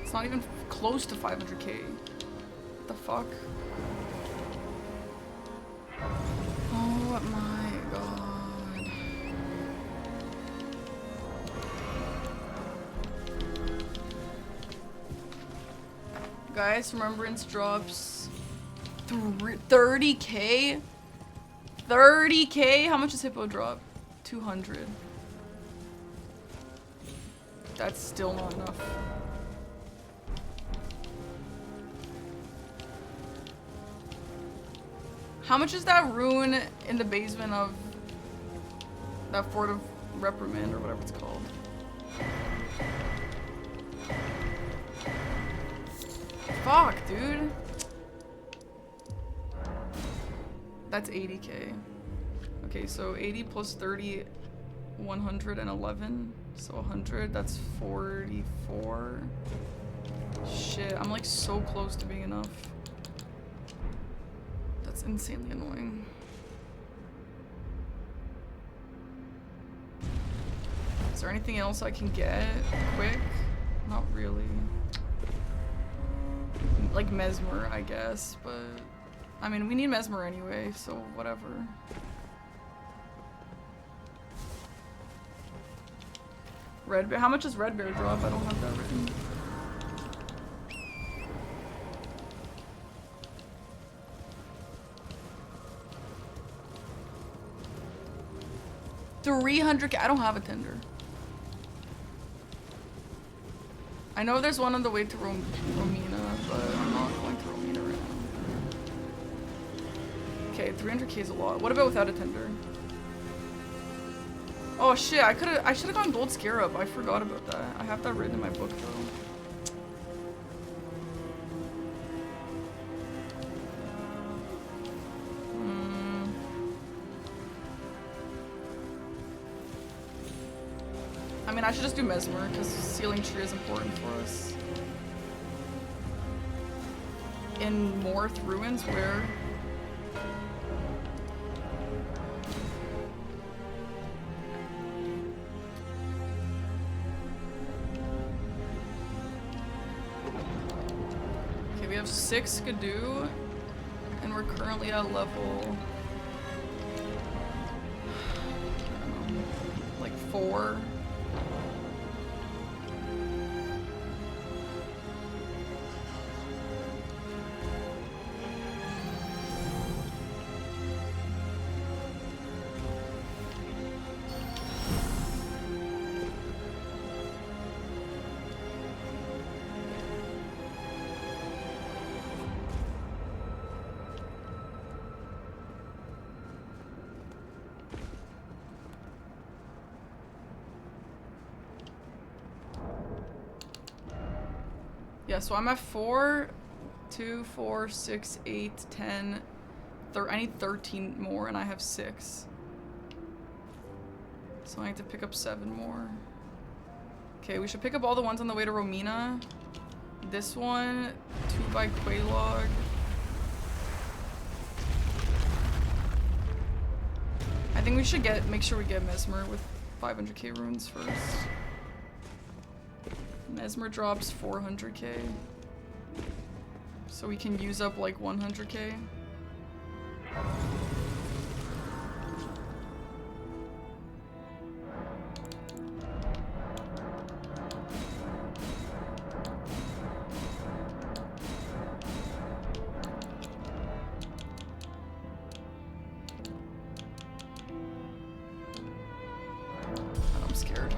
It's not even close to 500k. What the fuck? Oh my god. Guys, Remembrance drops 30k? 30k? How much does Hippo drop? 200. That's still not enough. How much is that rune in the basement of that Fort of Reprimand or whatever it's called? Fuck, dude. That's 80k. Okay, so 80 plus 30, 111. So 100, that's 44. Shit, I'm like so close to being enough. That's insanely annoying. Is there anything else I can get quick? Not really. Like Mesmer, I guess, but I mean, we need Mesmer anyway, so whatever. Red Bear, how much does Red Bear drop? I don't have that written. $300k. I don't have a tender. I know there's one on the way to Romina, but I'm not going to Romina right now. Okay, 300k is a lot. What about without a tender? Oh shit, I should have gone Gold Scarab. I forgot about that. I have that written in my book though. I mean, I should just do Mesmer, because Sealing Tree is important for us. In Morth Ruins, where? Okay, we have 6 Skidoo, and we're currently at level... I don't know, like 4. Yeah, so I'm at 4, 2, 4, 6, 8, 10, I need 13 more and I have 6. So I need to pick up 7 more. Okay, we should pick up all the ones on the way to Romina. This one, 2 by Quaylog. I think we should make sure we get Mesmer with 500k runes first. Mesmer drops 400k. So we can use up like 100k. I'm scared.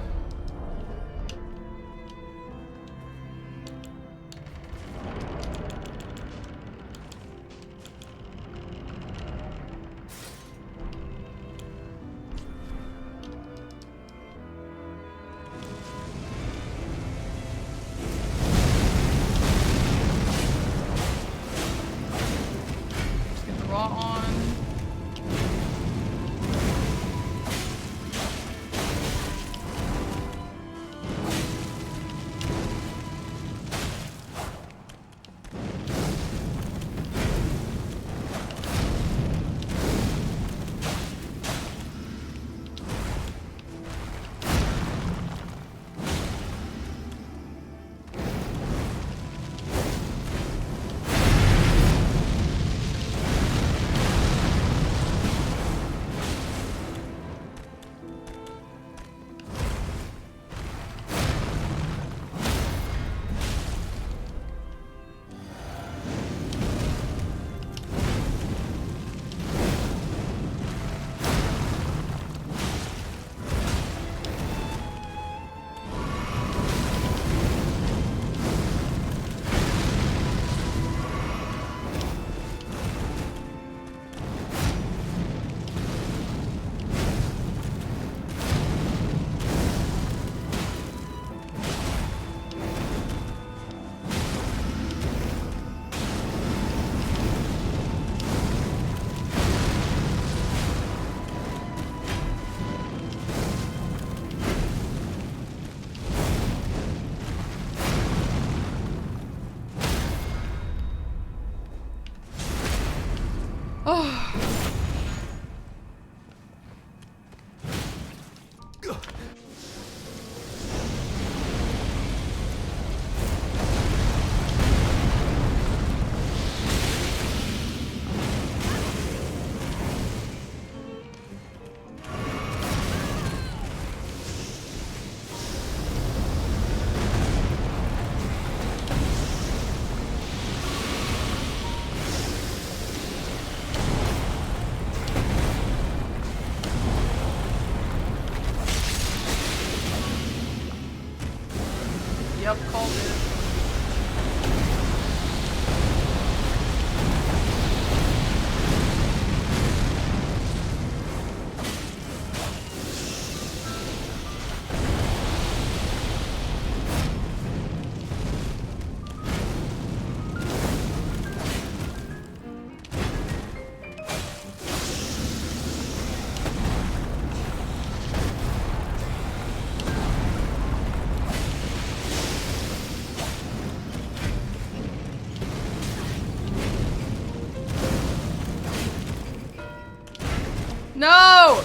No!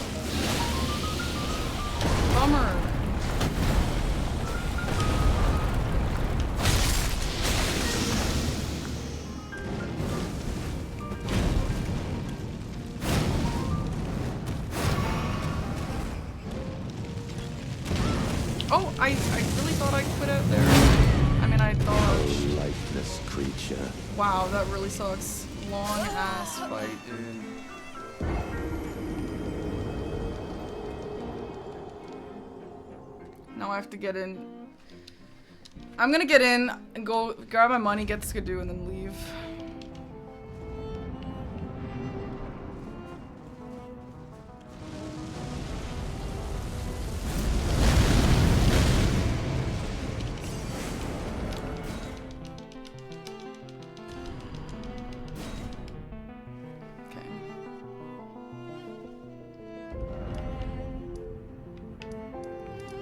Bummer. Oh, I really thought I quit out there. I mean, I dodged. Lifeless creature. Wow, that really sucks. Long ass fight, dude. Now I have to get in. I'm gonna get in and go grab my money, get Skidoo, and then leave.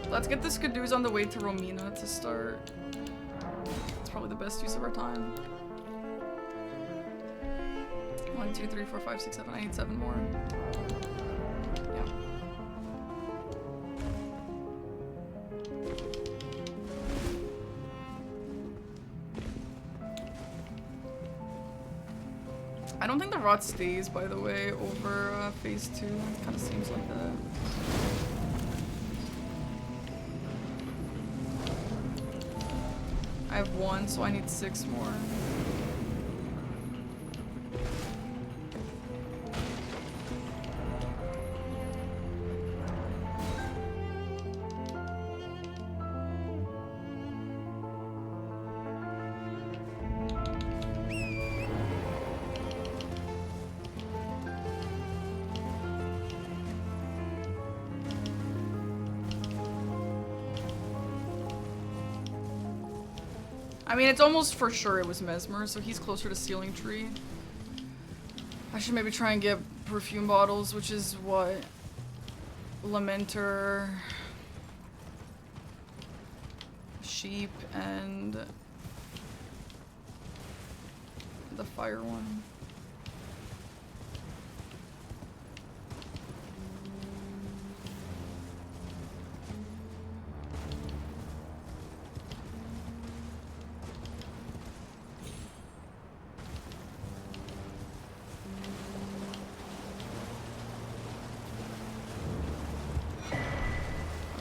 Let's get the Skidoos on the way to Romina to start. It's probably the best use of our time. 1, 2, 3, 4, 5, 6, 7. I need 7 more. Yeah. I don't think the rot stays, by the way, over phase 2. It kind of seems like that. I have 1, so I need 6 more. I mean, it's almost for sure it was Mesmer, so he's closer to Sealing Tree. I should maybe try and get perfume bottles, which is what? Lamenter, Sheep, and the fire one.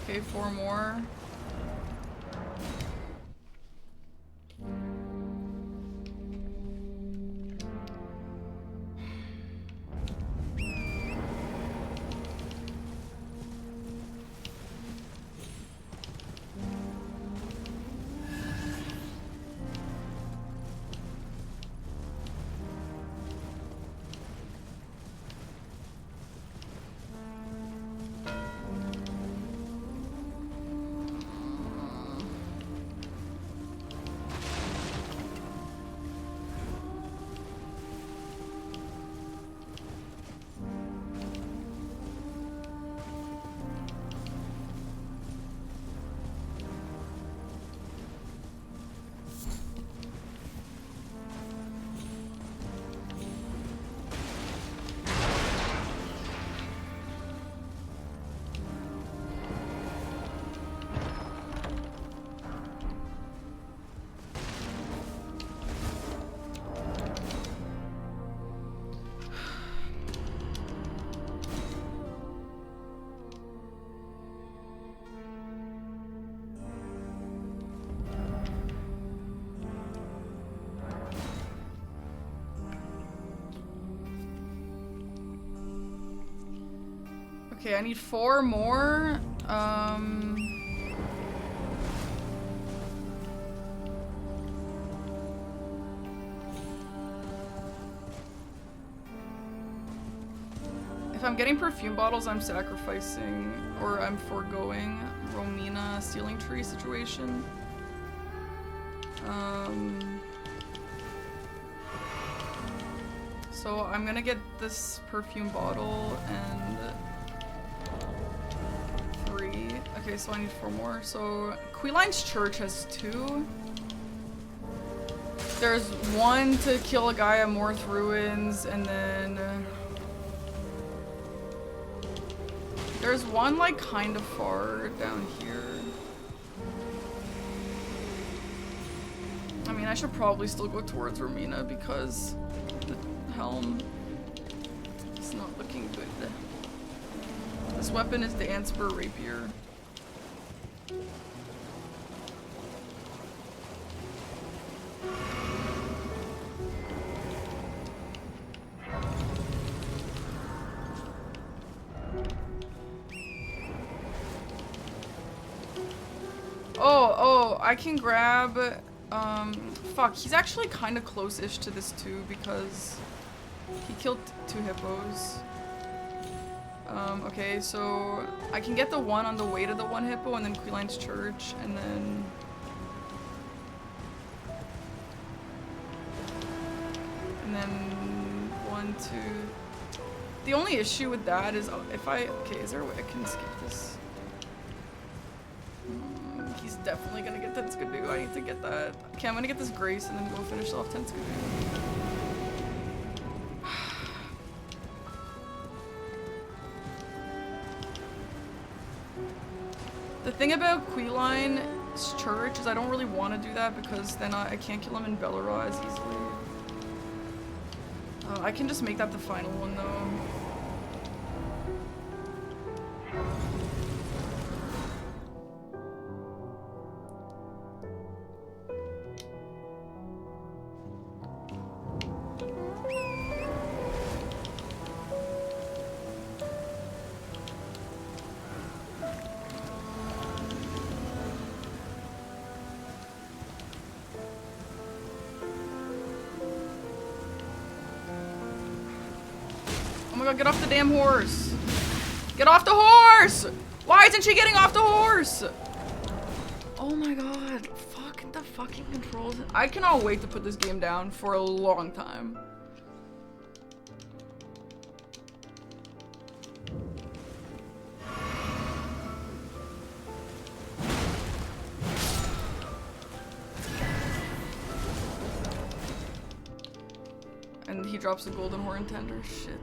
Okay, 4 more. Okay, I need 4 more. If I'm getting perfume bottles, I'm sacrificing, or I'm foregoing Romina Sealing Tree situation. So I'm gonna get this perfume bottle and 3. Okay, so I need 4 more. So Queline's Church has 2. There's 1 to kill a guy at Morth Ruins, and then There's one like kind of far down here. I mean, I should probably still go towards Romina because the helm is not looking good. This weapon is the Ansper Rapier. Oh, I can grab, fuck, he's actually kind of close-ish to this too because he killed 2 hippos. Okay, so I can get the one on the way to the 1 hippo and then Queline's Church and then... And then 1, 2... The only issue with that is if I... Okay, is there a way I can skip this? He's definitely gonna get Tenskadu. I need to get that. Okay, I'm gonna get this Grace and then go finish off Tenskadu. The thing about Queline's Church is I don't really want to do that because then I can't kill him in Bellara as easily. I can just make that the final one though. Oh my god, get off the damn horse! Get off the horse! Why isn't she getting off the horse? Oh my god, fuck the fucking controls. I cannot wait to put this game down for a long time. And he drops the golden horn tender. Shit.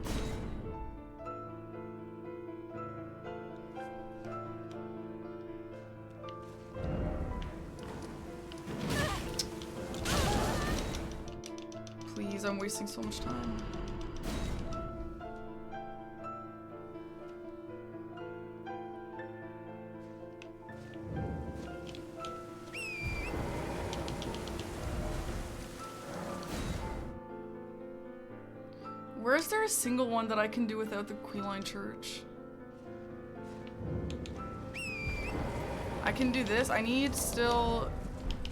Please, I'm wasting so much time. Where is there a single one that I can do without the Queline Church? I can do this. I need still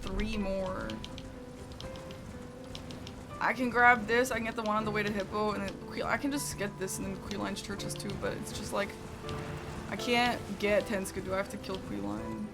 3 more. I can grab this. I can get the one on the way to Hippo, and then I can just get this, and then Queline's Church has 2. But it's just like I can't get Tenskadu. I have to kill Queline.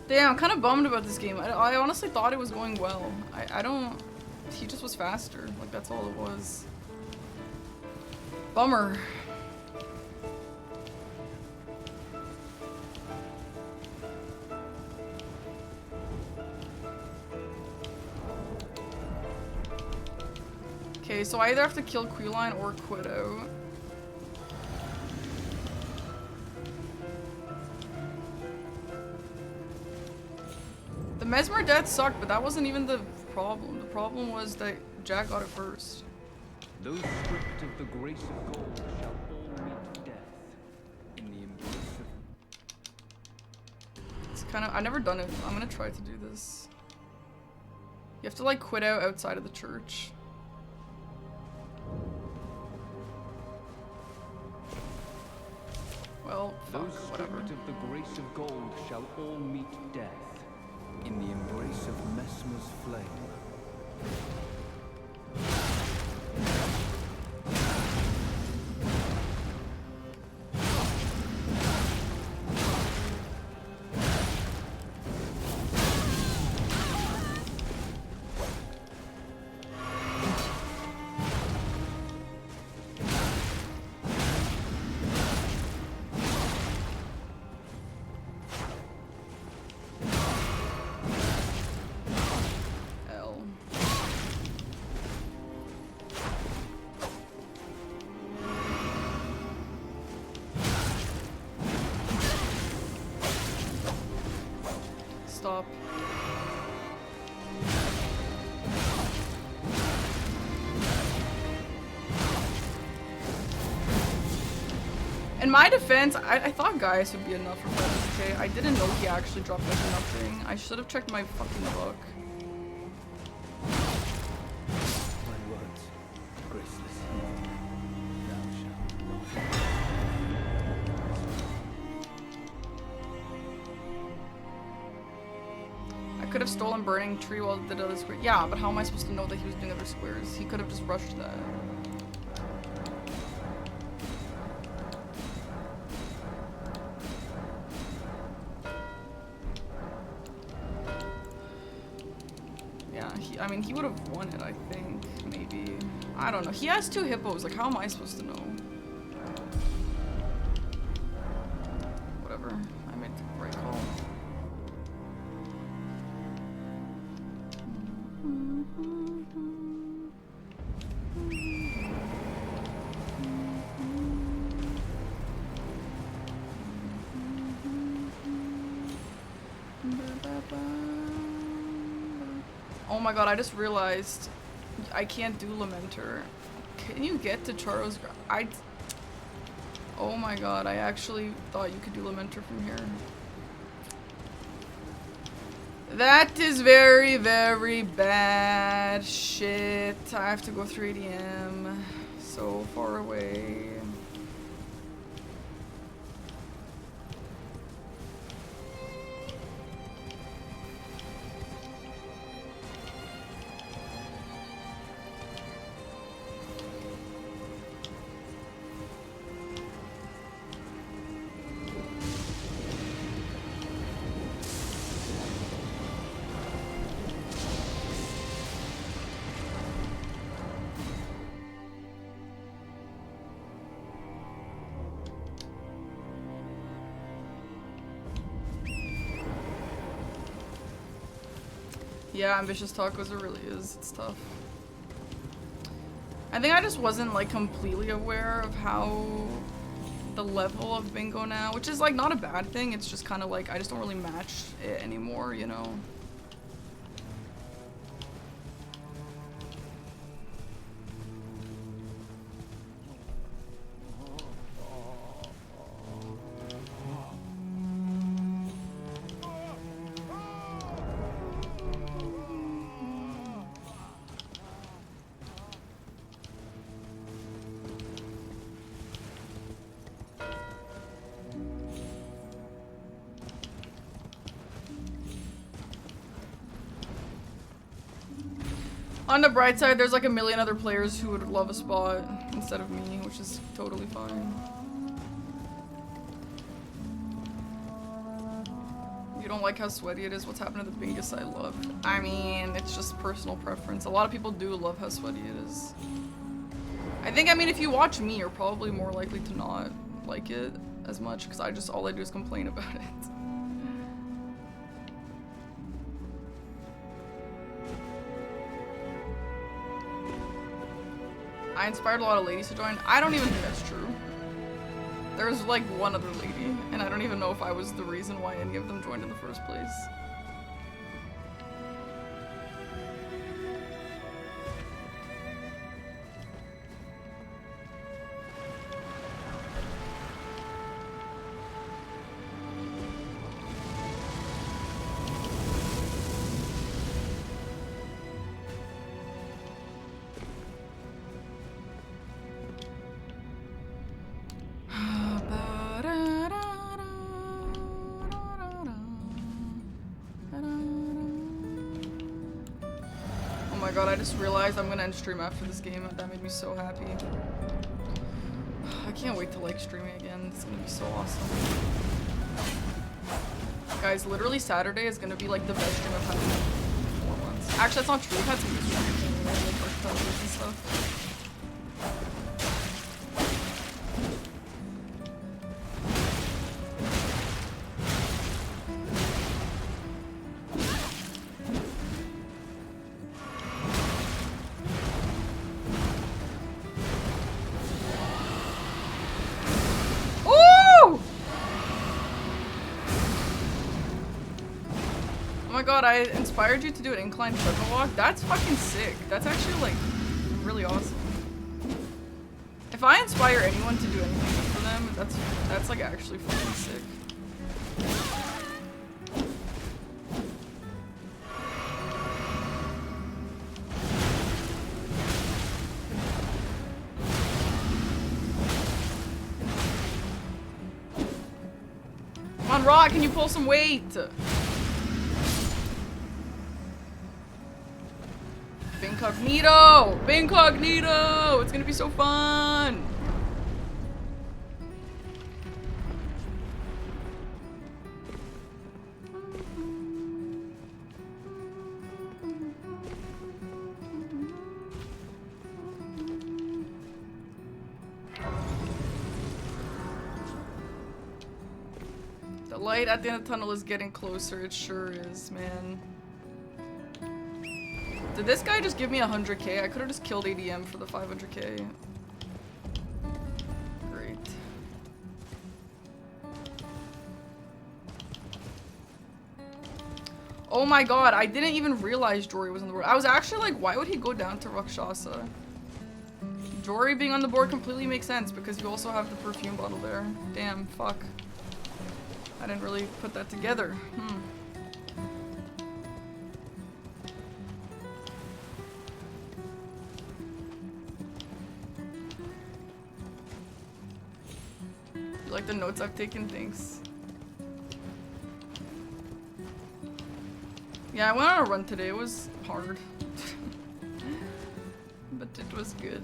Damn, I'm kind of bummed about this game. I honestly thought it was going well. I don't... He just was faster. Like, that's all it was. Bummer. Okay, so I either have to kill Queline or quit out. The Mesmer death sucked, but that wasn't even the problem. The problem was that Jack got it first. Those stripped of the grace of gold shall all meet death in the embrace of... It's kind of... I've never done it. I'm gonna try to do this. You have to like quit out outside of the church. Well, fuck, Those whatever. stripped of the grace of gold shall all meet death in the embrace of Mesmer's flame. In my defense, I thought Gaius would be enough for that. Okay, I didn't know he actually dropped like nothing. I should have checked my fucking book. My words, graceless. Thou shalt not. I could have stolen Burning Tree while it did other square. Yeah, but how am I supposed to know that he was doing other squares? He could have just rushed that. I mean, he would have won it, I think. Maybe. I don't know. He has 2 hippos. Like, how am I supposed to know? Whatever. I made the right call. Oh my god, I just realized I can't do Lamenter. Can you get to Charo's oh my god, I actually thought you could do Lamenter from here. That is very, very bad shit. I have to go through ADM. So far away. Yeah, ambitious tacos, it really is. It's tough. I think I just wasn't like completely aware of how the level of bingo now, which is like not a bad thing. It's just kind of like I just don't really match it anymore, you know? On the bright side, there's like a million other players who would love a spot instead of me, which is totally fine. You don't like how sweaty it is? What's happened to the Bingus I love? I mean, it's just personal preference. A lot of people do love how sweaty it is. I think, I mean, if you watch me, you're probably more likely to not like it as much, because all I do is complain about it. I inspired a lot of ladies to join. I don't even think that's true. There's like one other lady, and I don't even know if I was the reason why any of them joined in the first place. God, I just realized I'm gonna end stream after this game. That made me so happy. I can't wait to like streaming again. It's gonna be so awesome. Guys, literally Saturday is gonna be like the best stream I've had in 4 months. Actually, that's not true. I've had some good streams, like and stuff. God, I inspired you to do an incline treadmill walk. That's fucking sick. That's actually like really awesome. If I inspire anyone to do anything good for them, that's like actually fucking sick. Come on, Rock, can you pull some weight? Incognito! Incognito! It's gonna be so fun! The light at the end of the tunnel is getting closer. It sure is, man. Did this guy just give me 100k? I could have just killed ADM for the 500k. Great. Oh my god, I didn't even realize Jory was on the board. I was actually like, why would he go down to Rakshasa? Jory being on the board completely makes sense because you also have the perfume bottle there. Damn, fuck. I didn't really put that together. You like the notes I've taken? Thanks. Yeah, I went on a run today. It was hard. But it was good.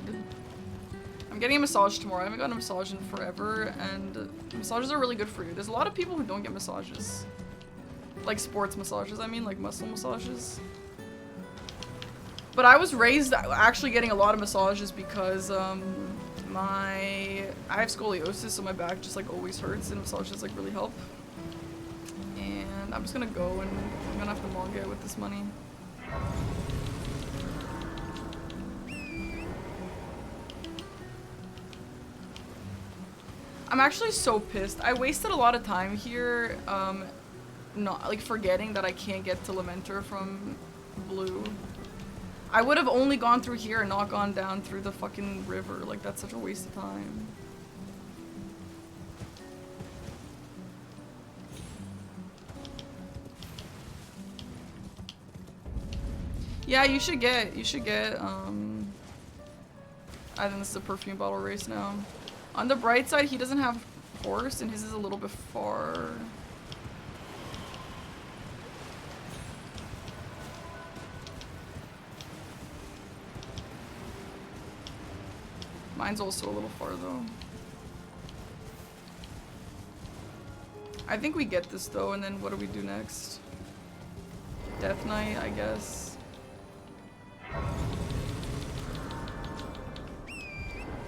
I'm getting a massage tomorrow. I haven't gotten a massage in forever, and massages are really good for you. There's a lot of people who don't get massages. Like sports massages, I mean, like muscle massages. But I was raised actually getting a lot of massages because I have scoliosis, so my back just like always hurts, and massages like really help. And I'm just gonna go, and I'm gonna have to manga it with this money. I'm actually so pissed. I wasted a lot of time here, not like forgetting that I can't get to Lamenter from blue. I would have only gone through here and not gone down through the fucking river. Like, that's such a waste of time. Yeah, you should get, I think this is a perfume bottle race now. On the bright side, he doesn't have horse, and his is a little bit far. Mine's also a little far, though. I think we get this, though, and then what do we do next? Death Knight, I guess.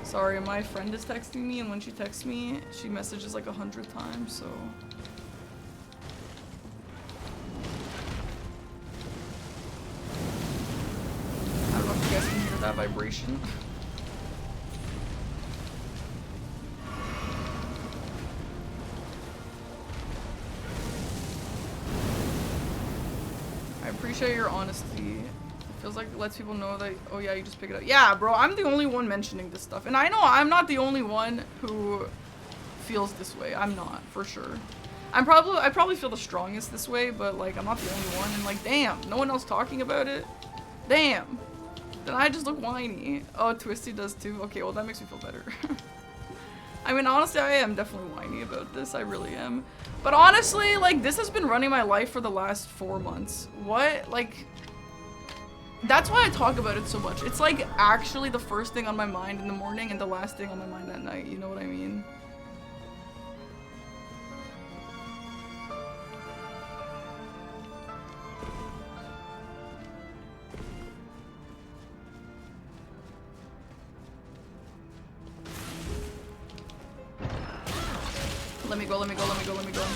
Sorry, my friend is texting me, and when she texts me, she messages like 100 times, so... I don't know if you guys can hear that vibration. I appreciate your honesty. Feels like it lets people know that, oh yeah, you just pick it up. Yeah, bro, I'm the only one mentioning this stuff. And I know I'm not the only one who feels this way. I'm not, for sure. I probably feel the strongest this way, but like, I'm not the only one. And like, damn, no one else talking about it? Damn. Then I just look whiny. Oh, Twisty does too. Okay, well, that makes me feel better. I mean, honestly, I am definitely whiny about this. I really am. But honestly, like, this has been running my life for the last 4 months. What? Like... That's why I talk about it so much. It's like actually the first thing on my mind in the morning and the last thing on my mind at night. You know what I mean? Let me go, let me go, let me go, let me go.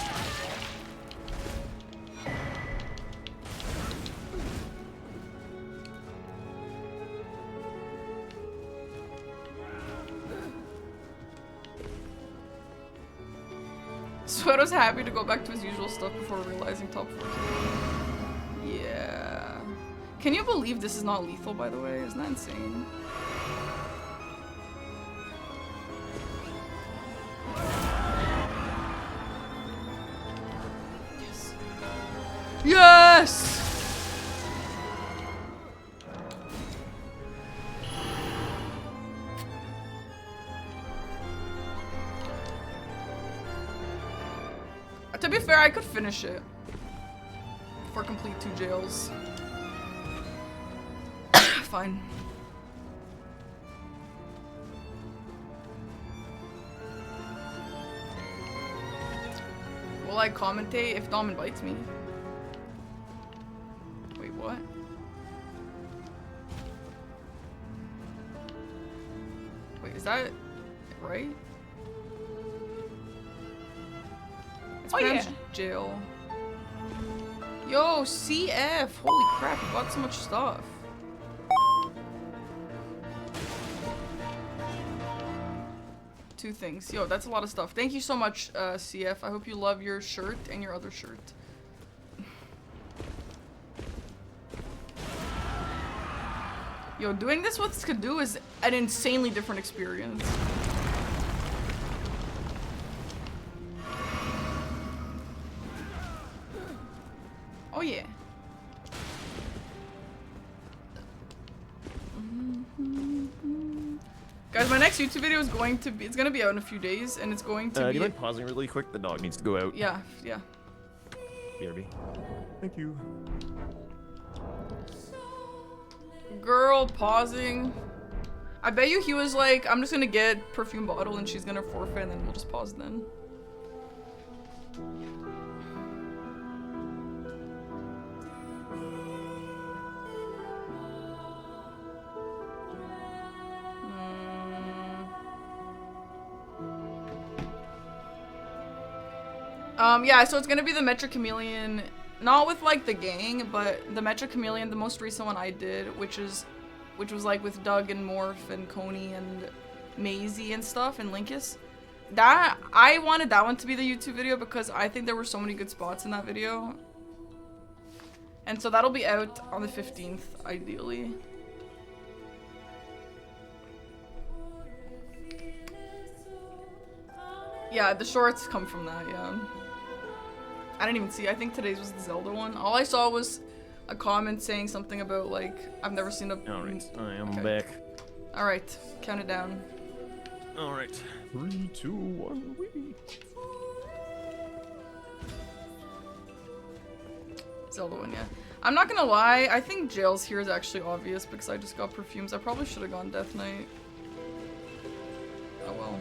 Soto's happy to go back to his usual stuff before realizing top 4. Yeah. Can you believe this is not lethal, by the way? Isn't that insane? Yes! To be fair, I could finish it. For complete 2 jails. Fine. Will I commentate if Dom invites me? Wait, what? Wait, is that right? It's pronounced jail. Yo, CF! Holy crap, you bought so much stuff. Two things. Yo, that's a lot of stuff. Thank you so much, CF. I hope you love your shirt and your other shirt. Yo, doing this with Skidoo is an insanely different experience. Oh yeah. Guys, my next YouTube video is going to be, it's gonna be out in a few days, and it's going to Do be- you mind pausing really quick? The dog needs to go out. Yeah, yeah. BRB. Thank you. Girl, pausing. I bet you he was like, I'm just gonna get perfume bottle and she's gonna forfeit and then we'll just pause then. Yeah, so it's gonna be the Metro Chameleon, not with like the gang, but the Metro Chameleon, the most recent one I did, which was like with Doug and Morph and Coney and Maisie and stuff and Linkus. That, I wanted that one to be the YouTube video because I think there were so many good spots in that video. And so that'll be out on the 15th, ideally. Yeah, the shorts come from that, yeah. I didn't even see, I think today's was the Zelda one. All I saw was a comment saying something about like, I've never seen a- Alright, I am Okay. back. Alright, count it down. Alright. 3, 2, 1, wee. Zelda one, yeah. I'm not gonna lie, I think jails here is actually obvious because I just got perfumes. I probably should have gone Death Knight. Oh well.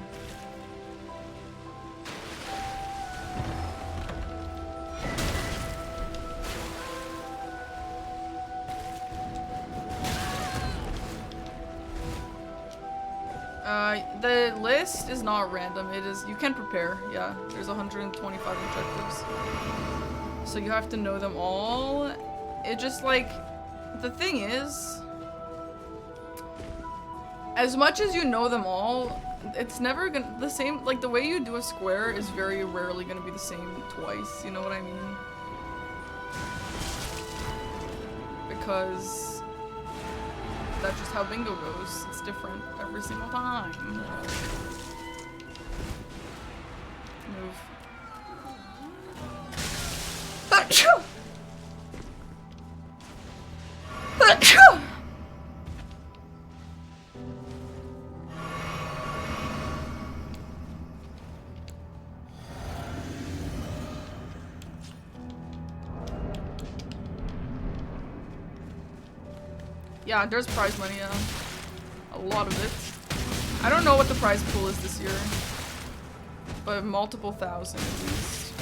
The list is not random. It is, you can prepare, yeah. There's 125 objectives. So you have to know them all. It just like, the thing is, as much as you know them all, it's never gonna, the same, like the way you do a square is very rarely gonna be the same twice, you know what I mean? Because that's just how bingo goes. It's different every single time. Move. Achoo! Achoo! Yeah, there's prize money, yeah. A lot of it. I don't know what the prize pool is this year, but multiple thousand at least.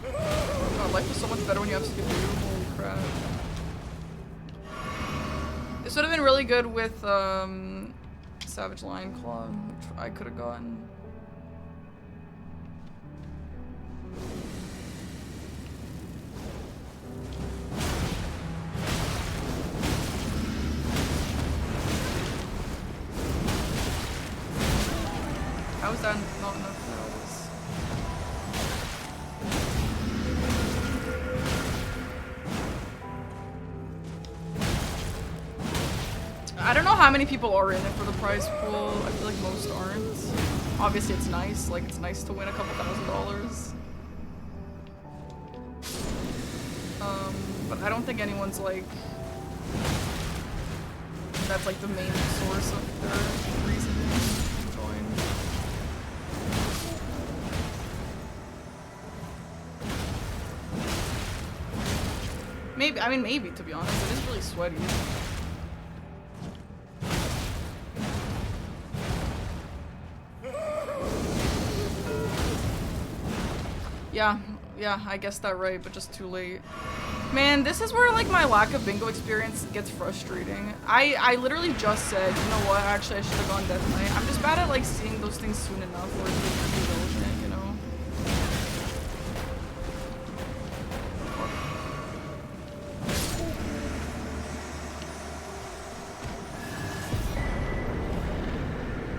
God, life is so much better when you have Skidoo. Holy crap. This would have been really good with Savage Lion Claw, which I could have gotten. How is that not enough notice? I don't know how many people are in it for the prize pool. I feel like most aren't. Obviously it's nice, like it's nice to win a couple $1,000s. But I don't think anyone's like, that's like the main source of their reasoning to join. Maybe, I mean maybe to be honest, it is really sweaty. Yeah, I guessed that right, but just too late. Man, this is where like my lack of bingo experience gets frustrating. I literally just said, you know what, actually I should have gone Death Knight. I'm just bad at like seeing those things soon enough where it's like, relevant, you know?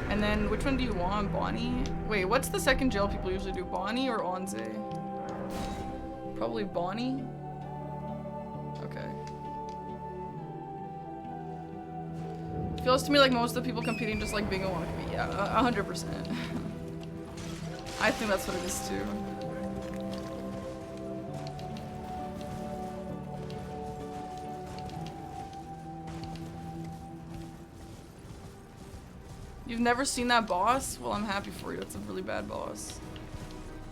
And then which one do you want? Bonnie? Wait, what's the second jail people usually do? Bonnie or Onze? Probably Bonnie. Okay. Feels to me like most of the people competing just like bingo want to compete. Yeah, 100%. I think that's what it is too. You've never seen that boss? Well, I'm happy for you. It's a really bad boss.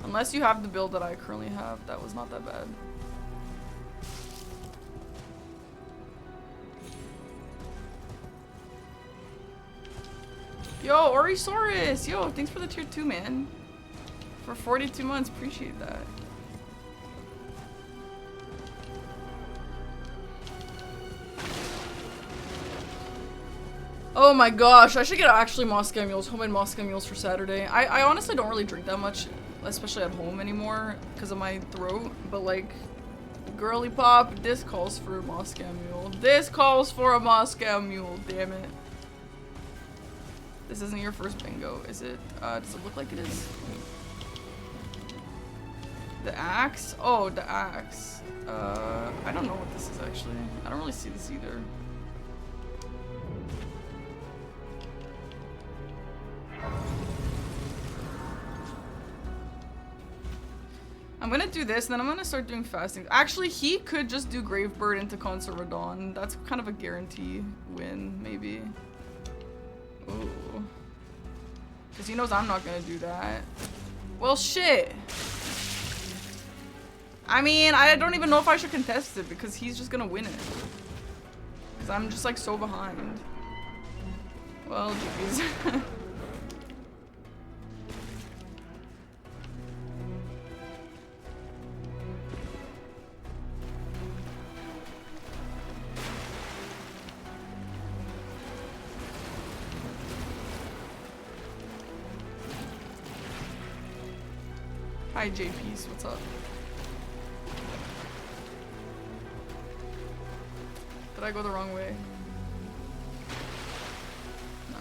Unless you have the build that I currently have, that was not that bad. Yo, Orisaurus! Yo, thanks for the tier 2, man. For 42 months, appreciate that. Oh my gosh, I should get actually Moscow mules, homemade Moscow mules for Saturday. I honestly don't really drink that much, especially at home anymore, because of my throat, but like, girly pop, this calls for a Moscow mule. This calls for a Moscow mule, damn it. This isn't your first bingo, is it? Does it look like it is? The axe? Oh, the axe. I don't know what this is actually. I don't really see this either. I'm gonna do this, and then I'm gonna start doing fasting. Actually, he could just do Gravebird into Concert Radon. That's kind of a guarantee win, maybe. Ooh. Because he knows I'm not gonna do that. Well, shit. I mean, I don't even know if I should contest it, because he's just gonna win it. Because I'm just, like, so behind. Well, jeez. Hi, JP's, what's up? Did I go the wrong way? No.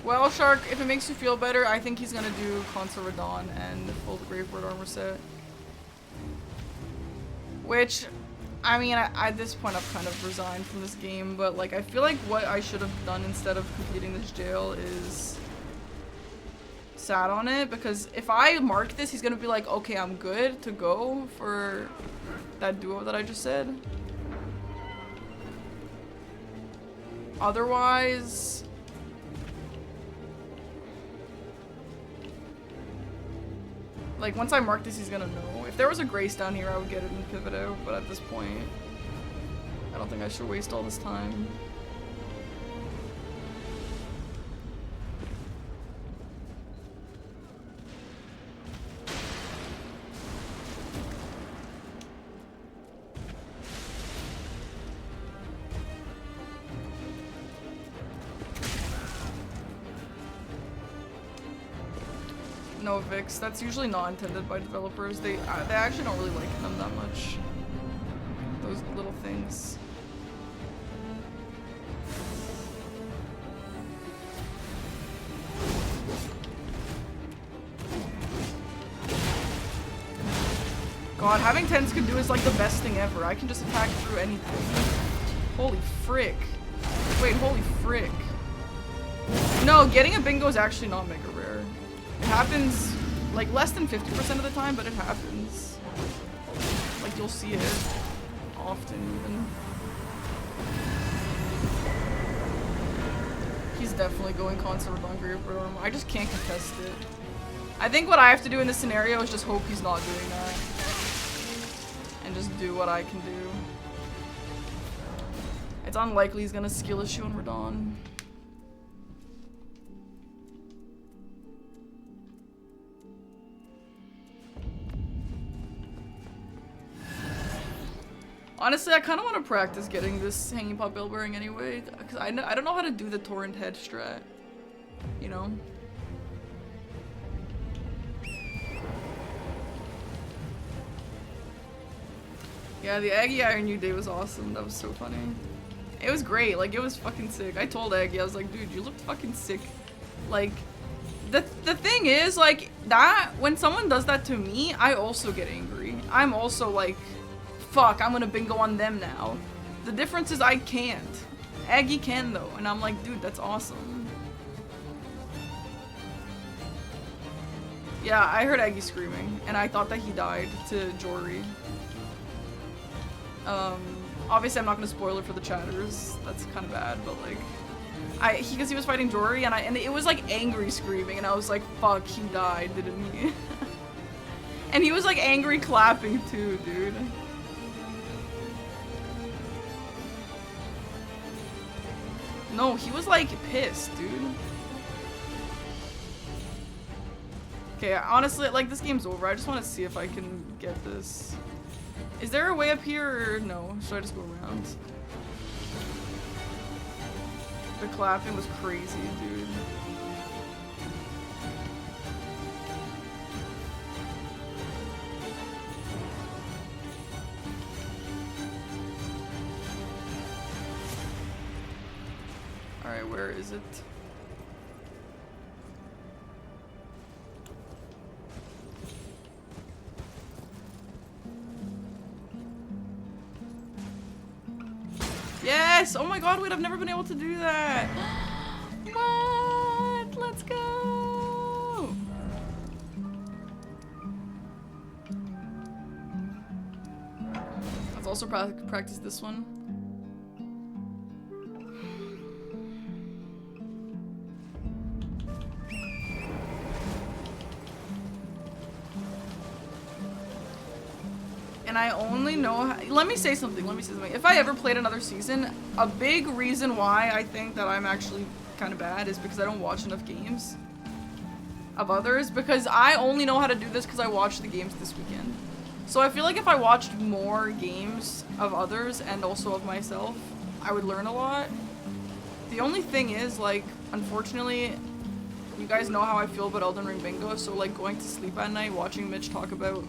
Well, Shark, if it makes you feel better, I think he's gonna do Concert Radon and full Gravebird armor set. Which, I mean, at this point I've kind of resigned from this game, but like I feel like what I should have done instead of completing this jail is sat on it, because if I mark this, he's gonna be like, okay, I'm good to go for that duo that I just said. Otherwise, like, once I mark this, he's gonna know. If there was a Grace down here, I would get it in Pivot Out, but at this point, I don't think I should waste all this time. No, Vix. That's usually not intended by developers. They actually don't really like them that much. Those little things. god, having 10s could do is like the best thing ever. I can just attack through anything. Holy frick. Wait, holy frick. No, getting a bingo is actually not mega rare. It happens like less than 50% of the time, but it happens. Like you'll see it often even. He's definitely going Concert with Hungry Room. I just can't contest it. I think what I have to do in this scenario is just hope he's not doing that. And just do what I can do. It's unlikely he's gonna skill issue on Radon. Honestly, I kind of want to practice getting this Hanging Pop Bell Bearing anyway, because I don't know how to do the Torrent Head strat, you know? Yeah, the Aggie Iron You Day was awesome. That was so funny. It was great. Like, it was fucking sick. I told Aggie, I was like, dude, you looked fucking sick. Like, the thing is, like, that, when someone does that to me, I also get angry. I'm also like, fuck, I'm gonna bingo on them now. The difference is I can't. Aggie can, though. And I'm like, dude, that's awesome. Yeah, I heard Aggie screaming, and I thought that he died to Jory. Obviously I'm not gonna spoil it for the chatters. That's kind of bad, but like, because he was fighting Jory, and it was like angry screaming, and I was like, fuck, he died, didn't he? And he was like angry clapping too, dude. No, he was like pissed, dude. Okay, honestly, like, this game's over. I just want to see if I can get this. Is there a way up here or no? Should I just go around? The clapping was crazy, dude. Alright, where is it? Yes! Oh my god, wait, I've never been able to do that! What? Let's go! Let's also practice this one. And I only know how, let me say something. If I ever played another season, a big reason why I think that I'm actually kind of bad is because I don't watch enough games of others, because I only know how to do this because I watched the games this weekend. So I feel like if I watched more games of others and also of myself, I would learn a lot. The only thing is, like, unfortunately, you guys know how I feel about Elden Ring Bingo, so like going to sleep at night watching Mitch talk about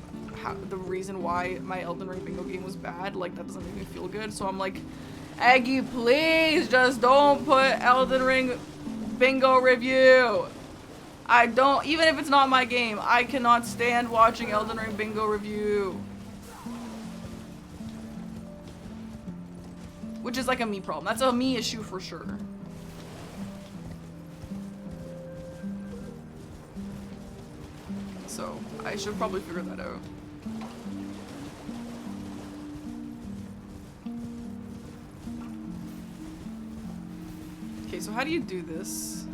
the reason why my Elden Ring Bingo game was bad, like, that doesn't make me feel good. So I'm like, Aggie, please just don't put Elden Ring Bingo review. I don't, even if it's not my game, I cannot stand watching Elden Ring Bingo review. Which is like a me problem. That's a me issue for sure. So I should probably figure that out. Okay, so how do you do this?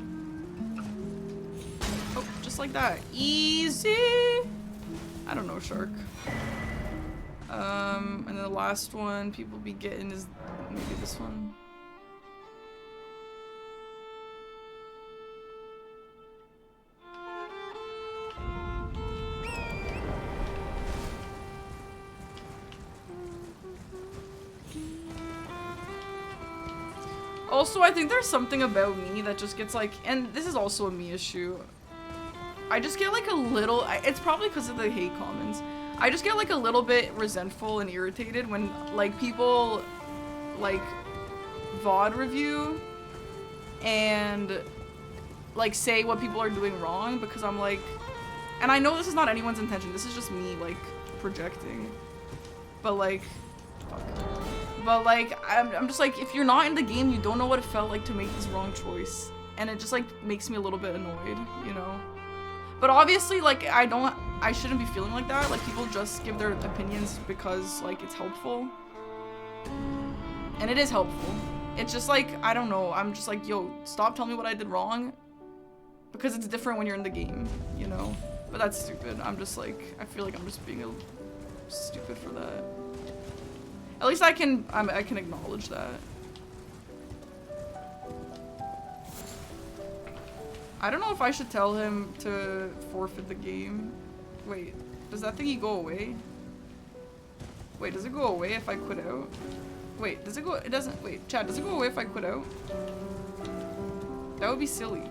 Oh, just like that. Easy! I don't know, Shark. And then the last one people be getting is maybe this one. Also, I think there's something about me that just gets like, and this is also a me issue. I just get like a little, it's probably because of the hate comments. I just get like a little bit resentful and irritated when like people like VOD review and like say what people are doing wrong, because I'm like, and I know this is not anyone's intention, this is just me like projecting. But like, fuck. But like, I'm just like, if you're not in the game, you don't know what it felt like to make this wrong choice. And it just like makes me a little bit annoyed, you know? But obviously, like, I shouldn't be feeling like that. Like, people just give their opinions because, like, it's helpful. And it is helpful. It's just like, I don't know, I'm just like, yo, stop telling me what I did wrong. Because it's different when you're in the game, you know? But that's stupid. I'm just like, I feel like I'm just being stupid for that. At least I can acknowledge that. I don't know if I should tell him to forfeit the game. Wait, does that thingy go away? Wait, does it go away if I quit out? Wait, does it go? It doesn't. Wait, Chad, does it go away if I quit out? That would be silly.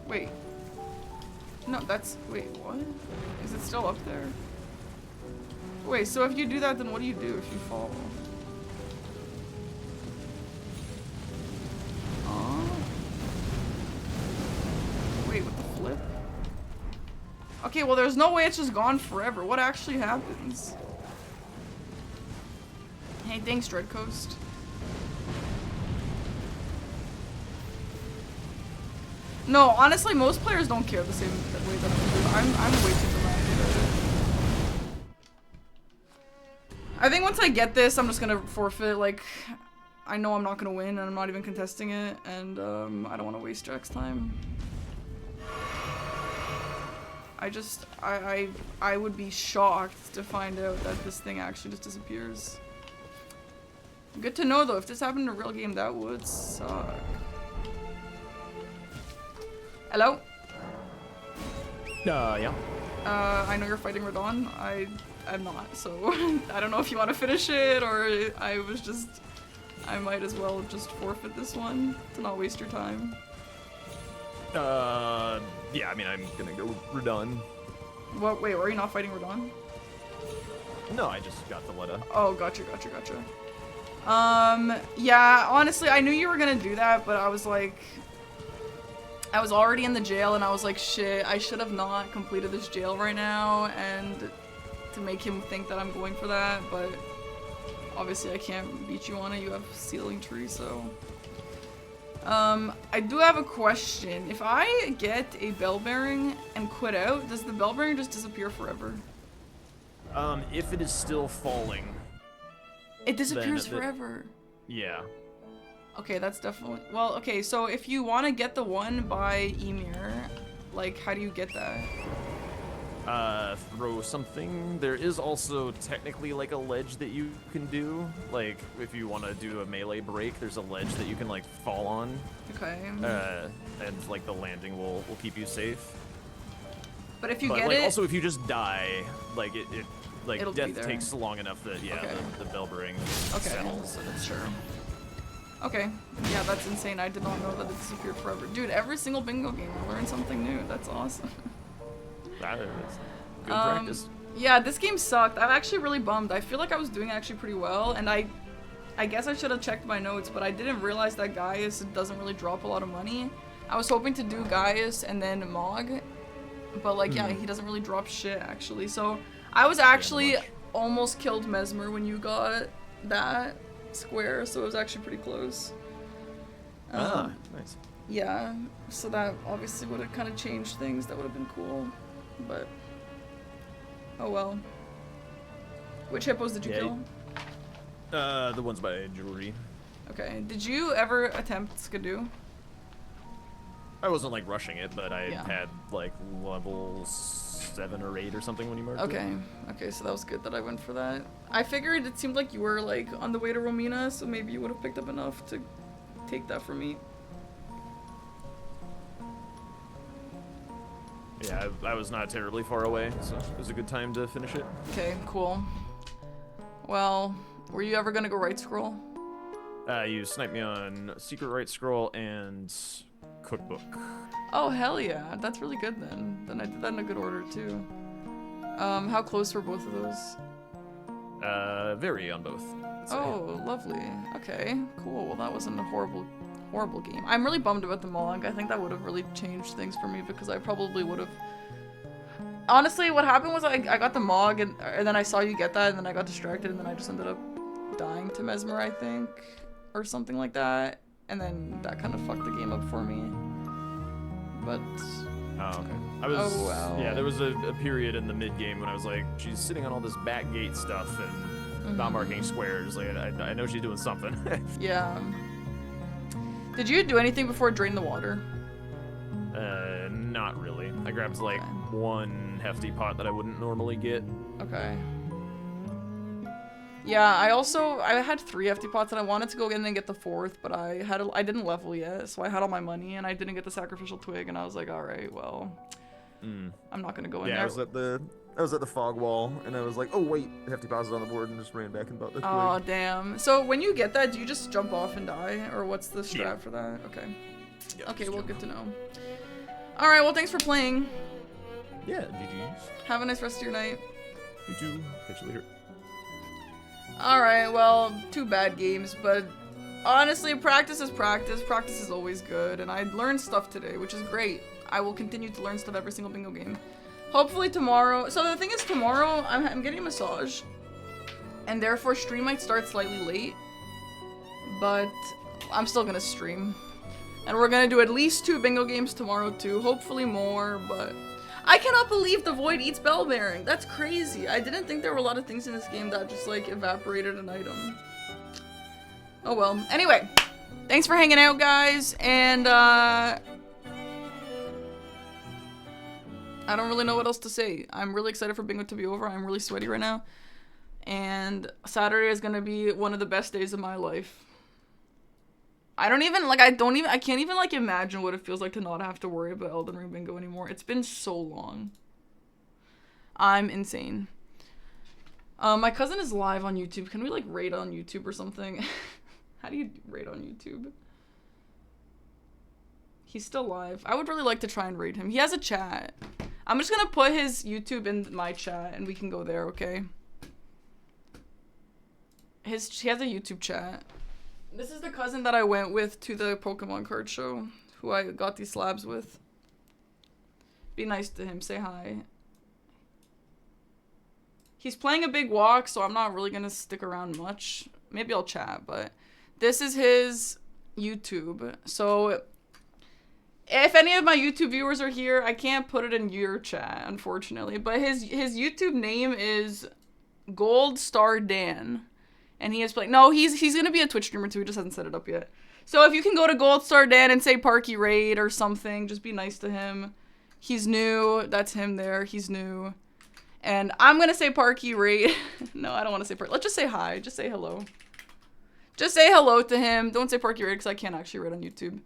Wait. No, that's. Wait, what? Is it still up there? Wait, so if you do that, then what do you do if you fall? Wait, what the flip? Okay, well there's no way it's just gone forever. What actually happens? Hey, thanks, Dread Coast. No, honestly, most players don't care the same way that I do. I'm way too dramatic. I think once I get this, I'm just gonna forfeit. Like, I know I'm not gonna win, and I'm not even contesting it, and I don't want to waste Jack's time. I would be shocked to find out that this thing actually just disappears. Good to know though, if this happened in a real game, that would suck. Hello? Yeah. I know you're fighting Radon. I'm not, so I don't know if you want to finish it, or I might as well just forfeit this one to not waste your time. Yeah, I mean, I'm gonna go Radon. What? Wait, are you not fighting Radon? No, I just got the letter. Oh, gotcha. Yeah, honestly, I knew you were gonna do that, but I was like, I was already in the jail, and I was like, shit, I should have not completed this jail right now, and to make him think that I'm going for that, but obviously I can't beat you on it. You have Sealing Tree, so. I do have a question. If I get a bell bearing and quit out, does the bell bearing just disappear forever? If it is still falling. It disappears forever. Yeah. Okay, that's definitely... Well, okay, so if you want to get the one by Emir, like, how do you get that? Throw something. There is also technically like a ledge that you can do. Like, if you want to do a melee break, there's a ledge that you can like fall on. Okay. And like the landing will keep you safe. But if you but, get like, it... also, if you just die, like like it'll death takes long enough that okay. the bell bearing okay. settles. And it's sure. Okay. Yeah, that's insane. I did not know that it disappeared forever. Dude, every single bingo game I learned something new. That's awesome. That is good practice. Yeah, this game sucked. I'm actually really bummed. I feel like I was doing actually pretty well, and I guess I should have checked my notes, but I didn't realize that Gaius doesn't really drop a lot of money. I was hoping to do Gaius and then Mog, but like, yeah, he doesn't really drop shit actually. So I was actually almost killed Mesmer when you got that square, so it was actually pretty close. Nice. Yeah, so that obviously would have kind of changed things. That would have been cool, but oh well. Which hippos did you kill? The ones by Jewelry. Okay, did you ever attempt Skidoo? I wasn't like rushing it, but I had like level 7 or 8 or something when you marked it. Okay, so that was good that I went for that. I figured it seemed like you were like on the way to Romina, so maybe you would have picked up enough to take that from me. Yeah, I was not terribly far away, so it was a good time to finish it. Okay, cool. Well, were you ever gonna go right scroll? You sniped me on Secret Right Scroll and Cookbook. Oh, hell yeah. That's really good then. Then I did that in a good order too. How close were both of those? Very on both. Oh, lovely. Okay, cool. Well, that wasn't a horrible Horrible game. I'm really bummed about the Mog. I think that would have really changed things for me because I probably would have... Honestly, what happened was I got the Mog and then I saw you get that and then I got distracted and then I just ended up dying to Mesmer, I think. Or something like that. And then that kind of fucked the game up for me. But... Oh, okay. I was, oh, wow. Yeah, there was a period in the mid-game when I was like, she's sitting on all this backgate stuff and not marking squares. Like, I know she's doing something. Yeah. Did you do anything before Drain the Water? Not really. I grabbed like Okay. one hefty pot that I wouldn't normally get. Okay. Yeah, I had 3 FT pots and I wanted to go in and get the 4th, but I didn't level yet, so I had all my money and I didn't get the sacrificial twig and I was like, all right, well, I'm not gonna go in there. I was at the fog wall and I was like, oh wait, hefty paws on the board and just ran back and bought the twig. Oh damn. So when you get that, do you just jump off and die, or what's the strat Yeah. for that? Okay. Yeah, Okay, just well, jump good to off. know. All right, well, thanks for playing. Yeah, GG's. Have a nice rest of your night. You too. Catch you later. Alright, well, 2 bad games, but honestly, practice is practice. Practice is always good, and I learned stuff today, which is great. I will continue to learn stuff every single bingo game. Hopefully tomorrow... So the thing is, tomorrow, I'm getting a massage, and therefore stream might start slightly late, but I'm still gonna stream. And we're gonna do at least 2 bingo games tomorrow, too. Hopefully more, but... I cannot believe the Void eats Bell Bearing. That's crazy. I didn't think there were a lot of things in this game that just, like, evaporated an item. Oh well. Anyway, thanks for hanging out, guys, and, I don't really know what else to say. I'm really excited for bingo to be over. I'm really sweaty right now. And Saturday is gonna be one of the best days of my life. I can't even, like, imagine what it feels like to not have to worry about Elden Ring bingo anymore. It's been so long. I'm insane. My cousin is live on YouTube. Can we, like, raid on YouTube or something? How do you raid on YouTube? He's still live. I would really like to try and raid him. He has a chat. I'm just gonna put his YouTube in my chat and we can go there, okay? He has a YouTube chat. This is the cousin that I went with to the Pokemon card show, who I got these slabs with. Be nice to him, say hi. He's playing a big walk, so I'm not really gonna stick around much. Maybe I'll chat, but this is his YouTube. So if any of my YouTube viewers are here, I can't put it in your chat, unfortunately. But his YouTube name is Gold Star Dan. And he is playing. No, he's gonna be a Twitch streamer too. He just hasn't set it up yet. So if you can go to Gold Star Dan and say Parky Raid or something, just be nice to him. He's new. That's him there. He's new. And I'm gonna say Parky Raid. No, I don't want to say Parky. Let's just say hi. Just say hello. Just say hello to him. Don't say Parky Raid because I can't actually raid on YouTube.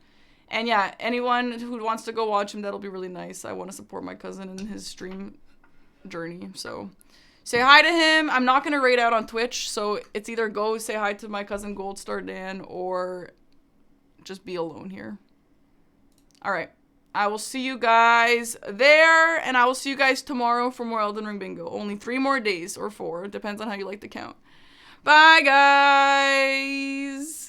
And yeah, anyone who wants to go watch him, that'll be really nice. I want to support my cousin in his stream journey. So. Say hi to him. I'm not going to raid out on Twitch, so it's either go say hi to my cousin Gold Star Dan or just be alone here. Alright. I will see you guys there, and I will see you guys tomorrow for more Elden Ring Bingo. Only 3 more days, or 4. Depends on how you like to count. Bye, guys!